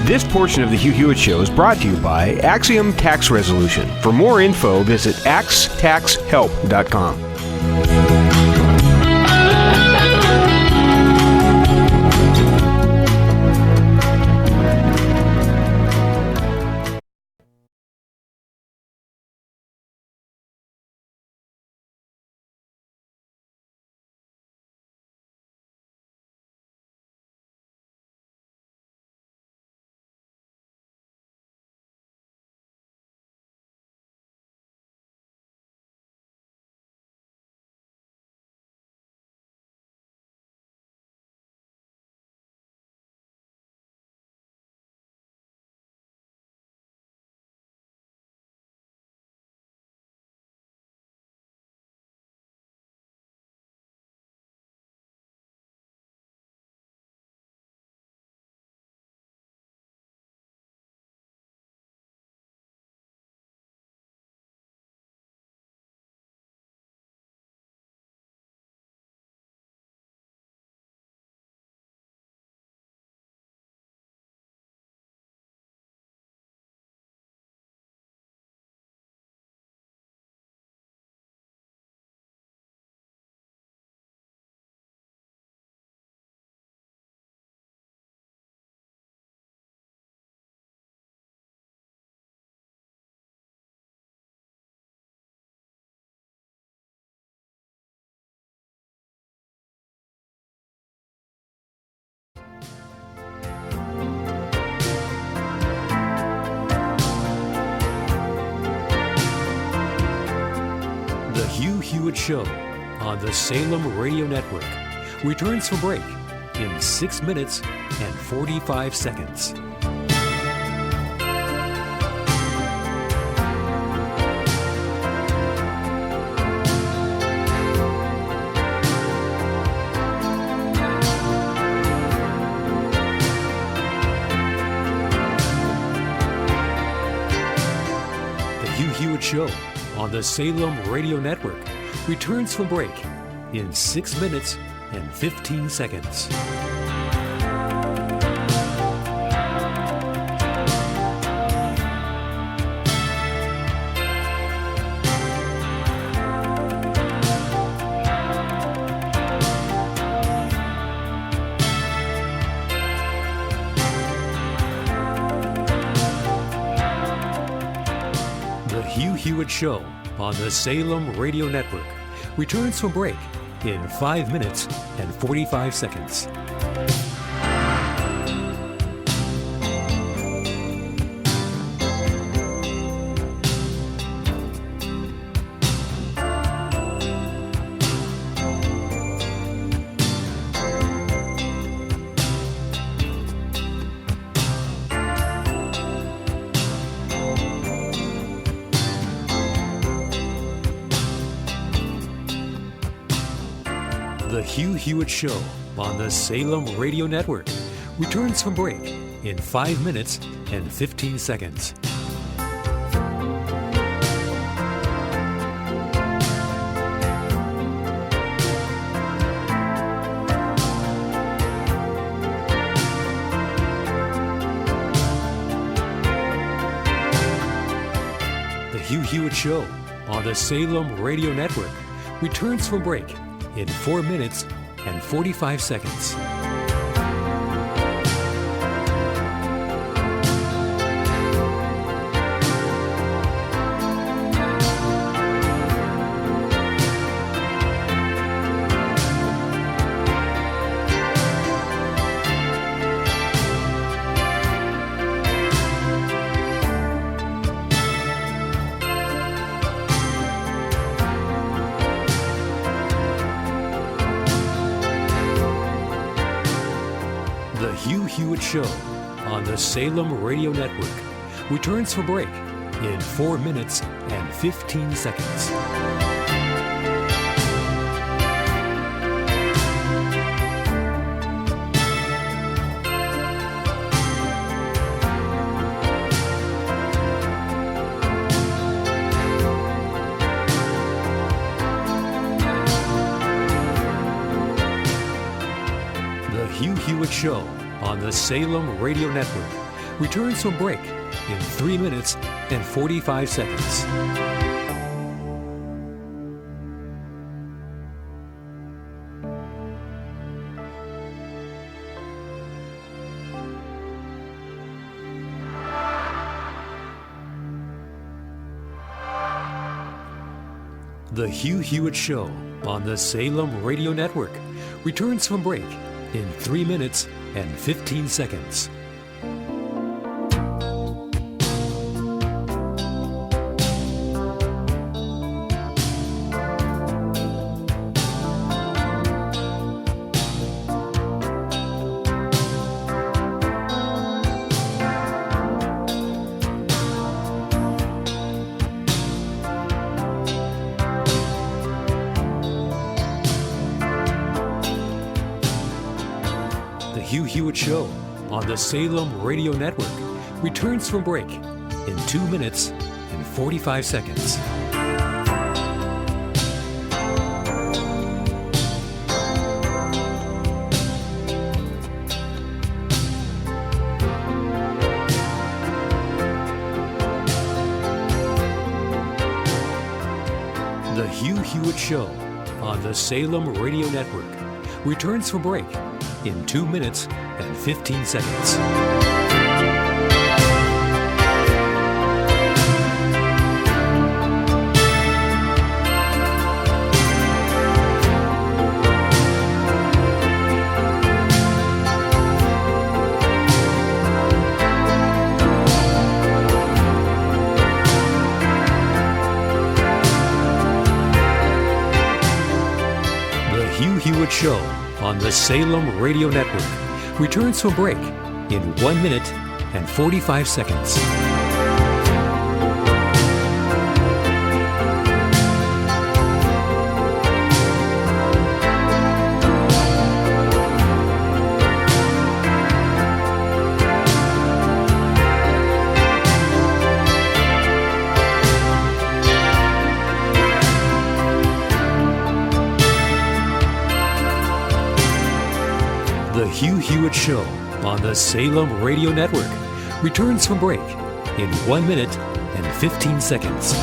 This portion of the Hugh Hewitt Show is brought to you by Axiom Tax Resolution. For more info, visit axtaxhelp.com. The Hugh Hewitt Show on the Salem Radio Network returns from break in 6 minutes and 45 seconds. The Hugh Hewitt Show on the Salem Radio Network returns from break in 6 minutes and 15 seconds. The Hugh Hewitt Show on the Salem Radio Network returns from break in 5 minutes and 45 seconds. The Hugh Hewitt Show on the Salem Radio Network returns from break in 5 minutes and 15 seconds. The Hugh Hewitt Show on the Salem Radio Network returns from break in 4 minutes and 45 seconds. Hewitt Show on the Salem Radio Network returns from break in 4 minutes and 15 seconds. The Hugh Hewitt Show on the Salem Radio Network returns from break in 3 minutes and 45 seconds. The Hugh Hewitt Show on the Salem Radio Network returns from break in 3 minutes and 15 seconds. The Hugh Hewitt Show on the Salem Radio Network returns from break in 2 minutes and 45 seconds. The Hugh Hewitt Show on the Salem Radio Network returns from break in 2 minutes and 15 seconds. The Hugh Hewitt Show on the Salem Radio Network returns from break in 1 minute and 45 seconds. The Hugh Hewitt Show on the Salem Radio Network returns from break in 1 minute and 15 seconds.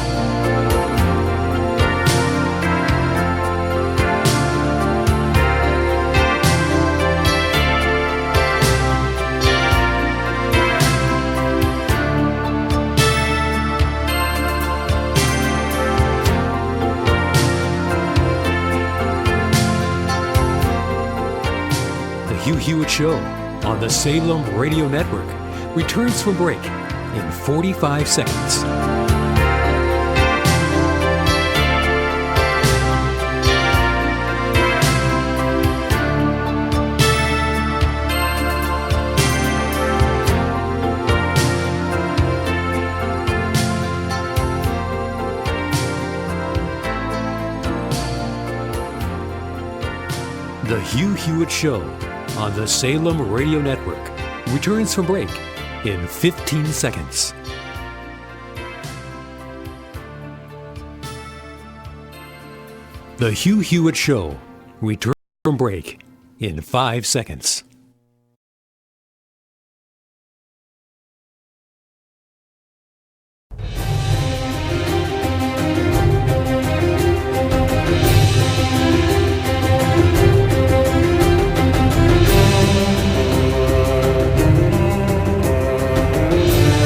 The Hugh Hewitt Show on the Salem Radio Network returns from break in 45 seconds. The Hugh Hewitt Show on the Salem Radio Network returns from break in 15 seconds. The Hugh Hewitt Show returns from break in 5 seconds.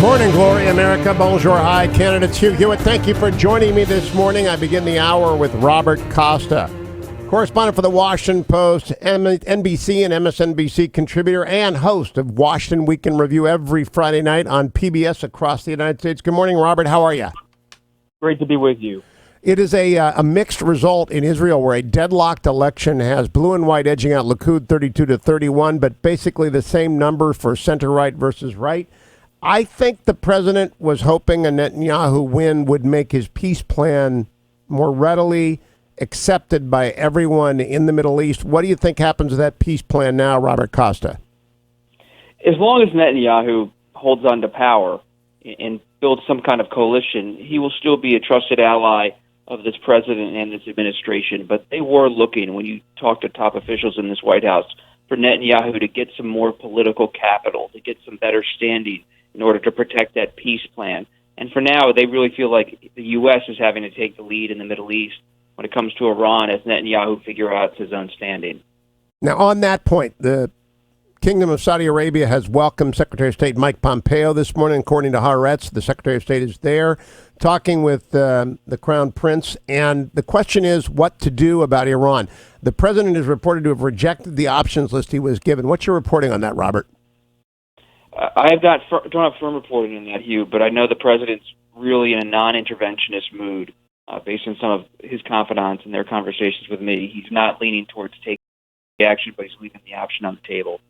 Morning, Glory, America. Bonjour, hi, Canada. It's Hugh Hewitt. Thank you for joining me this morning. I begin the hour with Robert Costa, correspondent for the Washington Post, NBC and MSNBC contributor, and host of Washington Week in Review every Friday night on PBS across the United States. Good morning, Robert. How are you? Great to be with you. It is a mixed result in Israel where a deadlocked election has blue and white edging out Likud 32-31, but basically the same number for center-right versus right. I think the president was hoping a Netanyahu win would make his peace plan more readily accepted by everyone in the Middle East. What do you think happens to that peace plan now, Robert Costa? As long as Netanyahu holds on to power and builds some kind of coalition, he will still be a trusted ally of this president and this administration. But they were looking, when you talk to top officials in this White House, for Netanyahu to get some more political capital, to get some better standing in order to protect that peace plan. And for now, they really feel like the U.S. is having to take the lead in the Middle East when it comes to Iran as Netanyahu figure out his own standing. Now, on that point, the Kingdom of Saudi Arabia has welcomed Secretary of State Mike Pompeo this morning. According to Haaretz, the Secretary of State is there talking with the Crown Prince. And the question is what to do about Iran. The president is reported to have rejected the options list he was given. What's your reporting on that, Robert? I don't have firm reporting on that, Hugh, but I know the president's really in a non-interventionist mood based on some of his confidants and their conversations with me. He's not leaning towards taking action, but he's leaving the option on the table.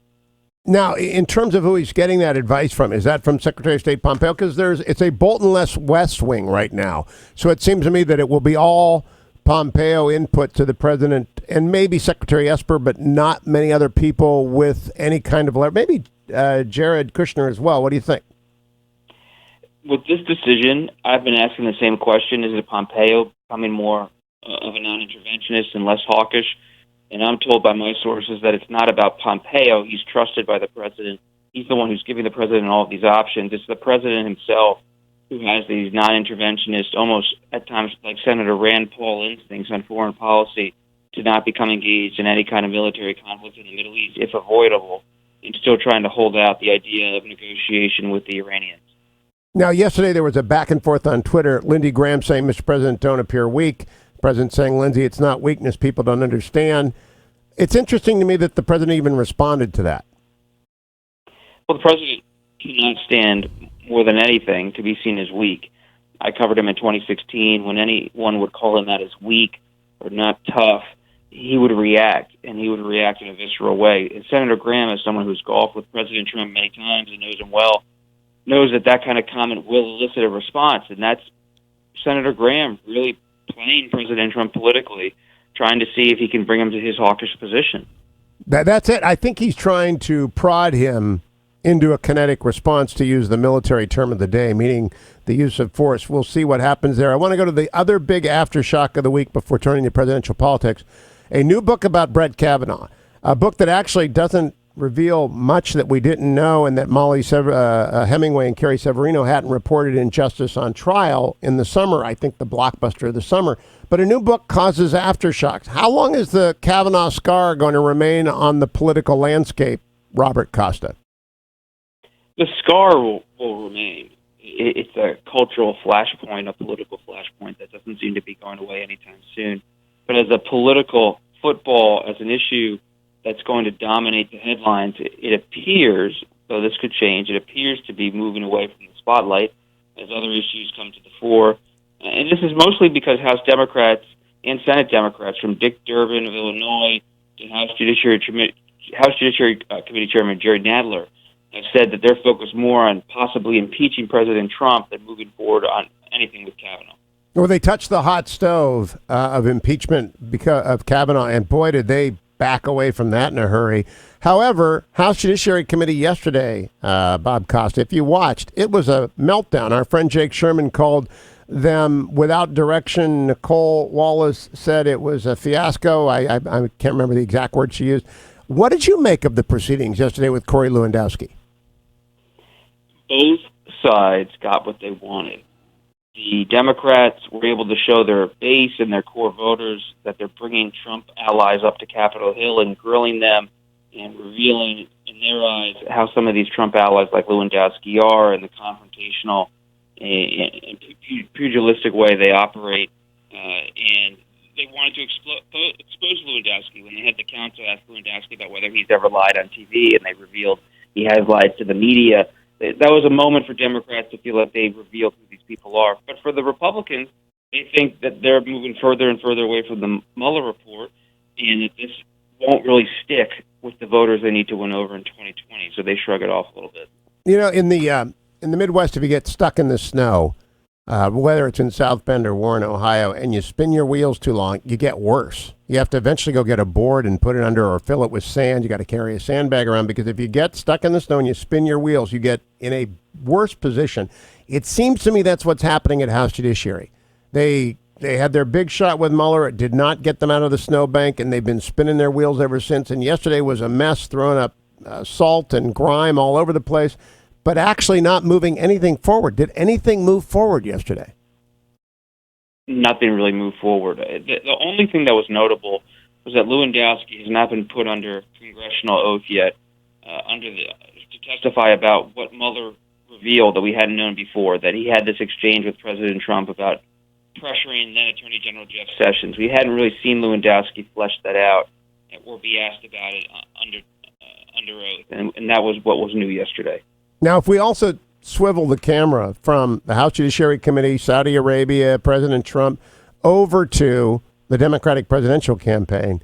Now, in terms of who he's getting that advice from, is that from Secretary of State Pompeo? Because it's a Bolton-less West Wing right now. So it seems to me that it will be all Pompeo input to the president and maybe Secretary Esper, but not many other people with any kind of maybe Jared Kushner as well. What do you think? With this decision, I've been asking the same question. Is it Pompeo becoming more of a non-interventionist and less hawkish? And I'm told by my sources that it's not about Pompeo. He's trusted by the president. He's the one who's giving the president all of these options. It's the president himself who has these non-interventionist, almost at times like Senator Rand Paul instincts on foreign policy to not become engaged in any kind of military conflict in the Middle East, if avoidable, and still trying to hold out the idea of negotiation with the Iranians. Now, yesterday there was a back and forth on Twitter. Lindsey Graham saying, Mr. President, don't appear weak. The president saying, Lindsey, it's not weakness. People don't understand. It's interesting to me that the president even responded to that. Well, the president cannot stand more than anything to be seen as weak. I covered him in 2016. When anyone would call him that as weak or not tough, he would react, and he would react in a visceral way. And Senator Graham, as someone who's golfed with President Trump many times and knows him well, knows that kind of comment will elicit a response. And that's Senator Graham really playing President Trump politically, trying to see if he can bring him to his hawkish position. That's it. I think he's trying to prod him into a kinetic response, to use the military term of the day, meaning the use of force. We'll see what happens there. I want to go to the other big aftershock of the week before turning to presidential politics. A new book about Brett Kavanaugh, a book that actually doesn't reveal much that we didn't know and that Molly Hemingway and Carrie Severino hadn't reported in Justice on Trial in the summer, I think the blockbuster of the summer. But a new book causes aftershocks. How long is the Kavanaugh scar going to remain on the political landscape, Robert Costa? The scar will remain. It's a cultural flashpoint, a political flashpoint that doesn't seem to be going away anytime soon. But as a political football, as an issue that's going to dominate the headlines, it appears, though this could change, it appears to be moving away from the spotlight as other issues come to the fore. And this is mostly because House Democrats and Senate Democrats, from Dick Durbin of Illinois to House Judiciary Committee Chairman Jerry Nadler, have said that they're focused more on possibly impeaching President Trump than moving forward on anything with Kavanaugh. Well, they touched the hot stove of impeachment because of Kavanaugh, and boy, did they back away from that in a hurry. However, House Judiciary Committee yesterday, Bob Costa, if you watched, it was a meltdown. Our friend Jake Sherman called them without direction. Nicole Wallace said it was a fiasco. I can't remember the exact word she used. What did you make of the proceedings yesterday with Corey Lewandowski? Both sides got what they wanted. The Democrats were able to show their base and their core voters that they're bringing Trump allies up to Capitol Hill and grilling them and revealing in their eyes how some of these Trump allies like Lewandowski are and the confrontational and pugilistic way they operate. And they wanted to expose Lewandowski. When they had the counsel ask Lewandowski about whether he's ever lied on TV, and they revealed he has lied to the media, that was a moment for Democrats to feel like they've revealed who these people are. But for the Republicans, they think that they're moving further and further away from the Mueller report, and that this won't really stick with the voters they need to win over in 2020. So they shrug it off a little bit. You know, in the Midwest, if you get stuck in the snow, whether it's in South Bend or Warren, Ohio, and you spin your wheels too long, you get worse. You have to eventually go get a board and put it under or fill it with sand. You got to carry a sandbag around, because if you get stuck in the snow and you spin your wheels, you get in a worse position. It seems to me that's what's happening at House Judiciary. They had their big shot with Mueller. It did not get them out of the snowbank, and they've been spinning their wheels ever since. And yesterday was a mess, throwing up salt and grime all over the place, but actually not moving anything forward. Did anything move forward yesterday? Nothing really moved forward. The only thing that was notable was that Lewandowski has not been put under congressional oath yet to testify about what Mueller revealed that we hadn't known before, that he had this exchange with President Trump about pressuring then Attorney General Jeff Sessions. We hadn't really seen Lewandowski flesh that out or be asked about it under oath, and that was what was new yesterday. Now, if we also swivel the camera from the House Judiciary Committee, Saudi Arabia, President Trump, over to the Democratic presidential campaign,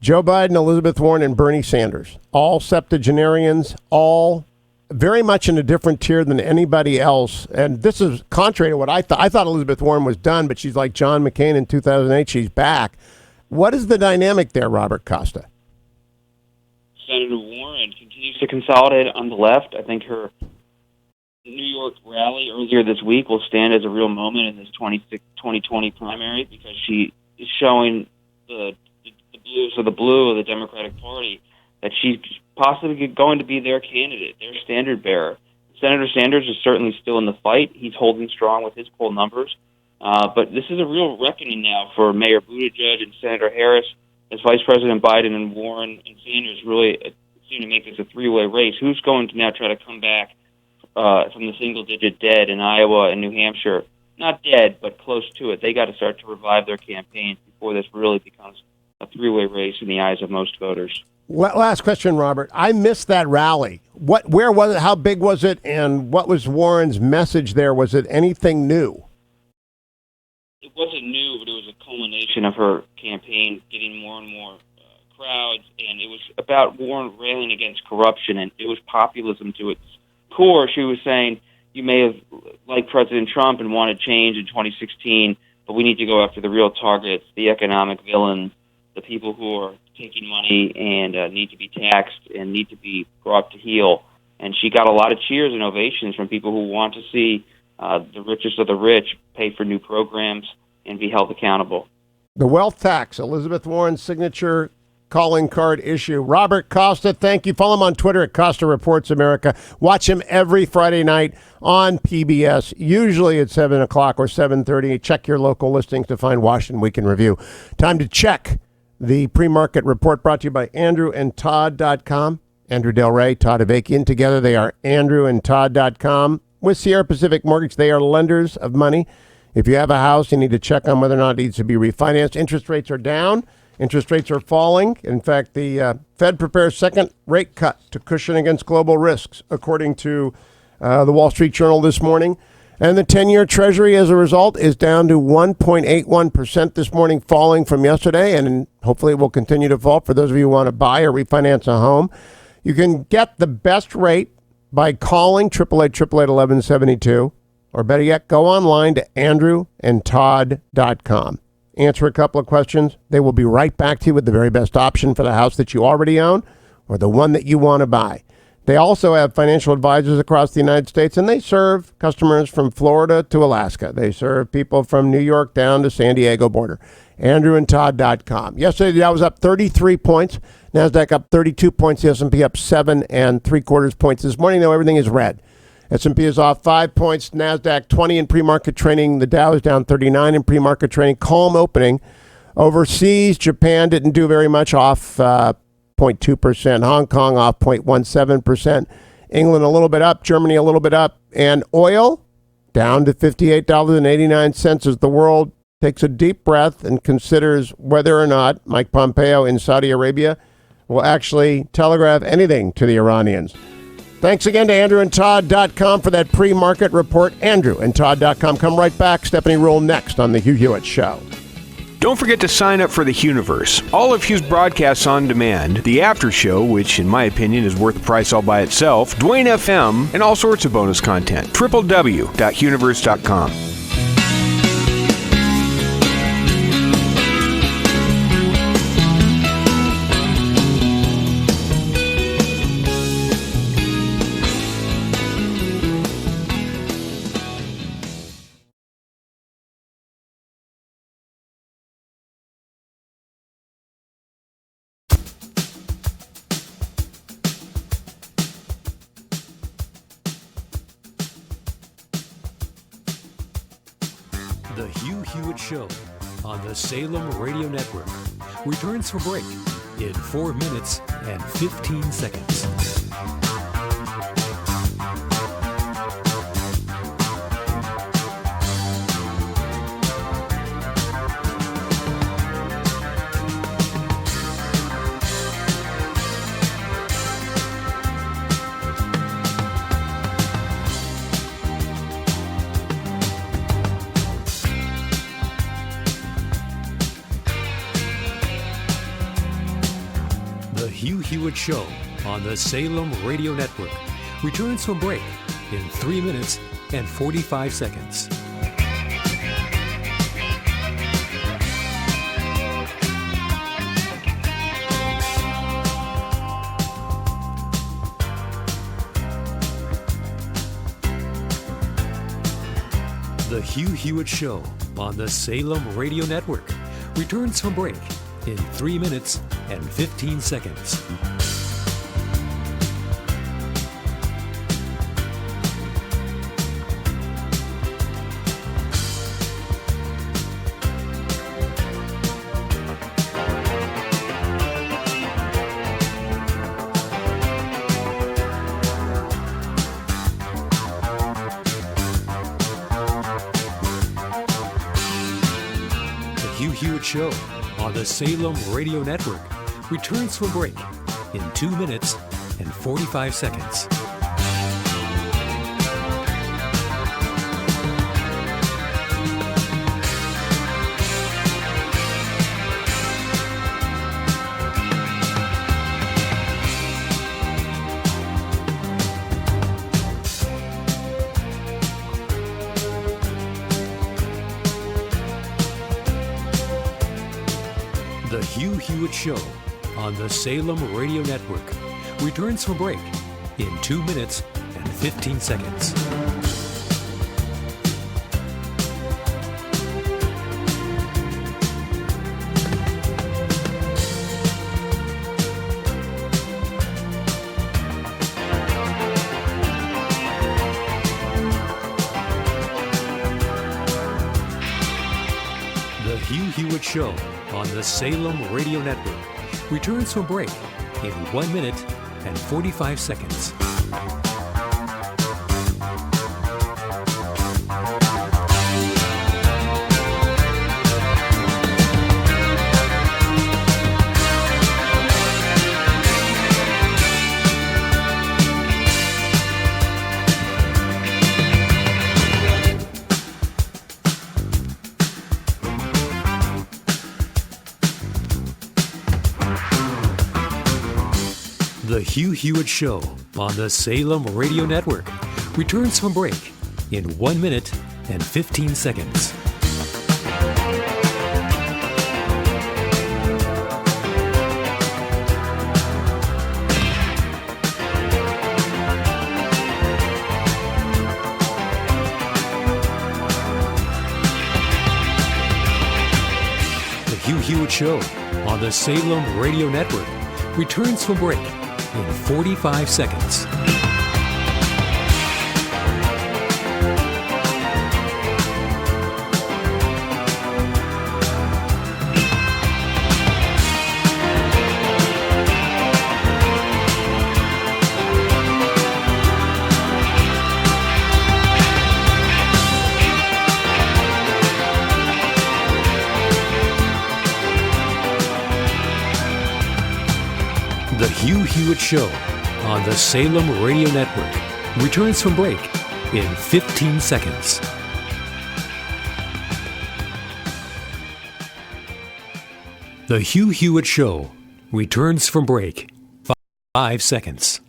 Joe Biden, Elizabeth Warren, and Bernie Sanders, all septuagenarians, all very much in a different tier than anybody else. And this is contrary to what I thought. I thought Elizabeth Warren was done, but she's like John McCain in 2008. She's back. What is the dynamic there, Robert Costa? Senator Warren continues to consolidate on the left. I think her New York rally earlier this week will stand as a real moment in this 2020 primary, because she is showing the blues of the blue of the Democratic Party that she's possibly going to be their candidate, their standard bearer. Senator Sanders is certainly still in the fight. He's holding strong with his poll numbers. But this is a real reckoning now for Mayor Buttigieg and Senator Harris, as Vice President Biden and Warren and Sanders really seem to make this a three-way race. Who's going to now try to come back from the single-digit dead in Iowa and New Hampshire? Not dead, but close to it. They got to start to revive their campaigns before this really becomes a three-way race in the eyes of most voters. Last question, Robert. I missed that rally. Where was it? How big was it? And what was Warren's message there? Was it anything new? It wasn't new, but it was a culmination of her campaign getting more and more crowds, and it was about Warren railing against corruption, and it was populism to its core. She was saying, you may have liked President Trump and wanted change in 2016, but we need to go after the real targets, the economic villains, the people who are taking money and need to be taxed and need to be brought to heel. And she got a lot of cheers and ovations from people who want to see the richest of the rich pay for new programs and be held accountable. The wealth tax, Elizabeth Warren's signature calling card issue. Robert Costa, thank you. Follow him on Twitter at Costa Reports America. Watch him every Friday night on PBS, usually at 7 o'clock or 7:30. Check your local listings to find Washington Week in Review. Time to check the pre-market report, brought to you by AndrewandTodd.com. Andrew Del Rey, Todd Avakian. Together they are AndrewandTodd.com. With Sierra Pacific Mortgage, they are lenders of money. If you have a house, you need to check on whether or not it needs to be refinanced. Interest rates are down. Interest rates are falling. In fact, the Fed prepares second rate cut to cushion against global risks, according to the Wall Street Journal this morning. And the 10-year Treasury, as a result, is down to 1.81% this morning, falling from yesterday, and hopefully it will continue to fall for those of you who want to buy or refinance a home. You can get the best rate by calling 888-888-1172, or better yet, go online to andrewandtodd.com. Answer a couple of questions. They will be right back to you with the very best option for the house that you already own or the one that you want to buy. They also have financial advisors across the United States, and they serve customers from Florida to Alaska. They serve people from New York down to San Diego border. AndrewandTodd.com. Yesterday, the Dow was up 33 points. NASDAQ up 32 points. The S&P up 7 3/4 points. This morning, though, everything is red. S&P is off 5 points. NASDAQ 20 in pre-market trading. The Dow is down 39 in pre-market trading. Calm opening. Overseas, Japan didn't do very much, off 0.2%. Hong Kong off 0.17%. England a little bit up. Germany a little bit up. And oil down to $58.89 as the world takes a deep breath and considers whether or not Mike Pompeo in Saudi Arabia will actually telegraph anything to the Iranians. Thanks again to AndrewandTodd.com for that pre-market report. AndrewandTodd.com. Come right back. Stephanie Rule next on The Hugh Hewitt Show. Don't forget to sign up for the Hugh-niverse. All of Hugh's broadcasts on demand, the after show, which in my opinion is worth the price all by itself, Dwayne FM, and all sorts of bonus content. www.hugh-niverse.com. The Hugh Hewitt Show on the Salem Radio Network returns from break in 4 minutes and 15 seconds. Hugh Hewitt Show on the Salem Radio Network returns from break in 3 minutes and 45 seconds. The Hugh Hewitt Show on the Salem Radio Network returns from break in 3 minutes and 15 seconds. The Hugh Hewitt Show on the Salem Radio Network returns from break in 2 minutes and 45 seconds. The Hugh Hewitt Show on the Salem Radio Network returns from break in 2 minutes and 15 seconds. The Hugh Hewitt Show on the Salem Radio Network returns from break in 1 minute and 45 seconds. The Hugh Hewitt Show on the Salem Radio Network returns from break in 1 minute and 15 seconds. The Hugh Hewitt Show on the Salem Radio Network returns from break in 45 seconds. The Hugh Hewitt Show on the Salem Radio Network returns from break in 15 seconds. The Hugh Hewitt Show returns from break. 5 seconds.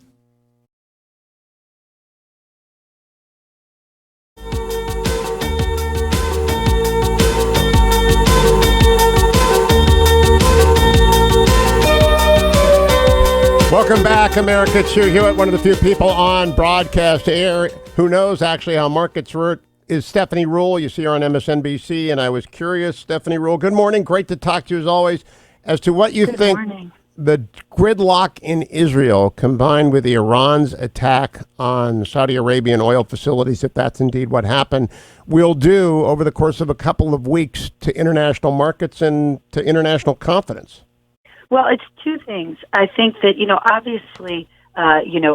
Welcome back, America. It's Hugh Hewitt, one of the few people on broadcast air who knows actually how markets work. Is Stephanie Ruhle. You see her on MSNBC, and I was curious. Stephanie Ruhle, good morning. Great to talk to you as always. As to what you think the gridlock in Israel, combined with Iran's attack on Saudi Arabian oil facilities, if that's indeed what happened, will do over the course of a couple of weeks to international markets and to international confidence. Well, it's two things. I think that, obviously,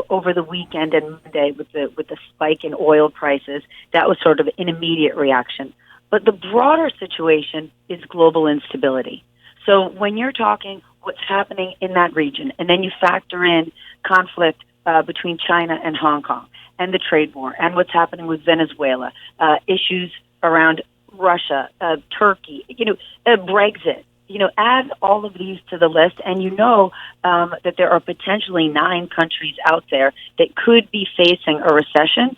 over the weekend and Monday with the spike in oil prices, that was sort of an immediate reaction. But the broader situation is global instability. So when you're talking what's happening in that region, and then you factor in conflict between China and Hong Kong, and the trade war, and what's happening with Venezuela, issues around Russia, Turkey, Brexit. Add all of these to the list, and that there are potentially 9 countries out there that could be facing a recession.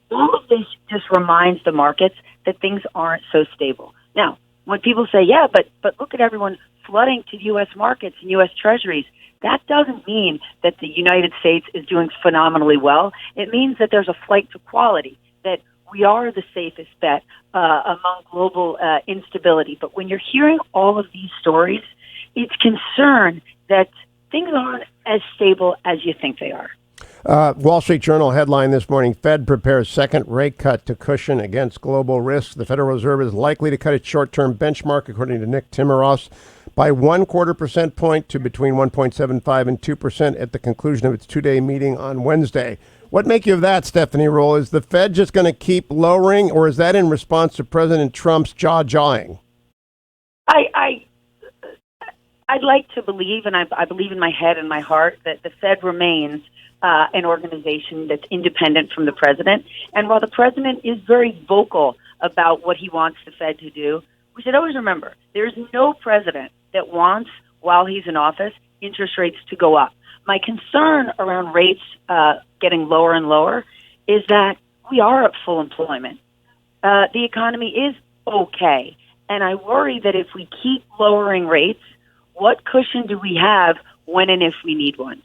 All of this just reminds the markets that things aren't so stable. Now, when people say, yeah, but look at everyone flooding to U.S. markets and U.S. treasuries, that doesn't mean that the United States is doing phenomenally well. It means that there's a flight to quality, that we are the safest bet among global instability. But when you're hearing all of these stories, it's concern that things aren't as stable as you think they are. Wall Street Journal headline this morning, Fed prepares second rate cut to cushion against global risks. The Federal Reserve is likely to cut its short-term benchmark, according to Nick Timiraos, by 1/4 percent point to between 1.75 and 2% at the conclusion of its 2-day meeting on Wednesday. What make you of that, Stephanie Ruhle? Is the Fed just going to keep lowering, or is that in response to President Trump's jaw-jawing? I'd like to believe, and I believe in my head and my heart, that the Fed remains an organization that's independent from the president. And while the president is very vocal about what he wants the Fed to do, we should always remember there's no president that wants, while he's in office, interest rates to go up. My concern around rates getting lower and lower is that we are at full employment. The economy is okay. And I worry that if we keep lowering rates, what cushion do we have when and if we need one?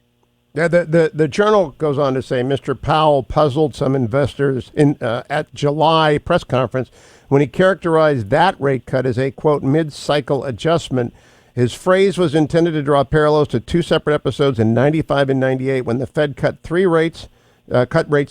Yeah, the Journal goes on to say Mr. Powell puzzled some investors at July press conference when he characterized that rate cut as a, quote, mid-cycle adjustment. His phrase was intended to draw parallels to 2 separate episodes in 95 and 98 when the Fed cut rates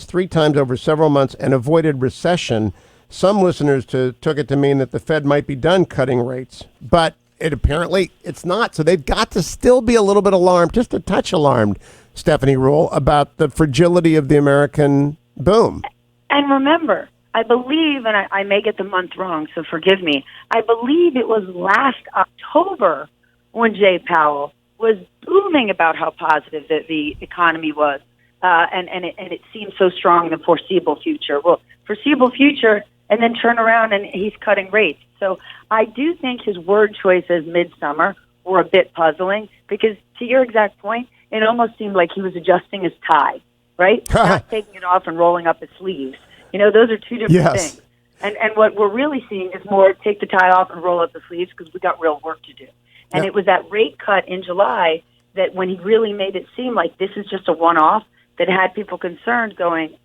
3 times over several months and avoided recession. Some listeners took it to mean that the Fed might be done cutting rates, but it's not. So they've got to still be a little bit alarmed, just a touch alarmed, Stephanie Ruhle, about the fragility of the American boom. And remember, I believe, and I may get the month wrong, so forgive me, I believe it was last October when Jay Powell was booming about how positive the economy was, and it seemed so strong in the foreseeable future. Well, foreseeable future, and then turn around and he's cutting rates. So I do think his word choices midsummer were a bit puzzling because, to your exact point, it almost seemed like he was adjusting his tie, right? Not taking it off and rolling up his sleeves. Those are two different things. And what we're really seeing is more take the tie off and roll up the sleeves because we got real work to do. And it was that rate cut in July that when he really made it seem like this is just a one-off that had people concerned going,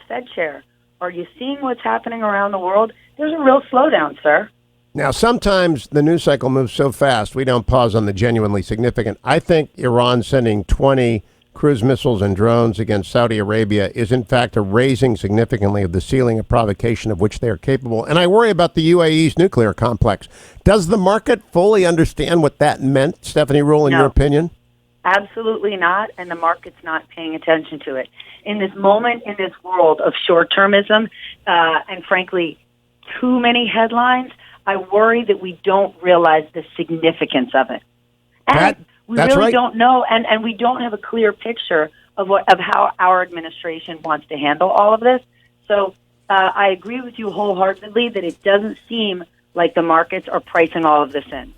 Fed chair, are you seeing what's happening around the world? There's a real slowdown, sir. Now, sometimes the news cycle moves so fast, we don't pause on the genuinely significant. I think Iran sending 20 cruise missiles and drones against Saudi Arabia is, in fact, a raising significantly of the ceiling of provocation of which they are capable. And I worry about the UAE's nuclear complex. Does the market fully understand what that meant, Stephanie Ruhle, in your opinion? Absolutely not, and the market's not paying attention to it. In this moment, in this world of short-termism, and frankly, too many headlines, I worry that we don't realize the significance of it. And we really don't know, and we don't have a clear picture of how our administration wants to handle all of this. So I agree with you wholeheartedly that it doesn't seem like the markets are pricing all of this in.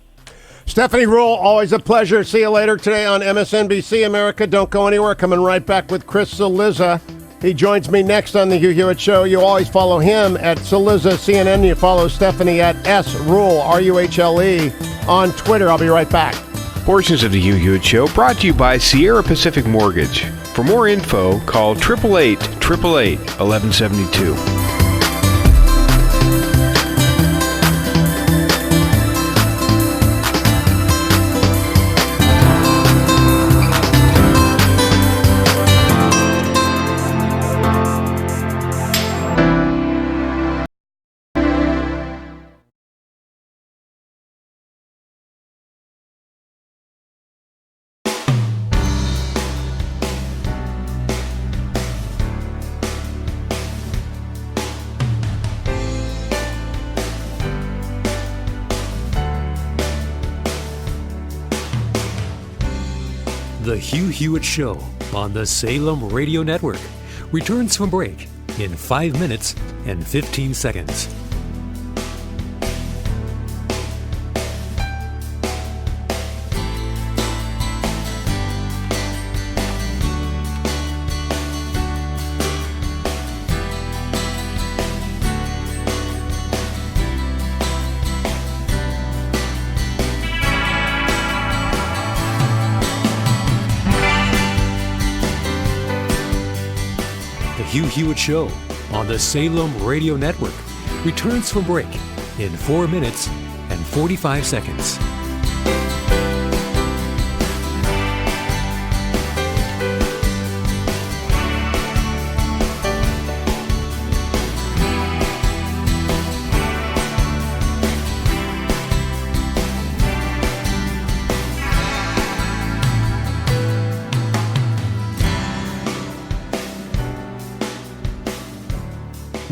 Stephanie Ruhle, always a pleasure. See you later today on MSNBC America. Don't go anywhere. Coming right back with Chris Cillizza. He joins me next on the Hugh Hewitt Show. You always follow him at Cillizza CNN. You follow Stephanie at SRuhle, RUHLE, on Twitter. I'll be right back. Portions of the Hugh Hewitt Show brought to you by Sierra Pacific Mortgage. For more info, call 888-888-1172. The Hugh Hewitt Show on the Salem Radio Network returns from break in 5 minutes and 15 seconds. Hugh Hewitt Show on the Salem Radio Network returns from break in 4 minutes and 45 seconds.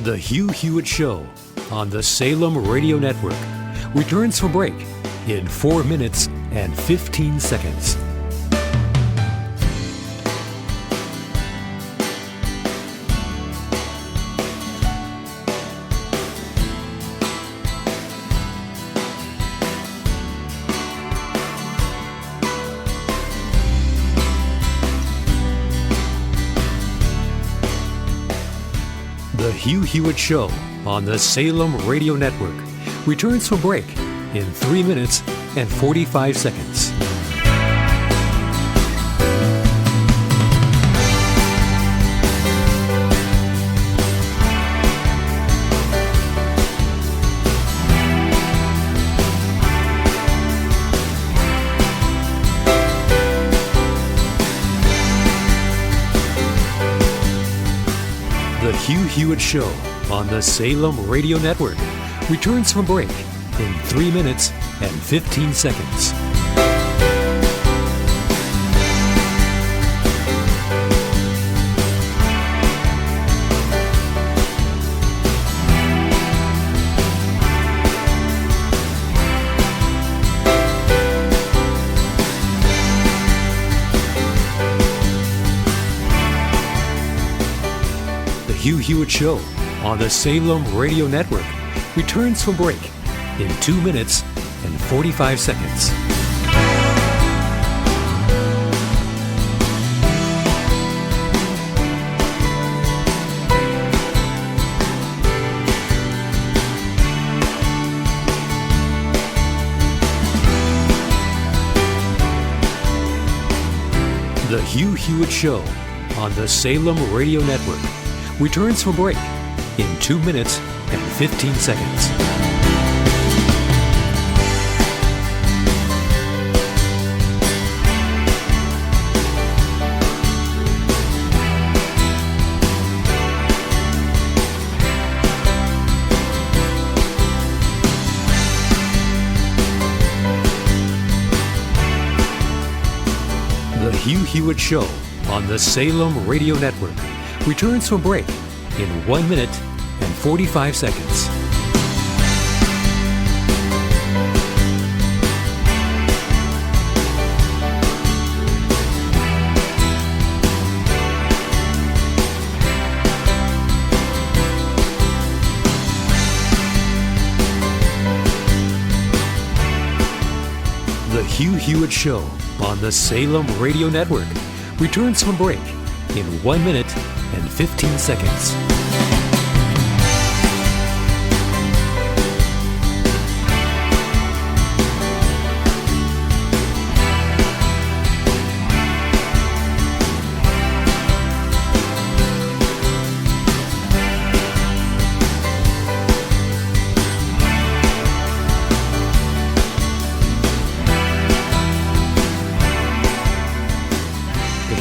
The Hugh Hewitt Show on the Salem Radio Network returns from break in 4 minutes and 15 seconds. The Hugh Hewitt Show on the Salem Radio Network returns from break in 3 minutes and 45 seconds. The Hugh Hewitt Show on the Salem Radio Network returns from break in 3 minutes and 15 seconds. The Hugh Hewitt Show on the Salem Radio Network returns from break in 2 minutes and 45 seconds. The Hugh Hewitt Show on the Salem Radio Network returns from break in 2 minutes and 15 seconds. The Hugh Hewitt Show on the Salem Radio Network returns from break in 1 minute and 45 seconds. Hewitt Show on the Salem Radio Network returns from break in 1 minute and 15 seconds.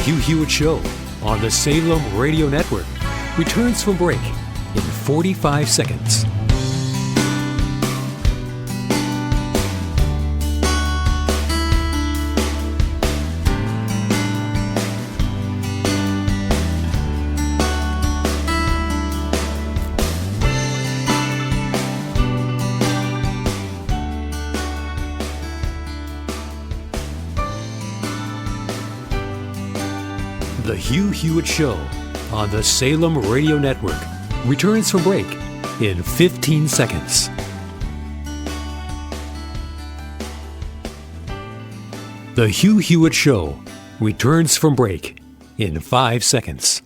Hugh Hewitt Show on the Salem Radio Network returns from break in 45 seconds. The Hugh Hewitt Show on the Salem Radio Network returns from break in 15 seconds. The Hugh Hewitt Show returns from break in 5 seconds.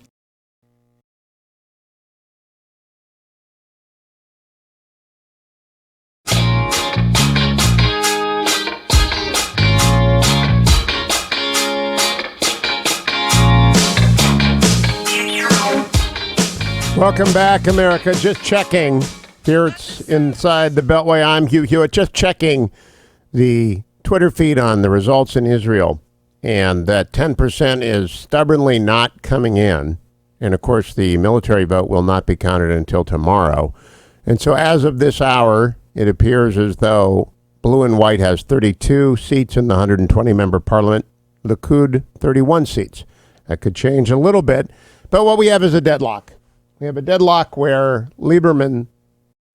Welcome back, America. Just checking. Here it's inside the Beltway. I'm Hugh Hewitt. Just checking the Twitter feed on the results in Israel. And that 10% is stubbornly not coming in. And, of course, the military vote will not be counted until tomorrow. And so as of this hour, it appears as though Blue and White has 32 seats in the 120-member parliament. Likud, 31 seats. That could change a little bit. But what we have is a deadlock. We have a deadlock where Lieberman,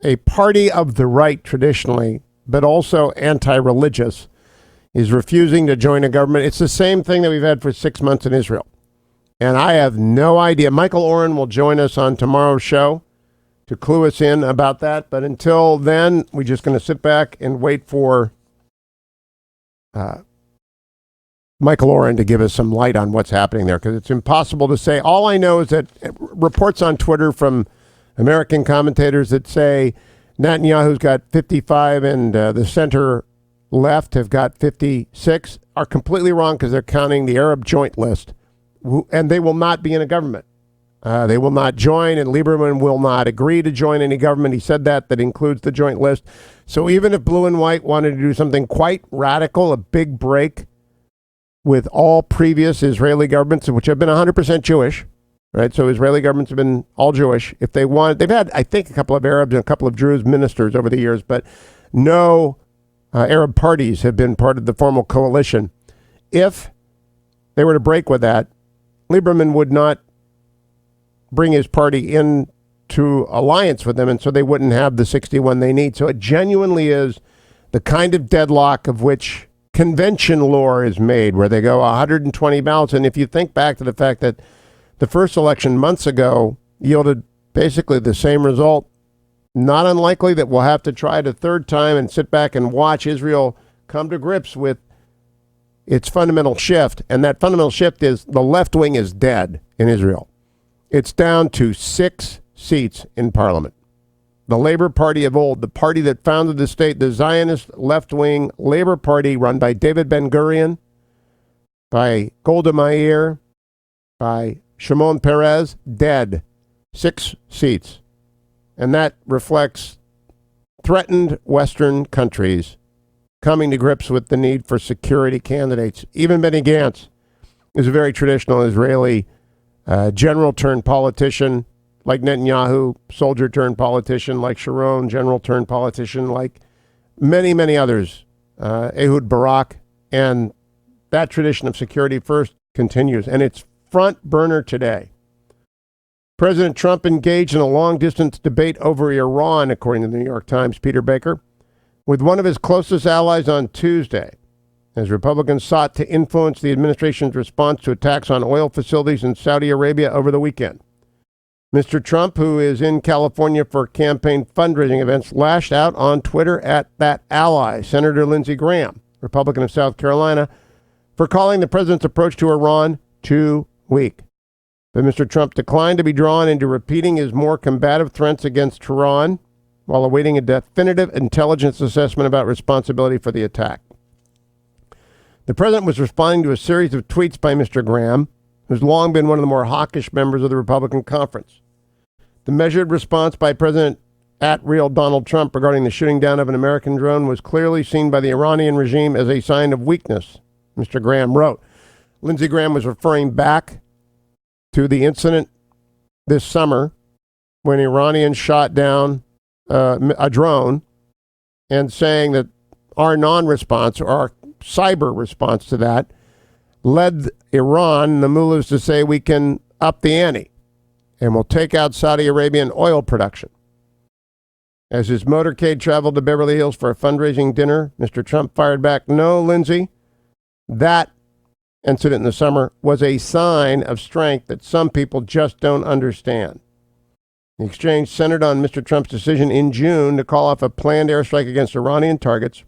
a party of the right traditionally, but also anti-religious, is refusing to join a government. It's the same thing that we've had for 6 months in Israel. And I have no idea. Michael Oren will join us on tomorrow's show to clue us in about that. But until then, we're just going to sit back and wait for Michael Oren to give us some light on what's happening there, because it's impossible to say. All I know is that reports on Twitter from American commentators that say Netanyahu's got 55 and the center left have got 56 are completely wrong, because they're counting the Arab Joint List, and they will not be in a government. They will not join, and Lieberman will not agree to join any government. He said that includes the Joint List. So even if Blue and White wanted to do something quite radical, a big break with all previous Israeli governments, which have been 100% Jewish, right? So Israeli governments have been all Jewish. If they want, they've had, I think, a couple of Arabs and a couple of Druze ministers over the years, but no Arab parties have been part of the formal coalition. If they were to break with that, Lieberman would not bring his party into alliance with them, and so they wouldn't have the 61 they need. So it genuinely is the kind of deadlock of which convention lore is made, where they go 120 ballots. And if you think back to the fact that the first election months ago yielded basically the same result, not unlikely that we'll have to try it a third time and sit back and watch Israel come to grips with its fundamental shift. And that fundamental shift is the left wing is dead in Israel. It's down to 6 seats in parliament. The Labor Party of old, the party that founded the state, the Zionist left-wing Labor Party run by David Ben-Gurion, by Golda Meir, by Shimon Peres, dead. 6 seats. And that reflects threatened Western countries coming to grips with the need for security candidates. Even Benny Gantz is a very traditional Israeli general-turned-politician, like Netanyahu, soldier-turned-politician, like Sharon, general-turned-politician, like many, many others, Ehud Barak, and that tradition of security first continues, and it's front burner today. President Trump engaged in a long-distance debate over Iran, according to the New York Times' Peter Baker, with one of his closest allies on Tuesday, as Republicans sought to influence the administration's response to attacks on oil facilities in Saudi Arabia over the weekend. Mr. Trump, who is in California for campaign fundraising events, lashed out on Twitter at that ally, Senator Lindsey Graham, Republican of South Carolina, for calling the president's approach to Iran too weak. But Mr. Trump declined to be drawn into repeating his more combative threats against Tehran while awaiting a definitive intelligence assessment about responsibility for the attack. The president was responding to a series of tweets by Mr. Graham, who's long been one of the more hawkish members of the Republican conference. The measured response by President @Real Donald Trump regarding the shooting down of an American drone was clearly seen by the Iranian regime as a sign of weakness, Mr. Graham wrote. Lindsey Graham was referring back to the incident this summer when Iranians shot down a drone and saying that our non-response, or our cyber response to that, led Iran, the mullahs, to say we can up the ante and we'll take out Saudi Arabian oil production. As his motorcade traveled to Beverly Hills for a fundraising dinner, Mr. Trump fired back, "No, Lindsey, that incident in the summer was a sign of strength that some people just don't understand." The exchange centered on Mr. Trump's decision in June to call off a planned airstrike against Iranian targets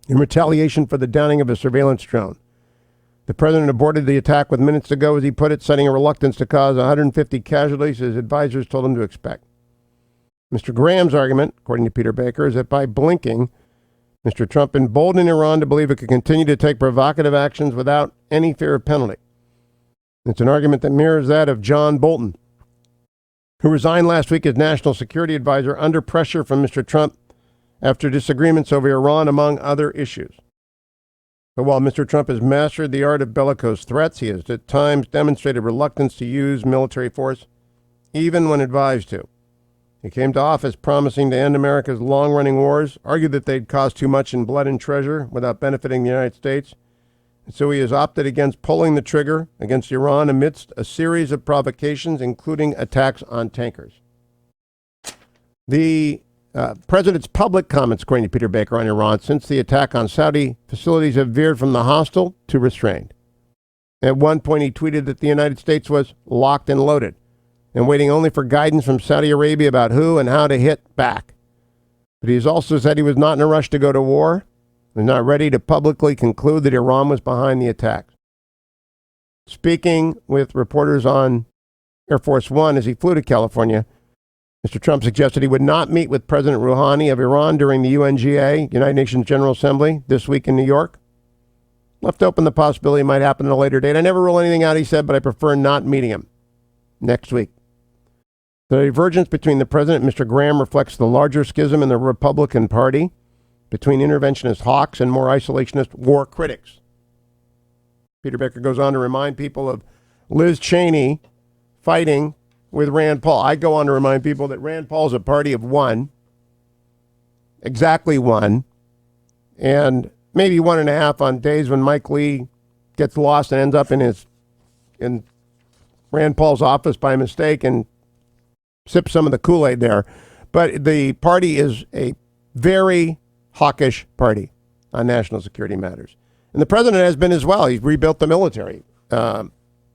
in retaliation for the downing of a surveillance drone. The president aborted the attack with minutes to go, as he put it, citing a reluctance to cause 150 casualties his advisors told him to expect. Mr. Graham's argument, according to Peter Baker, is that by blinking, Mr. Trump emboldened Iran to believe it could continue to take provocative actions without any fear of penalty. It's an argument that mirrors that of John Bolton, who resigned last week as national security advisor under pressure from Mr. Trump after disagreements over Iran, among other issues. But while Mr. Trump has mastered the art of bellicose threats, he has at times demonstrated reluctance to use military force, even when advised to. He came to office promising to end America's long-running wars, argued that they'd cost too much in blood and treasure without benefiting the United States, and so he has opted against pulling the trigger against Iran amidst a series of provocations, including attacks on tankers. The president's public comments, according to Peter Baker, on Iran since the attack on Saudi facilities have veered from the hostile to restrained. At one point, he tweeted that the United States was locked and loaded and waiting only for guidance from Saudi Arabia about who and how to hit back. But he has also said he was not in a rush to go to war and not ready to publicly conclude that Iran was behind the attack. Speaking with reporters on Air Force One as he flew to California, Mr. Trump suggested he would not meet with President Rouhani of Iran during the UNGA, United Nations General Assembly, this week in New York. Left open the possibility it might happen at a later date. I never rule anything out, he said, but I prefer not meeting him next week. The divergence between the president and Mr. Graham reflects the larger schism in the Republican Party between interventionist hawks and more isolationist war critics. Peter Baker goes on to remind people of Liz Cheney fighting with Rand Paul. I go on to remind people that Rand Paul is a party of one, exactly one, and maybe 1.5 on days when Mike Lee gets lost and ends up in Rand Paul's office by mistake and sips some of the Kool-Aid there. But the party is a very hawkish party on national security matters. And the president has been as well. He's rebuilt the military,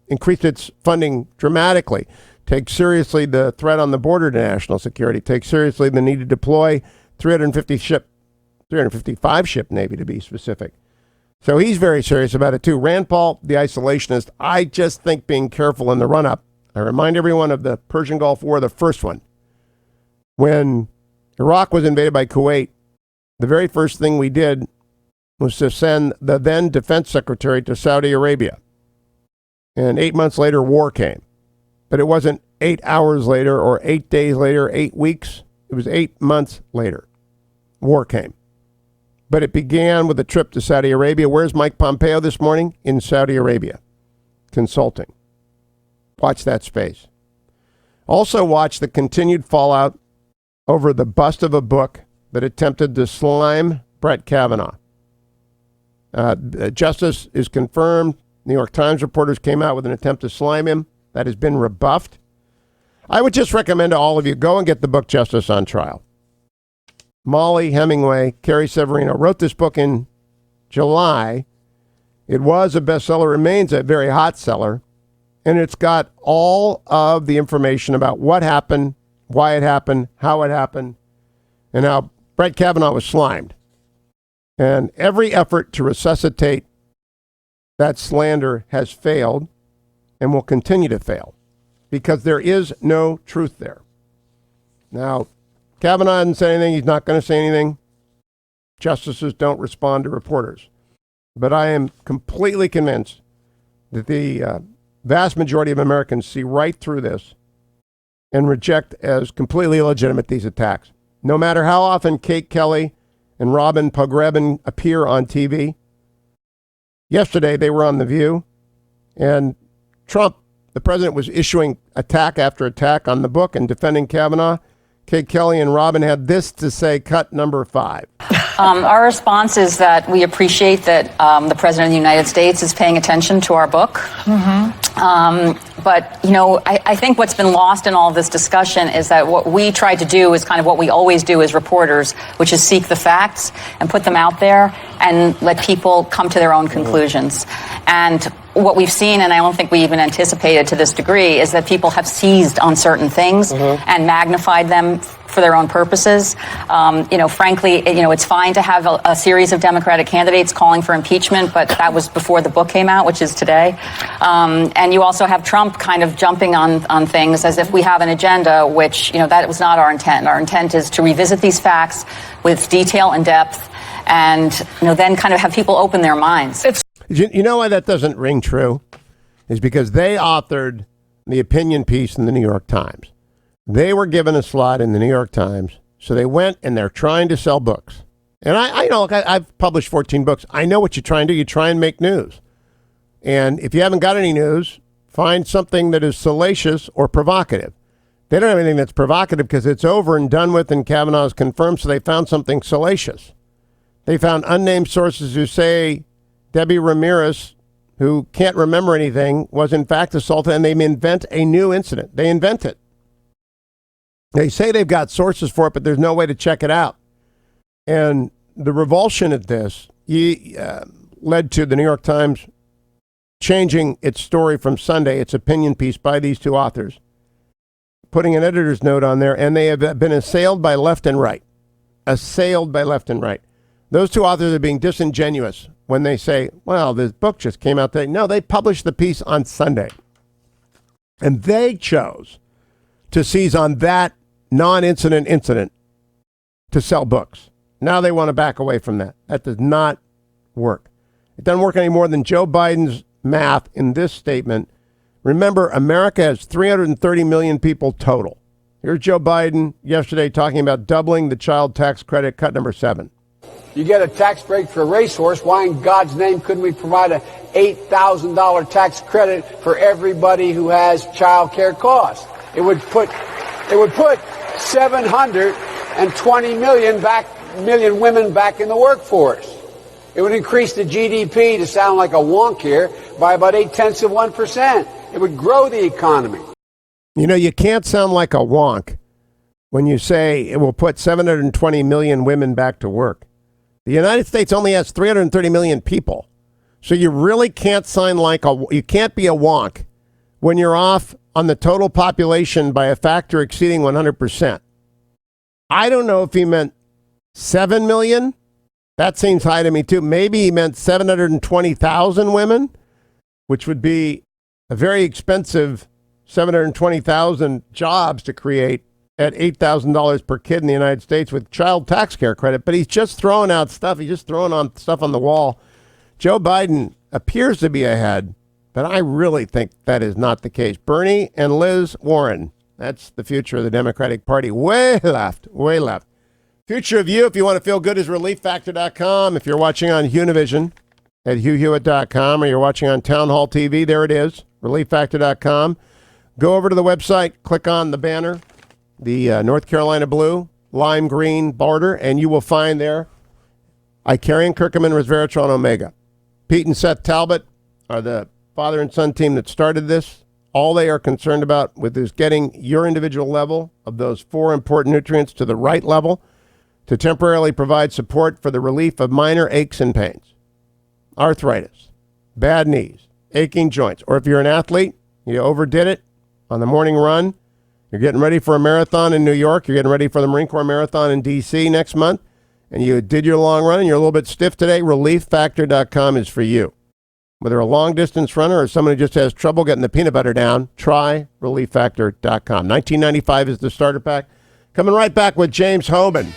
increased its funding dramatically, takes seriously the threat on the border to national security, takes seriously the need to deploy 355 ship Navy to be specific. So he's very serious about it too. Rand Paul, the isolationist, I just think being careful in the run-up. I remind everyone of the Persian Gulf War, the first one. When Iraq was invaded by Kuwait, the very first thing we did was to send the then defense secretary to Saudi Arabia. And 8 months later, war came. But it wasn't 8 hours later or 8 days later, 8 weeks. It was 8 months later. War came. But it began with a trip to Saudi Arabia. Where's Mike Pompeo this morning? In Saudi Arabia, consulting. Watch that space. Also watch the continued fallout over the bust of a book that attempted to slime Brett Kavanaugh. Justice is confirmed. New York Times reporters came out with an attempt to slime him. That has been rebuffed. I would just recommend to all of you, go and get the book Justice on Trial. Molly Hemingway, Carrie Severino wrote this book in July. It was a bestseller, remains a very hot seller, and it's got all of the information about what happened, why it happened, how it happened, and how Brett Kavanaugh was slimed. And every effort to resuscitate that slander has failed and will continue to fail because there is no truth there. Now, Kavanaugh didn't say anything. He's not going to say anything. Justices don't respond to reporters. But I am completely convinced that the vast majority of Americans see right through this and reject as completely illegitimate these attacks. No matter how often Kate Kelly and Robin Pogrebin appear on TV. Yesterday, they were on The View, and Trump, the president, was issuing attack after attack on the book and defending Kavanaugh. Kate Kelly and Robin had this to say, cut number 5. Our response is that we appreciate that the President of the United States is paying attention to our book. But, you know, I think what's been lost in all of this discussion is that what we try to do is kind of what we always do as reporters, which is seek the facts and put them out there and let people come to their own conclusions. And what we've seen, and I don't think we even anticipated to this degree, is that people have seized on certain things and magnified them for their own purposes. You know, frankly, you know, it's fine to have a series of Democratic candidates calling for impeachment, but that was before the book came out, which is today. And you also have Trump kind of jumping on things as if we have an agenda, which, you know, that was not our intent. Our intent is to revisit these facts with detail and depth and, you know, then kind of have people open their minds. You know why that doesn't ring true? Is because they authored the opinion piece in the New York Times. They were given a slot in the New York Times, so they went and they're trying to sell books. And I know, I've published 14 books. I know what you try and do. You try and make news. And if you haven't got any news, find something that is salacious or provocative. They don't have anything that's provocative because it's over and done with and Kavanaugh is confirmed, so they found something salacious. They found unnamed sources who say Debbie Ramirez, who can't remember anything, was in fact assaulted, and they invent a new incident. They invent it. They say they've got sources for it, but there's no way to check it out. And the revulsion at this led to the New York Times changing its story from Sunday, its opinion piece by these two authors, putting an editor's note on there, and they have been assailed by left and right. Assailed by left and right. Those two authors are being disingenuous when they say, well, this book just came out today. No, they published the piece on Sunday. And they chose to seize on that non-incident incident to sell books. Now they want to back away from that. That does not work. It doesn't work any more than Joe Biden's math in this statement. Remember, America has 330 million people total. Here's Joe Biden yesterday talking about doubling the child tax credit, cut number 7. You get a tax break for a racehorse. Why in God's name couldn't we provide a $8,000 tax credit for everybody who has child care costs? It would put 720 million women back in the workforce. It would increase the GDP, to sound like a wonk here, by about 0.8%. It would grow the economy. You know, you can't sound like a wonk when you say it will put 720 million women back to work. The United States only has 330 million people. So you really can't you can't be a wonk when you're off on the total population by a factor exceeding 100%. I don't know if he meant 7 million. That seems high to me too. Maybe he meant 720,000 women, which would be a very expensive 720,000 jobs to create at $8,000 per kid in the United States with child tax care credit. But he's just throwing out stuff. He's just throwing on stuff on the wall. Joe Biden appears to be ahead, but I really think that is not the case. Bernie and Liz Warren, that's the future of the Democratic Party. Way left, way left. Future of you, if you want to feel good, is relieffactor.com. If you're watching on Univision at hughhewitt.com, or you're watching on Town Hall TV, there it is, relieffactor.com. Go over to the website, click on the banner, the North Carolina blue, lime green border, and you will find there Icarian, Kirkman, Resveratrol, and Omega. Pete and Seth Talbot are the father and son team that started this. All they are concerned about with is getting your individual level of those 4 important nutrients to the right level to temporarily provide support for the relief of minor aches and pains, arthritis, bad knees, aching joints, or if you're an athlete, you overdid it on the morning run, you're getting ready for a marathon in New York, you're getting ready for the Marine Corps Marathon in D.C. next month, and you did your long run and you're a little bit stiff today, relieffactor.com is for you. Whether a long-distance runner or someone who just has trouble getting the peanut butter down, try relieffactor.com. $19.95 is the starter pack. Coming right back with James Hoban.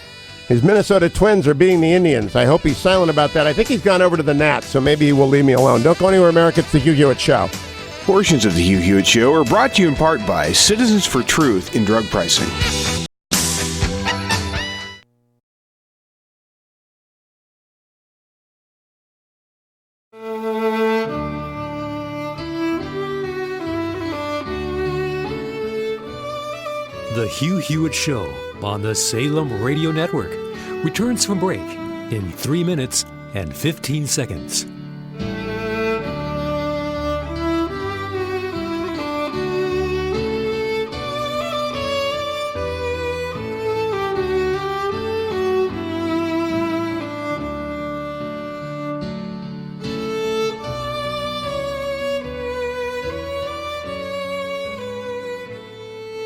His Minnesota Twins are beating the Indians. I hope he's silent about that. I think he's gone over to the Nats, so maybe he will leave me alone. Don't go anywhere, America. It's the Hugh Hewitt Show. Portions of the Hugh Hewitt Show are brought to you in part by Citizens for Truth in Drug Pricing. The Hugh Hewitt Show on the Salem Radio Network returns from break in 3 minutes and 15 seconds.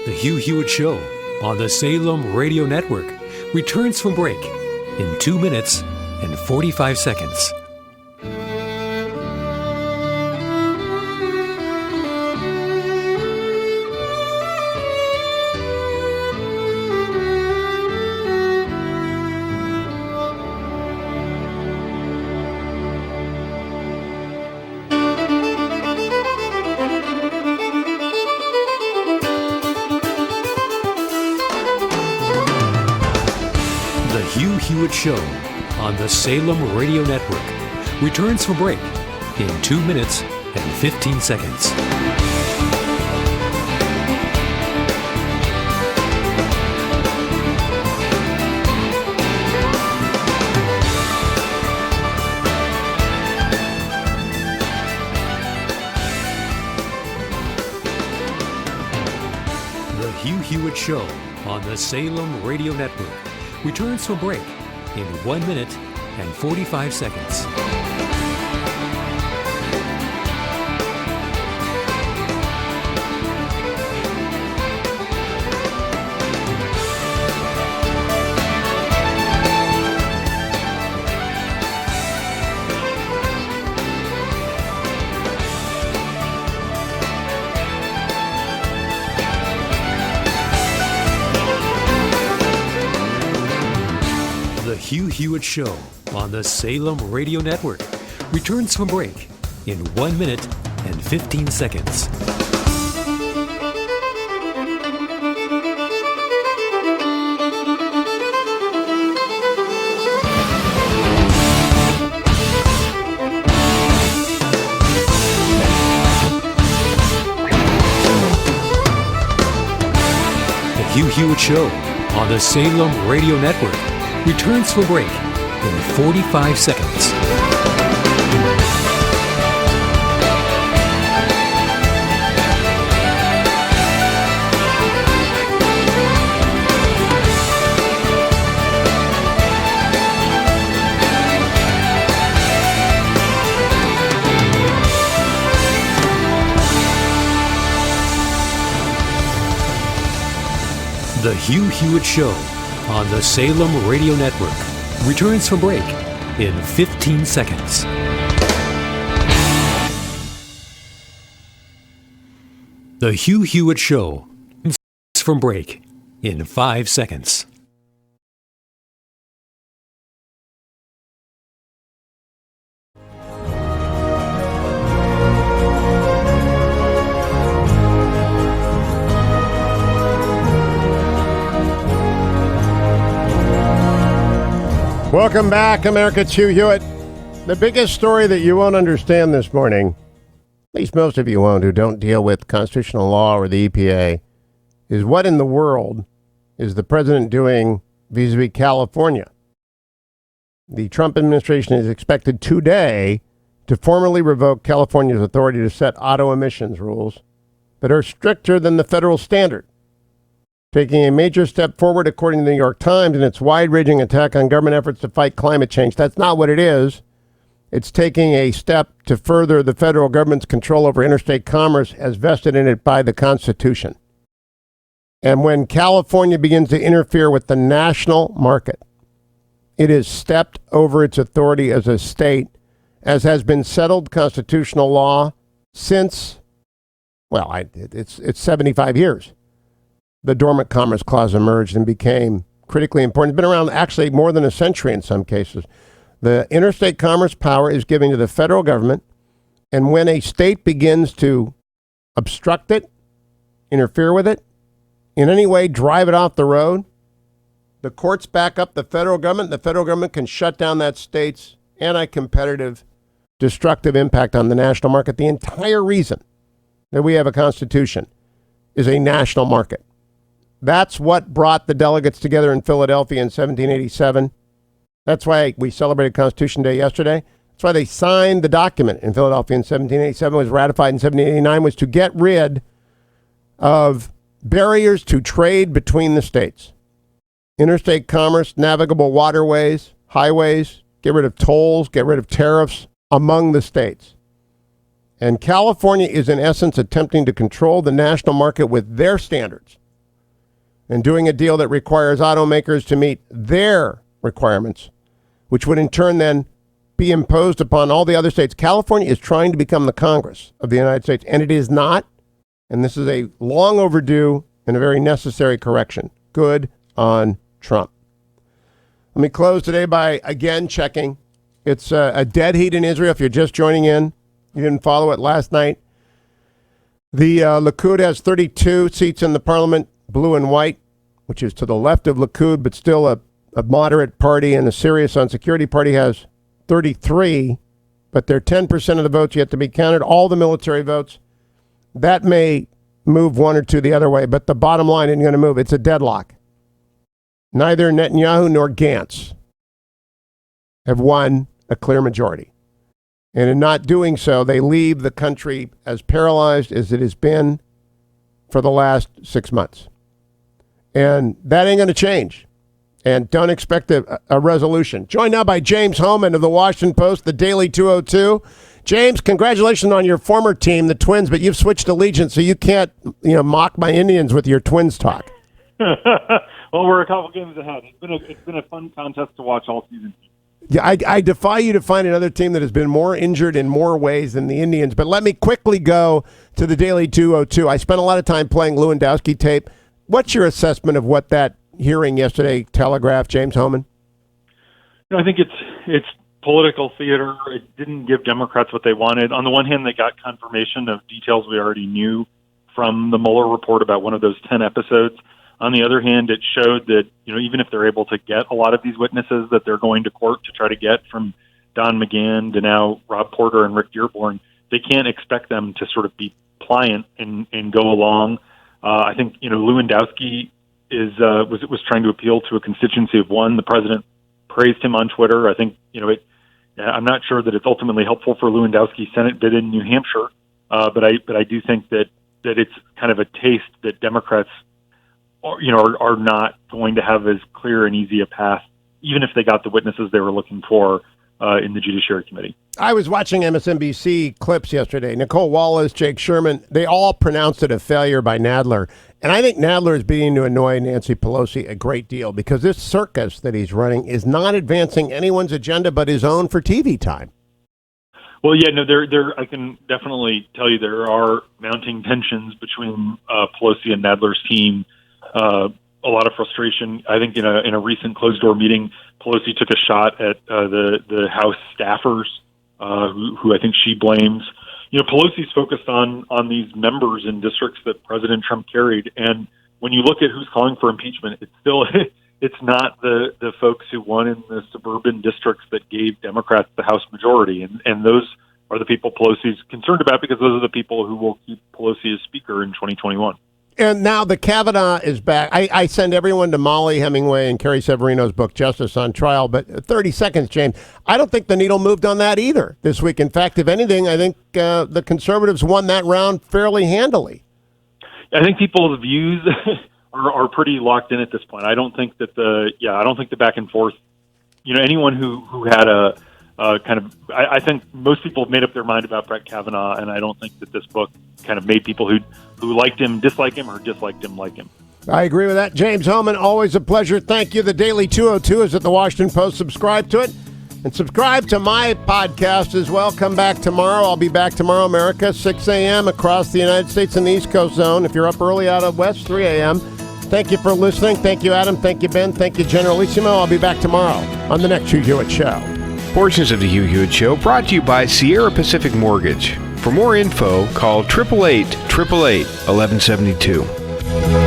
The Hugh Hewitt Show on the Salem Radio Network returns from break in 2 minutes and 45 seconds. Hugh Hewitt Show on the Salem Radio Network returns from break in 2 minutes and 15 seconds. The Hugh Hewitt Show on the Salem Radio Network returns from break in 1 minute and 45 seconds. The Hugh Hewitt Show on the Salem Radio Network returns from break in 1 minute and 15 seconds. The Hugh Hewitt Show on the Salem Radio Network returns from break in 45 seconds. The Hugh Hewitt Show on the Salem Radio Network returns from break in 15 seconds. The Hugh Hewitt Show from break in 5 seconds. Welcome back, America. It's Hugh Hewitt. The biggest story that you won't understand this morning, at least most of you won't who don't deal with constitutional law or the EPA, is what in the world is the president doing vis-a-vis California? The Trump administration is expected today to formally revoke California's authority to set auto emissions rules that are stricter than the federal standard, taking a major step forward, according to the New York Times, in its wide-ranging attack on government efforts to fight climate change. That's not what it is. It's taking a step to further the federal government's control over interstate commerce as vested in it by the Constitution. And when California begins to interfere with the national market It has stepped over its authority as a state, as has been settled constitutional law since, it's 75 years. The Dormant Commerce Clause emerged and became critically important. It's been around actually more than a century in some cases. The interstate commerce power is given to the federal government, and when a state begins to obstruct it, interfere with it, in any way drive it off the road, the courts back up the federal government. The federal government can shut down that state's anti-competitive, destructive impact on the national market. The entire reason that we have a constitution is a national market. That's what brought the delegates together in Philadelphia in 1787. That's why we celebrated Constitution Day yesterday. That's why they signed the document in Philadelphia in 1787. It was ratified in 1789, was to get rid of barriers to trade between the states. Interstate commerce, navigable waterways, highways, get rid of tolls, get rid of tariffs among the states. And California is in essence attempting to control the national market with their standards and doing a deal that requires automakers to meet their requirements, which would in turn then be imposed upon all the other states. California is trying to become the Congress of the United States, and it is not. And this is a long overdue and a very necessary correction. Good on Trump. Let me close today by again checking. It's a dead heat in Israel. If you're just joining in, you didn't follow it last night. The Likud has 32 seats in the parliament, blue and white, which is to the left of Likud, but still a moderate party, and the serious on security party has 33, but they're 10% of the votes yet to be counted, all the military votes. That may move one or two the other way, but the bottom line isn't going to move. It's a deadlock. Neither Netanyahu nor Gantz have won a clear majority. And in not doing so, they leave the country as paralyzed as it has been for the last 6 months. And that ain't going to change. And don't expect a resolution. Joined now by James Hohmann of the Washington Post, the Daily 202. James, congratulations on your former team, the Twins, but you've switched allegiance, so you can't, mock my Indians with your Twins talk. Well, we're a couple games ahead. It's been a fun contest to watch all season. Yeah, I defy you to find another team that has been more injured in more ways than the Indians. But let me quickly go to the Daily 202. I spent a lot of time playing Lewandowski tape. What's your assessment of what that hearing yesterday telegraphed, James Hohmann? I think it's political theater. It didn't give Democrats what they wanted. On the one hand, they got confirmation of details we already knew from the Mueller report about one of those 10 episodes. On the other hand, it showed that, even if they're able to get a lot of these witnesses that they're going to court to try to get, from Don McGahn to now Rob Porter and Rick Dearborn, they can't expect them to sort of be pliant and go along. I think, Lewandowski was trying to appeal to a constituency of one. The president praised him on Twitter. I think, I'm not sure that it's ultimately helpful for Lewandowski's Senate bid in New Hampshire, but I do think that it's kind of a taste that Democrats are not going to have as clear and easy a path, even if they got the witnesses they were looking for in the Judiciary Committee. I was watching MSNBC clips yesterday. Nicole Wallace, Jake Sherman, they all pronounced it a failure by Nadler. And I think Nadler is beginning to annoy Nancy Pelosi a great deal because this circus that he's running is not advancing anyone's agenda but his own for TV time. Well, yeah, no, there. I can definitely tell you there are mounting tensions between Pelosi and Nadler's team. A lot of frustration. I think in a recent closed-door meeting, Pelosi took a shot at the House staffers, who I think she blames. Pelosi's focused on these members in districts that President Trump carried, and when you look at who's calling for impeachment, it's still it's not the folks who won in the suburban districts that gave Democrats the House majority, and those are the people Pelosi's concerned about because those are the people who will keep Pelosi as Speaker in 2021. And now the Kavanaugh is back. I send everyone to Molly Hemingway and Carrie Severino's book, Justice on Trial. But 30 seconds, James. I don't think the needle moved on that either this week. In fact, if anything, I think the conservatives won that round fairly handily. I think people's views are pretty locked in at this point. I don't think that I don't think the back and forth, anyone who had a I think most people have made up their mind about Brett Kavanaugh, and I don't think that this book kind of made people who liked him dislike him or disliked him like him. I agree with that. James Hohmann, always a pleasure. Thank you. The Daily 202 is at the Washington Post. Subscribe to it. And subscribe to my podcast as well. Come back tomorrow. I'll be back tomorrow, America, 6 a.m. across the United States in the East Coast zone. If you're up early out of West, 3 a.m. Thank you for listening. Thank you, Adam. Thank you, Ben. Thank you, Generalissimo. I'll be back tomorrow on the next Hugh Hewitt Show. Portions of the Hugh Hewitt Show brought to you by Sierra Pacific Mortgage. For more info, call 888-888-1172.